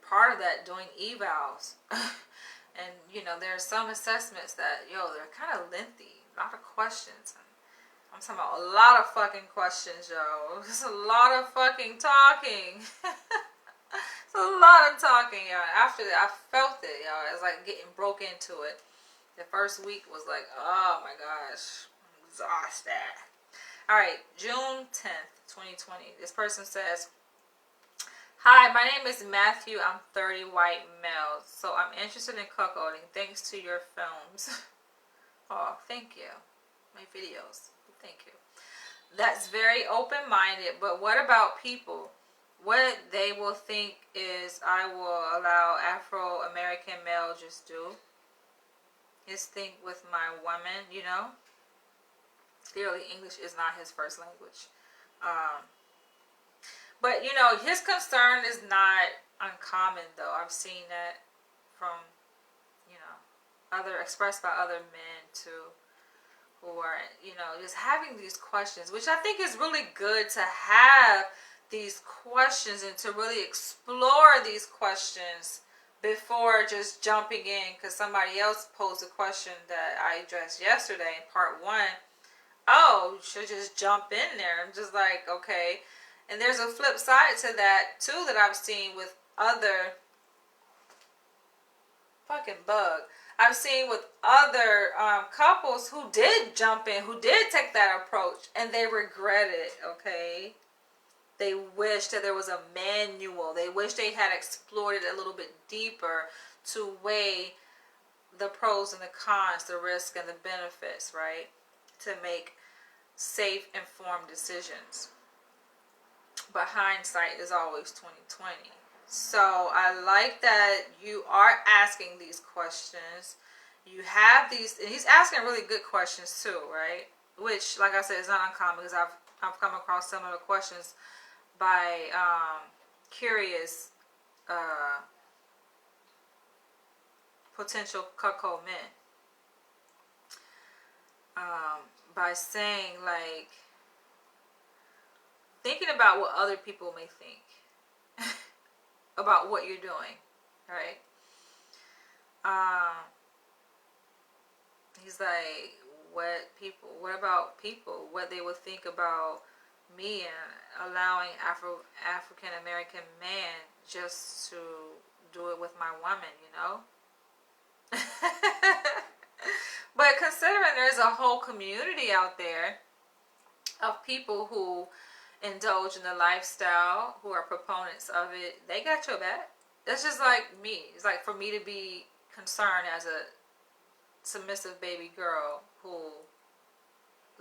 Part of that, doing evals. And, there are some assessments that, they're kind of lengthy. A lot of questions. I'm talking about a lot of fucking questions, It's a lot of fucking talking. It's a lot of talking, After that, I felt it, It's like getting broke into it. The first week was like, oh my gosh, I'm exhausted. Alright, June 10th, 2020. This person says, hi, my name is Matthew. I'm 30, white male. So I'm interested in cuckolding thanks to your films. Oh, thank you. My videos. Thank you. That's very open-minded, but what about people? What they will think is I will allow Afro-American male just do his thing with my woman, Clearly, English is not his first language. But, his concern is not uncommon, though. I've seen that from, expressed by other men too, who are, just having these questions, which I think is really good to have these questions and to really explore these questions before just jumping in, because somebody else posed a question that I addressed yesterday in part 1. Oh, you should just jump in there. I'm just like, okay. And there's a flip side to that too that I've seen with other fucking bug. I've seen with other couples who did jump in, who did take that approach, and they regret it, okay? They wish that there was a manual. They wish they had explored it a little bit deeper to weigh the pros and the cons, the risk and the benefits, right? To make safe, informed decisions. But hindsight is always 2020. So I like that you are asking these questions. You have these, and he's asking really good questions too, right? Which, like I said, is not uncommon, because I've come across similar questions by curious potential cuckold men, by saying, like, thinking about what other people may think about what you're doing, right? He's like, what about people, what they would think about me and allowing African American man just to do it with my woman, But considering there's a whole community out there of people who indulge in the lifestyle, who are proponents of it, they got your back. That's just like me. It's like for me to be concerned as a submissive baby girl who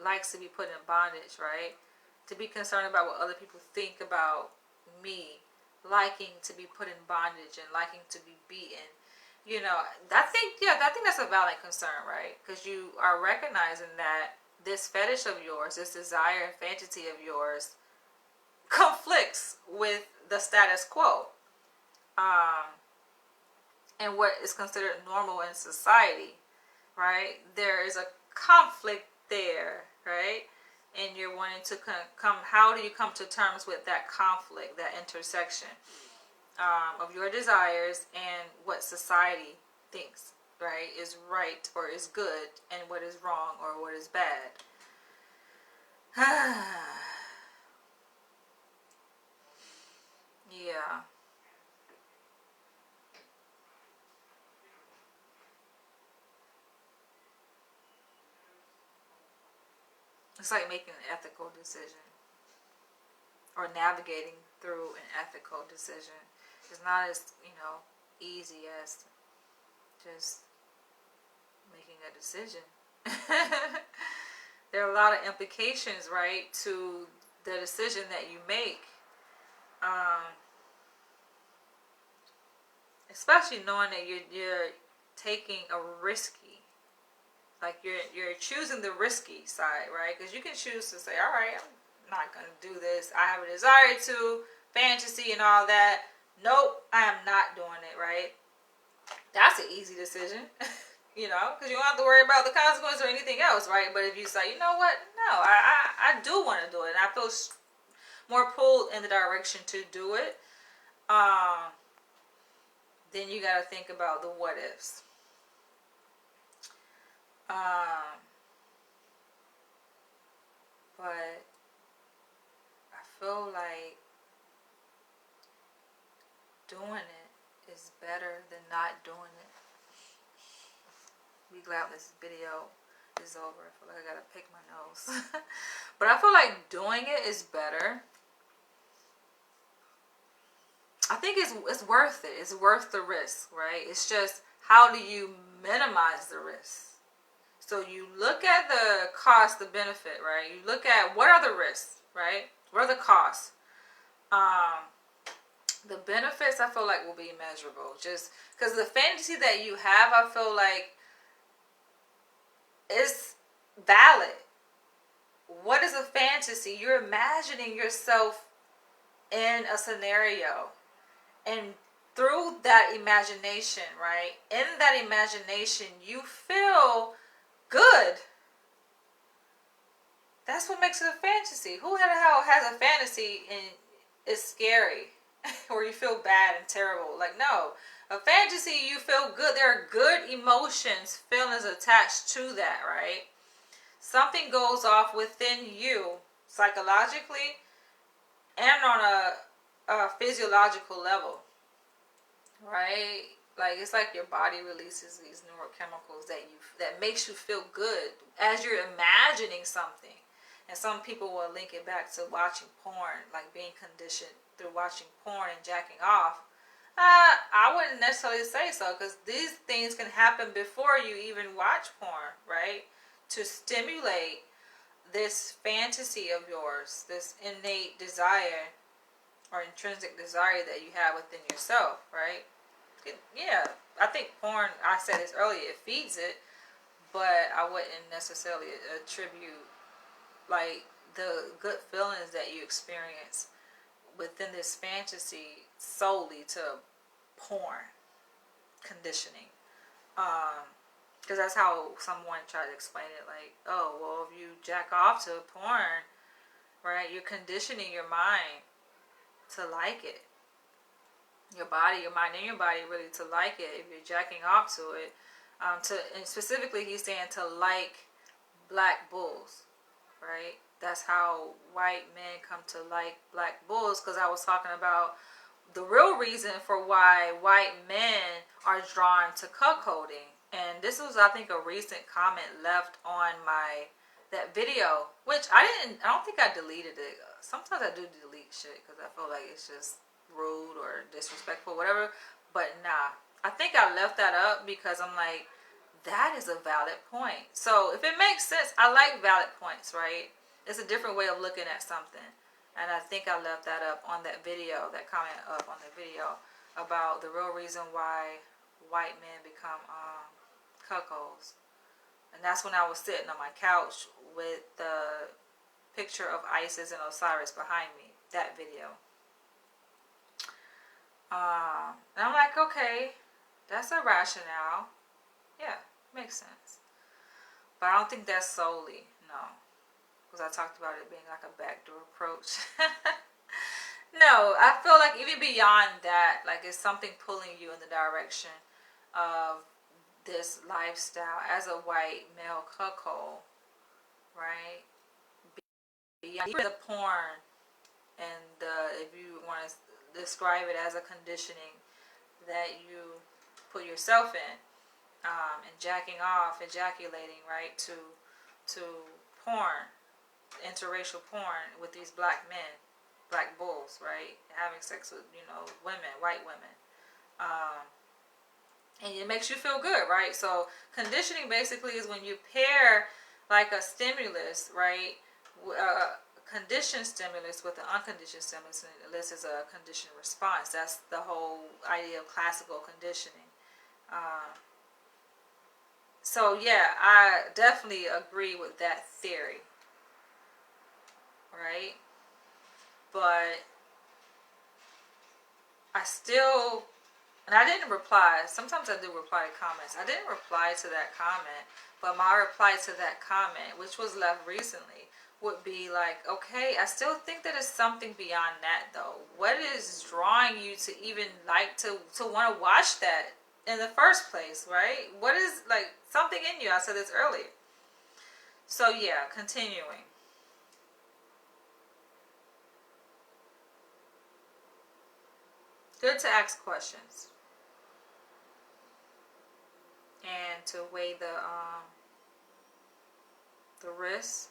likes to be put in bondage, right? To be concerned about what other people think about me liking to be put in bondage and liking to be beaten. I think that's a valid concern, right? Because you are recognizing that this fetish of yours, this desire and fantasy of yours, conflicts with the status quo, and what is considered normal in society, right? There is a conflict there, right? And you're wanting to how do you come to terms with that conflict, that intersection of your desires and what society thinks, right, is right or is good, and what is wrong or what is bad. Yeah. It's like making an ethical decision or navigating through an ethical decision. It's not as, easy as just making a decision. There are a lot of implications, right, to the decision that you make. Especially knowing that you're taking a risky, like you're choosing the risky side, right? Because you can choose to say, all right, I'm not going to do this. I have a desire to, fantasy and all that. Nope, I am not doing it, right? That's an easy decision, because you don't have to worry about the consequences or anything else, right? But if you say, you know what, no, I do want to do it, and I feel more pulled in the direction to do it, then you got to think about the what ifs. But I feel like doing it is better than not doing it. Be glad this video is over. I feel like I gotta pick my nose. But I feel like doing it is better. I think it's worth it. It's worth the risk, right? It's just, how do you minimize the risk? So you look at the cost, the benefit, right? You look at what are the risks, right? What are the costs? The benefits, I feel like, will be immeasurable. Just because the fantasy that you have, I feel like, is valid. What is a fantasy? You're imagining yourself in a scenario, and through that imagination, right? In that imagination, you feel good. That's what makes it a fantasy. Who the hell has a fantasy and it's scary or you feel bad and terrible? Like, no. A fantasy, you feel good. There are good emotions, feelings attached to that, right? Something goes off within you psychologically and on a physiological level, right? Like, it's like your body releases these neurochemicals that makes you feel good as you're imagining something. And some people will link it back to watching porn, like being conditioned through watching porn and jacking off. I wouldn't necessarily say so, because these things can happen before you even watch porn, right? To stimulate this fantasy of yours, this innate desire or intrinsic desire that you have within yourself, right? Yeah, I think porn, I said this earlier, it feeds it, but I wouldn't necessarily attribute like the good feelings that you experience within this fantasy solely to porn conditioning. Because that's how someone tried to explain it, like, oh, well, if you jack off to porn, right, you're conditioning your mind to like it. Your body, your mind, and your body really to like it if you're jacking off to it. And specifically, he's saying to like black bulls, right? That's how white men come to like black bulls, because I was talking about the real reason for why white men are drawn to cuckolding. And this was, I think, a recent comment left on that video, which I don't think I deleted it. Sometimes I do delete shit because I feel like it's just rude or disrespectful, whatever. But nah, I think I left that up because I'm like, that is a valid point. So if it makes sense, I like valid points, right? It's a different way of looking at something. And I think I left that up on that video, that comment up on the video about the real reason why white men become cuckolds. And that's when I was sitting on my couch with the picture of Isis and Osiris behind me. That video. And I'm like, okay, that's a rationale. Yeah, makes sense. But I don't think that's solely, no. Because I talked about it being like a backdoor approach. No, I feel like even beyond that, like it's something pulling you in the direction of this lifestyle as a white male cuckold, right? Beyond the porn and if you want to describe it as a conditioning that you put yourself in, and jacking off, ejaculating, right, to porn, interracial porn with these black men, black bulls, right, having sex with, women, white women. And it makes you feel good, right? So conditioning basically is when you pair like a stimulus, right? A conditioned stimulus with an unconditioned stimulus, and this is a conditioned response. That's the whole idea of classical conditioning. So yeah, I definitely agree with that theory, right? But I still, and I didn't reply. Sometimes I do reply to comments. I didn't reply to that comment, but my reply to that comment, which was left recently, would be like, okay, I still think that it's something beyond that though. What is drawing you to even like to want to watch that in the first place, right? What is like something in you? I said this earlier. So yeah, continuing. Good to ask questions and to weigh the risks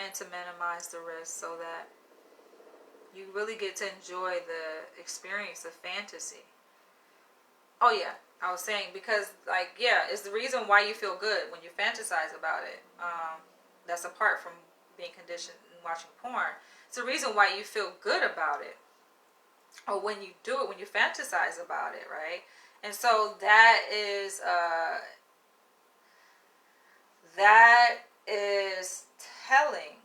and to minimize the risk so that you really get to enjoy the experience of fantasy. Oh yeah, I was saying because like yeah, it's the reason why you feel good when you fantasize about it. That's apart from being conditioned and watching porn. It's the reason why you feel good about it. Or when you do it, when you fantasize about it, right? And so that is telling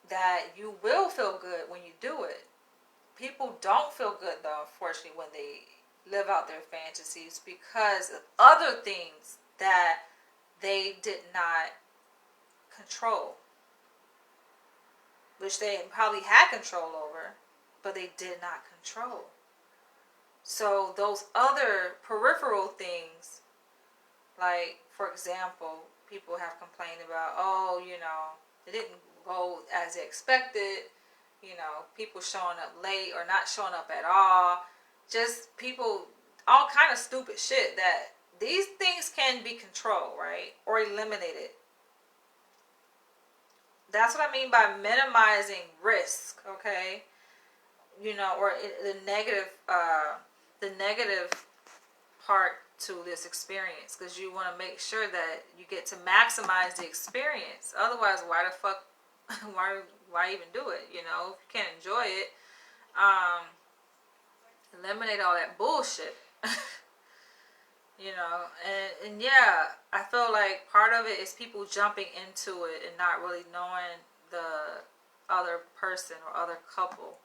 that you will feel good when you do it. People don't feel good though, unfortunately, when they live out their fantasies because of other things that they did not control, which they probably had control over, but they did not control. So those other peripheral things, like for example, people have complained about, oh, it didn't go as expected, people showing up late or not showing up at all, just people, all kind of stupid shit, that these things can be controlled, right, or eliminated. That's what I mean by minimizing risk, okay? Or the negative part to this experience, because you want to make sure that you get to maximize the experience. Otherwise, why the fuck, why even do it? If you can't enjoy it, eliminate all that bullshit. And yeah, I feel like part of it is people jumping into it and not really knowing the other person or other couple.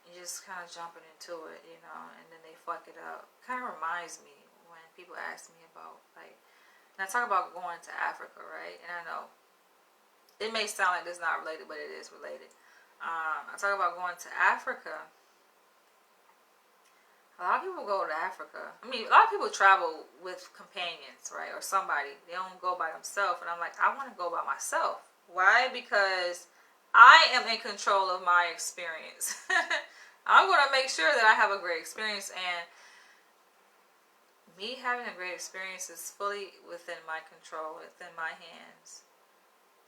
You just kind of jumping into it, and then they fuck it up. Kind of reminds me when people ask me about, like, and I talk about going to Africa, right? And I know it may sound like it's not related, but it is related. I talk about going to Africa. A lot of people go to Africa. I mean, a lot of people travel with companions, right? Or somebody. They don't go by themselves. And I'm like, I want to go by myself. Why? Because I am in control of my experience. I'm going to make sure that I have a great experience. And me having a great experience is fully within my control, within my hands.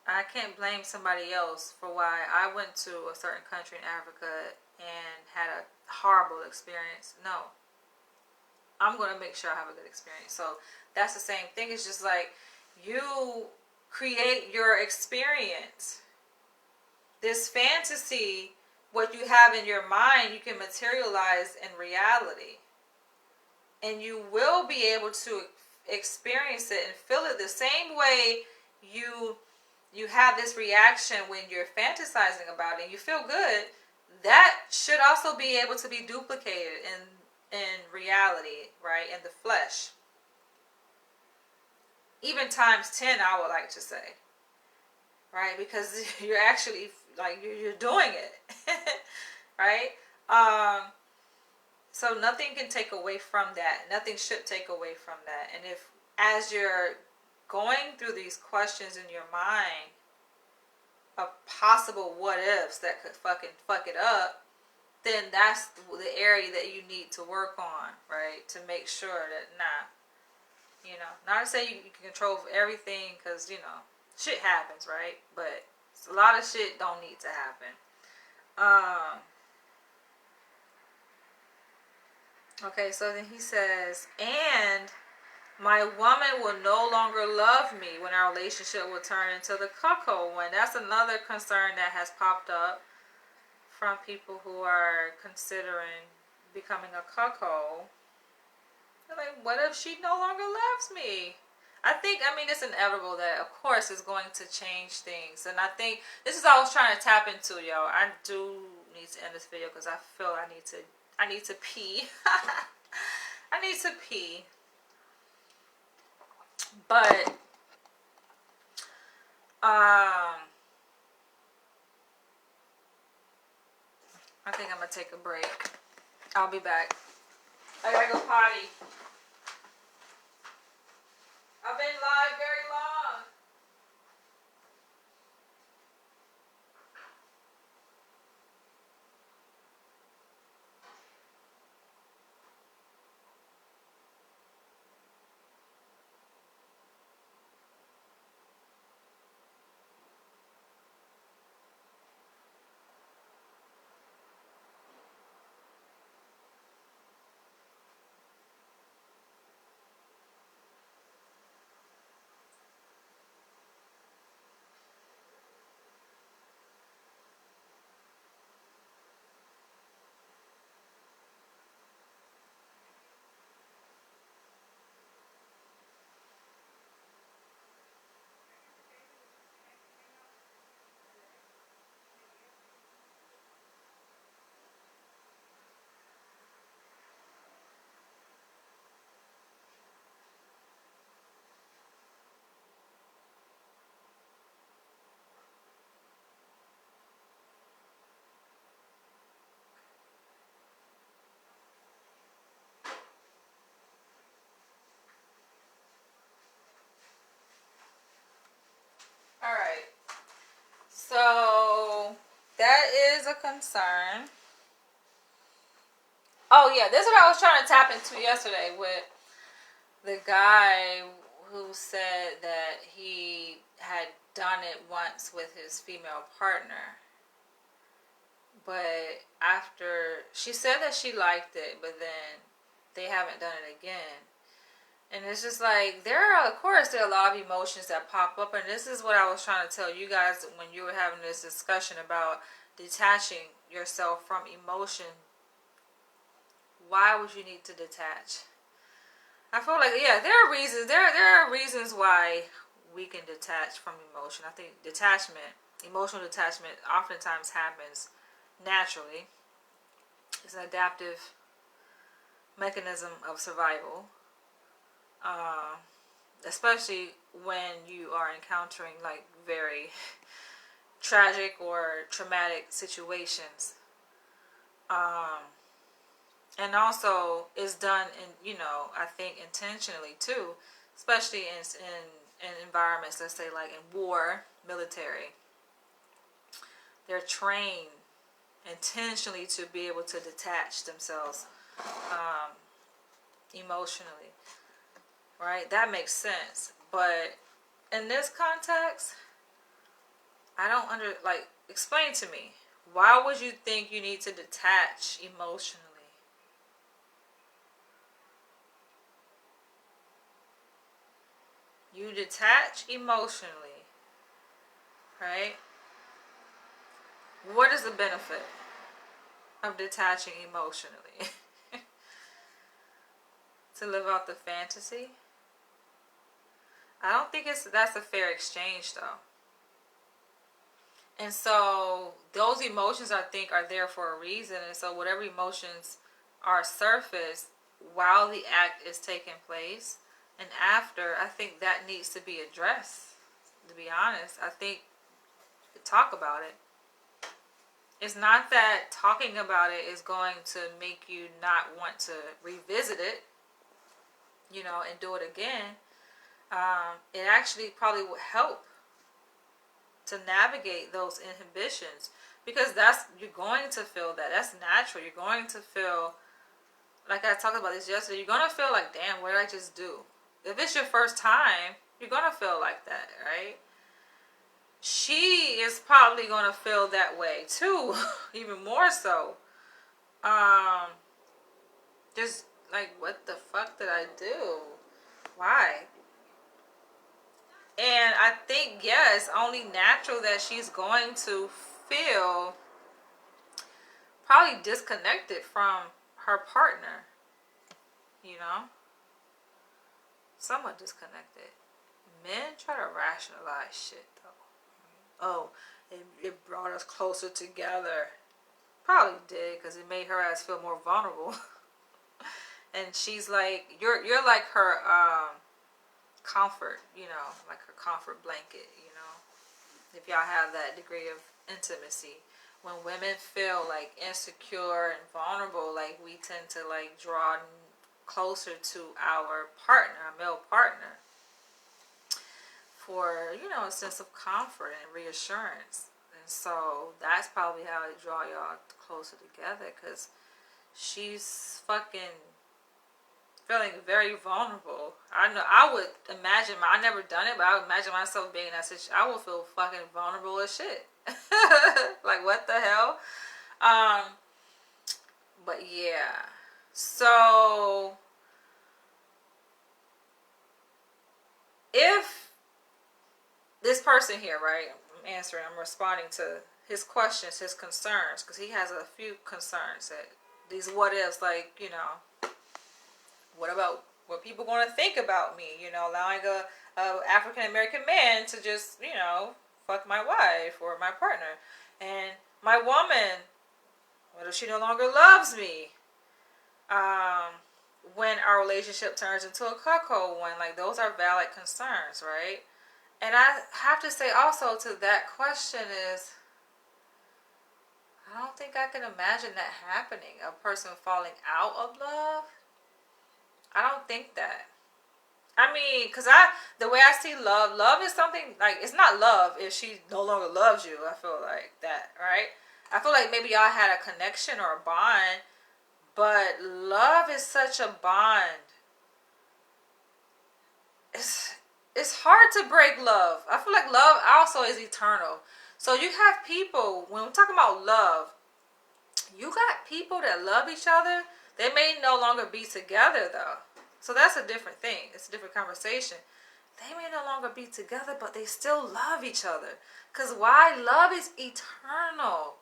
I can't blame somebody else for why I went to a certain country in Africa and had a horrible experience. No. I'm going to make sure I have a good experience. So that's the same thing. It's just like you create your experience. This fantasy, what you have in your mind, you can materialize in reality. And you will be able to experience it and feel it the same way you have this reaction when you're fantasizing about it and you feel good. That should also be able to be duplicated in reality, right? In the flesh. Even times 10, I would like to say. Right? Because you're actually, like, you're doing it. Right? So nothing can take away from that. Nothing should take away from that. And if, as you're going through these questions in your mind of possible what ifs that could fucking fuck it up, then that's the area that you need to work on, right? To make sure that, not to say you can control everything, because, shit happens, right? But a lot of shit don't need to happen. Okay, so then he says, and my woman will no longer love me when our relationship will turn into the cuckold one. That's another concern that has popped up from people who are considering becoming a cuckold. They're like, what if she no longer loves me? I mean, it's inevitable that, of course, it's going to change things. And I think this is what I was trying to tap into, y'all. I do need to end this video because I feel I need to pee. I need to pee. But, I think I'm going to take a break. I'll be back. I gotta go potty. I've been live very long. So that is a concern. Oh yeah, this is what I was trying to tap into yesterday with the guy who said that he had done it once with his female partner. But after, she said that she liked it, but then they haven't done it again. And it's just like, there are a lot of emotions that pop up. And this is what I was trying to tell you guys when you were having this discussion about detaching yourself from emotion. Why would you need to detach? I feel like, yeah, there are reasons. There are reasons why we can detach from emotion. I think emotional detachment oftentimes happens naturally. It's an adaptive mechanism of survival. Especially when you are encountering like very tragic or traumatic situations. And also it's done in, I think intentionally too, especially in environments, let's say like in war, military. They're trained intentionally to be able to detach themselves emotionally, right? That makes sense. But in this context, I don't explain to me, why would you think you need to detach emotionally? You detach emotionally, right? What is the benefit of detaching emotionally? To live out the fantasy? I don't think that's a fair exchange though. And so those emotions, I think, are there for a reason. And so whatever emotions are surfaced while the act is taking place and after, I think that needs to be addressed. To be honest, I think talk about it. It's not that talking about it is going to make you not want to revisit it, and do it again. It actually probably would help to navigate those inhibitions, because you're going to feel that. That's natural. You're going to feel, like I talked about this yesterday, you're going to feel like, damn, what did I just do? If it's your first time, you're going to feel like that, right? She is probably going to feel that way too, even more so. Just like, what the fuck did I do? Why? And I think, yeah, it's only natural that she's going to feel probably disconnected from her partner, somewhat disconnected. Men try to rationalize shit though. Oh, it brought us closer together. Probably did, because it made her ass feel more vulnerable. And she's like, you're like her comfort, like her comfort blanket, if y'all have that degree of intimacy. When women feel like insecure and vulnerable, like we tend to like draw closer to our partner, our male partner, for a sense of comfort and reassurance. And so that's probably how they draw y'all closer together, because she's fucking feeling very vulnerable. I know, I would imagine, I never done it, but I would imagine myself being in that situation. I would feel fucking vulnerable as shit. Like, what the hell? But yeah. So if this person here, right, I'm responding to his questions, his concerns, because he has a few concerns, that these what ifs, like, what about what people going to think about me? Allowing a African American man to just, fuck my wife or my partner. And my woman, what if she no longer loves me? When our relationship turns into a cuckold one, like, those are valid concerns, right? And I have to say also to that question is, I don't think I can imagine that happening. A person falling out of love. I don't think that. I mean, because the way I see love is something, like, it's not love if she no longer loves you. I feel like that, right? I feel like maybe y'all had a connection or a bond, but love is such a bond. It's hard to break love. I feel like love also is eternal. So you have people, when we're talking about love, you got people that love each other. They may no longer be together though. So that's a different thing. It's a different conversation. They may no longer be together, but they still love each other. Because why? Love is eternal,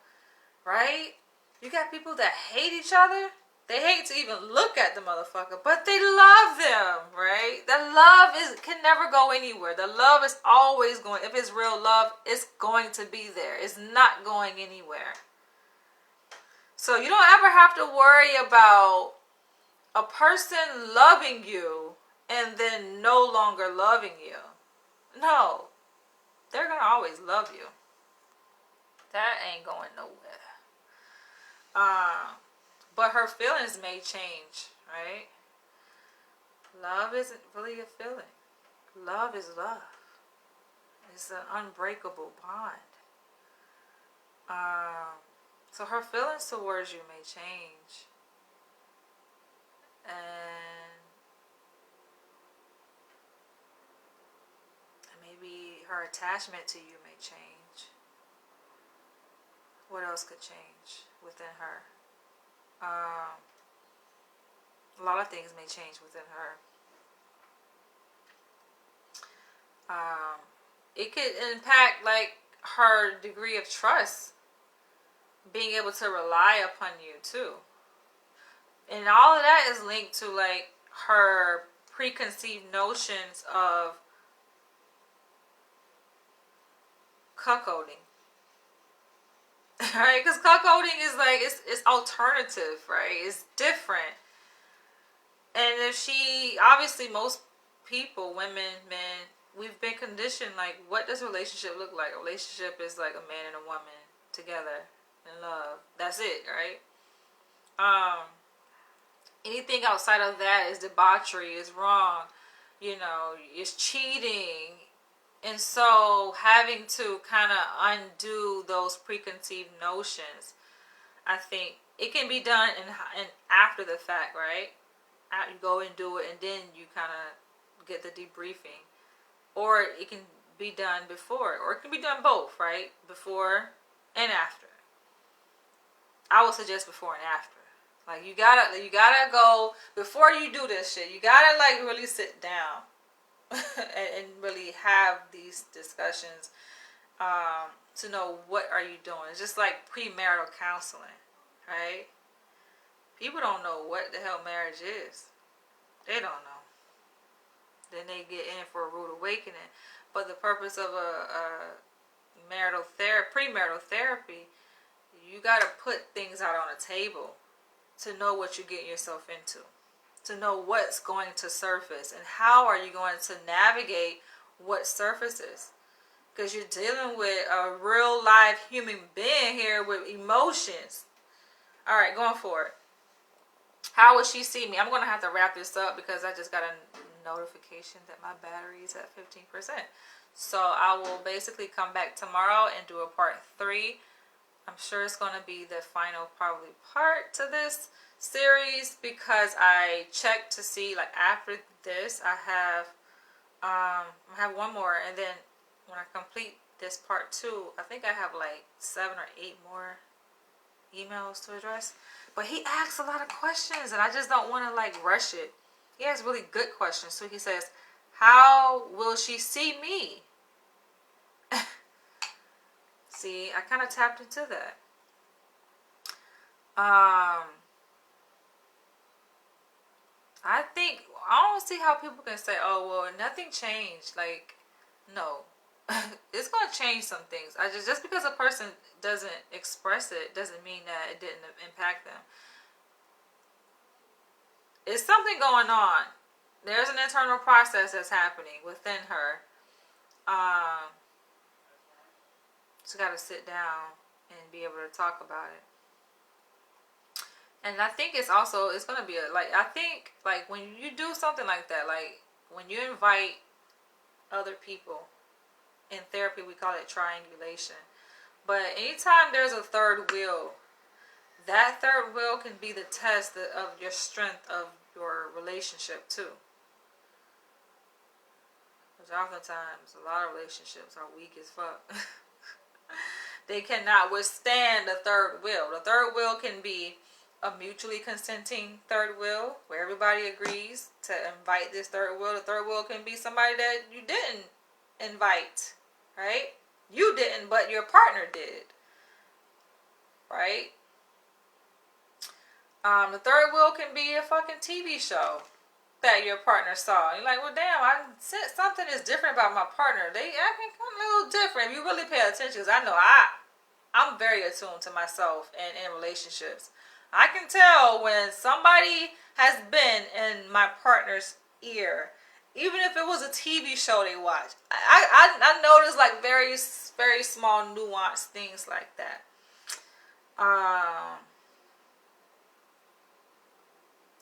right? You got people that hate each other. They hate to even look at the motherfucker, but they love them, right? The love can never go anywhere. The love is always going. If it's real love, it's going to be there. It's not going anywhere. So you don't ever have to worry about a person loving you and then no longer loving you. No, they're going to always love you. That ain't going nowhere. But her feelings may change, right? Love isn't really a feeling. Love is love. It's an unbreakable bond. So her feelings towards you may change. And maybe her attachment to you may change. What else could change within her? A lot of things may change within her. It could impact like her degree of trust, being able to rely upon you too. And all of that is linked to like her preconceived notions of cuckolding. Right? Because cuckolding is like, it's alternative, right? It's different. And if she, obviously most people, women, men, we've been conditioned, like, what does a relationship look like? A relationship is like a man and a woman together in love. That's it, right? Anything outside of that is debauchery, is wrong, is cheating. And so having to kind of undo those preconceived notions, I think it can be done in after the fact, right? You go and do it, and then you kind of get the debriefing. Or it can be done before, or it can be done both, right? Before and after. I would suggest before and after. Like, you gotta go, before you do this shit, you gotta like really sit down and really have these discussions to know what are you doing. It's just like premarital counseling, right? People don't know what the hell marriage is. They don't know. Then they get in for a rude awakening. But the purpose of a premarital therapy, you got to put things out on a table to know what you're getting yourself into, to know what's going to surface, and how are you going to navigate what surfaces. Because you're dealing with a real live human being here with emotions. All right, going for it. How would she see me? I'm going to have to wrap this up because I just got a notification that my battery is at 15%. So I will basically come back tomorrow and do a part 3. I'm sure it's going to be the final probably part to this series, because I checked to see, like, after this I have one more, and then when I complete this part 2, I think I have like 7 or 8 more emails to address. But he asks a lot of questions, and I just don't want to like rush it. He has really good questions. So he says, how will she see me? See, I kind of tapped into that. I think, I don't see how people can say, oh, well, nothing changed. Like, no. It's going to change some things. Just because a person doesn't express it doesn't mean that it didn't impact them. It's something going on. There's an internal process that's happening within her. She's got to sit down and be able to talk about it. And I think it's going to be I think like when you do something like that, like when you invite other people, in therapy we call it triangulation, but anytime there's a third wheel, that third wheel can be the test of your strength of your relationship too. Which oftentimes a lot of relationships are weak as fuck. They cannot withstand the third wheel. The third wheel can be a mutually consenting third wheel where everybody agrees to invite this third wheel. The third wheel can be somebody that you didn't invite, right? You didn't, but your partner did, right? The third wheel can be a fucking TV show that your partner saw. You're like, well, damn, I said something is different about my partner. They acting a little different. If you really pay attention, because I know I'm very attuned to myself and in relationships. I can tell when somebody has been in my partner's ear, even if it was a TV show they watch. I notice like very, very small nuanced things like that.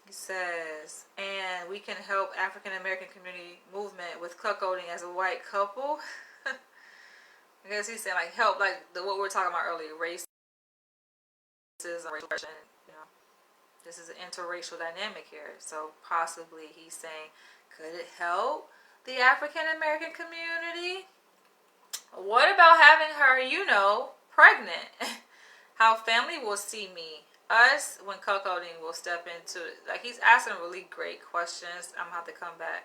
He says, and we can help African American community movement with cuckolding as a white couple. I guess he's saying like help, like what we were talking about earlier, racism, you know. This is an interracial dynamic here, so possibly he's saying, could it help the African American community? What about having her, you know, pregnant? How family will see me, us, when cuckolding will step into it. Like, he's asking really great questions. I'm gonna have to come back.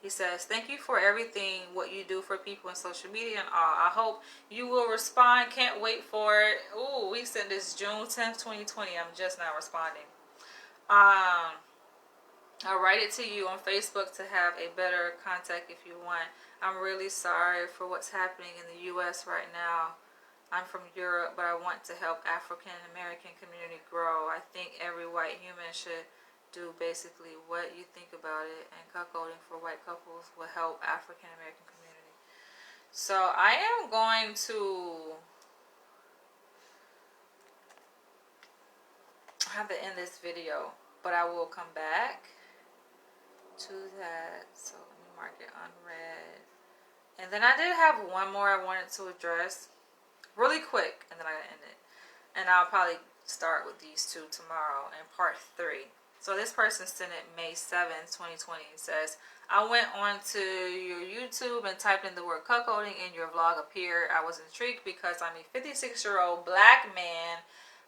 He says, thank you for everything, what you do for people in social media and all. I hope you will respond. Can't wait for it. Ooh, we sent this June 10th, 2020. I'm just now responding. I'll write it to you on Facebook to have a better contact if you want. I'm really sorry for what's happening in the U.S. right now. I'm from Europe, but I want to help African American community grow. I think every white human should do basically what you think about it, and cuckolding for white couples will help African American community. So I am going to have to end this video, but I will come back to that. So let me mark it unread. And then I did have one more I wanted to address really quick, and then I gotta end it. And I'll probably start with these two tomorrow in part 3. So this person sent it May 7th, 2020. It says, I went on to your YouTube and typed in the word cuckolding and your vlog appeared. I was intrigued because I'm a 56-year-old black man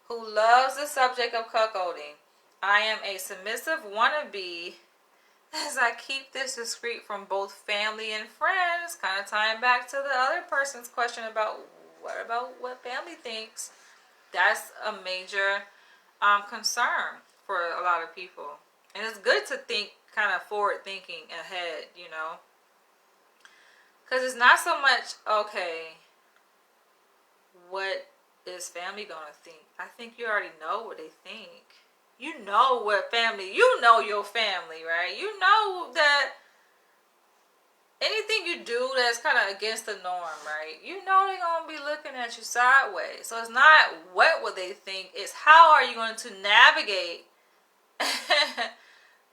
who loves the subject of cuckolding. I am a submissive wannabe as I keep this discreet from both family and friends. Kind of tying back to the other person's question about what family thinks. That's a major concern for a lot of people. And it's good to think kind of forward thinking ahead, you know. Because it's not so much, okay, what is family going to think? I think you already know what they think. You know what family, you know your family, right? You know that anything you do that's kind of against the norm, right? You know they're going to be looking at you sideways. So it's not what would they think, it's how are you going to navigate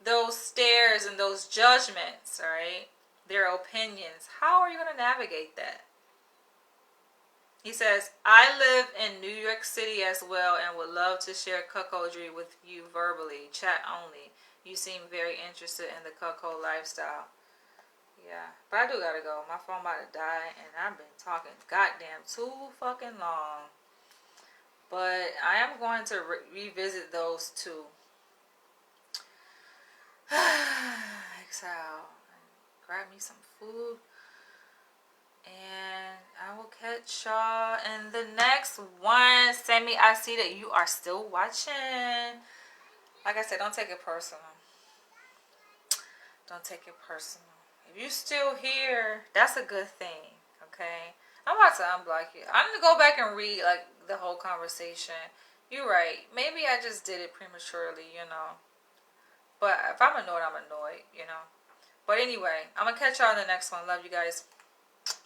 those stares and those judgments, right? Their opinions. How are you going to navigate that? He says, I live in New York City as well and would love to share cuckoldry with you verbally, chat only. You seem very interested in the cuckold lifestyle. Yeah, but I do gotta go. My phone about to die and I've been talking goddamn too fucking long. But I am going to revisit those two. Exhale. Grab me some food. And I will catch y'all in the next one. Sammy, I see that you are still watching. Like I said, don't take it personal. Don't take it personal. If you're still here, that's a good thing, okay? I'm about to unblock you. I'm going to go back and read, like, the whole conversation. You're right. Maybe I just did it prematurely, you know. But if I'm annoyed, I'm annoyed, you know. But anyway, I'm going to catch y'all in the next one. Love you guys.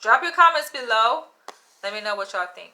Drop your comments below. Let me know what y'all think.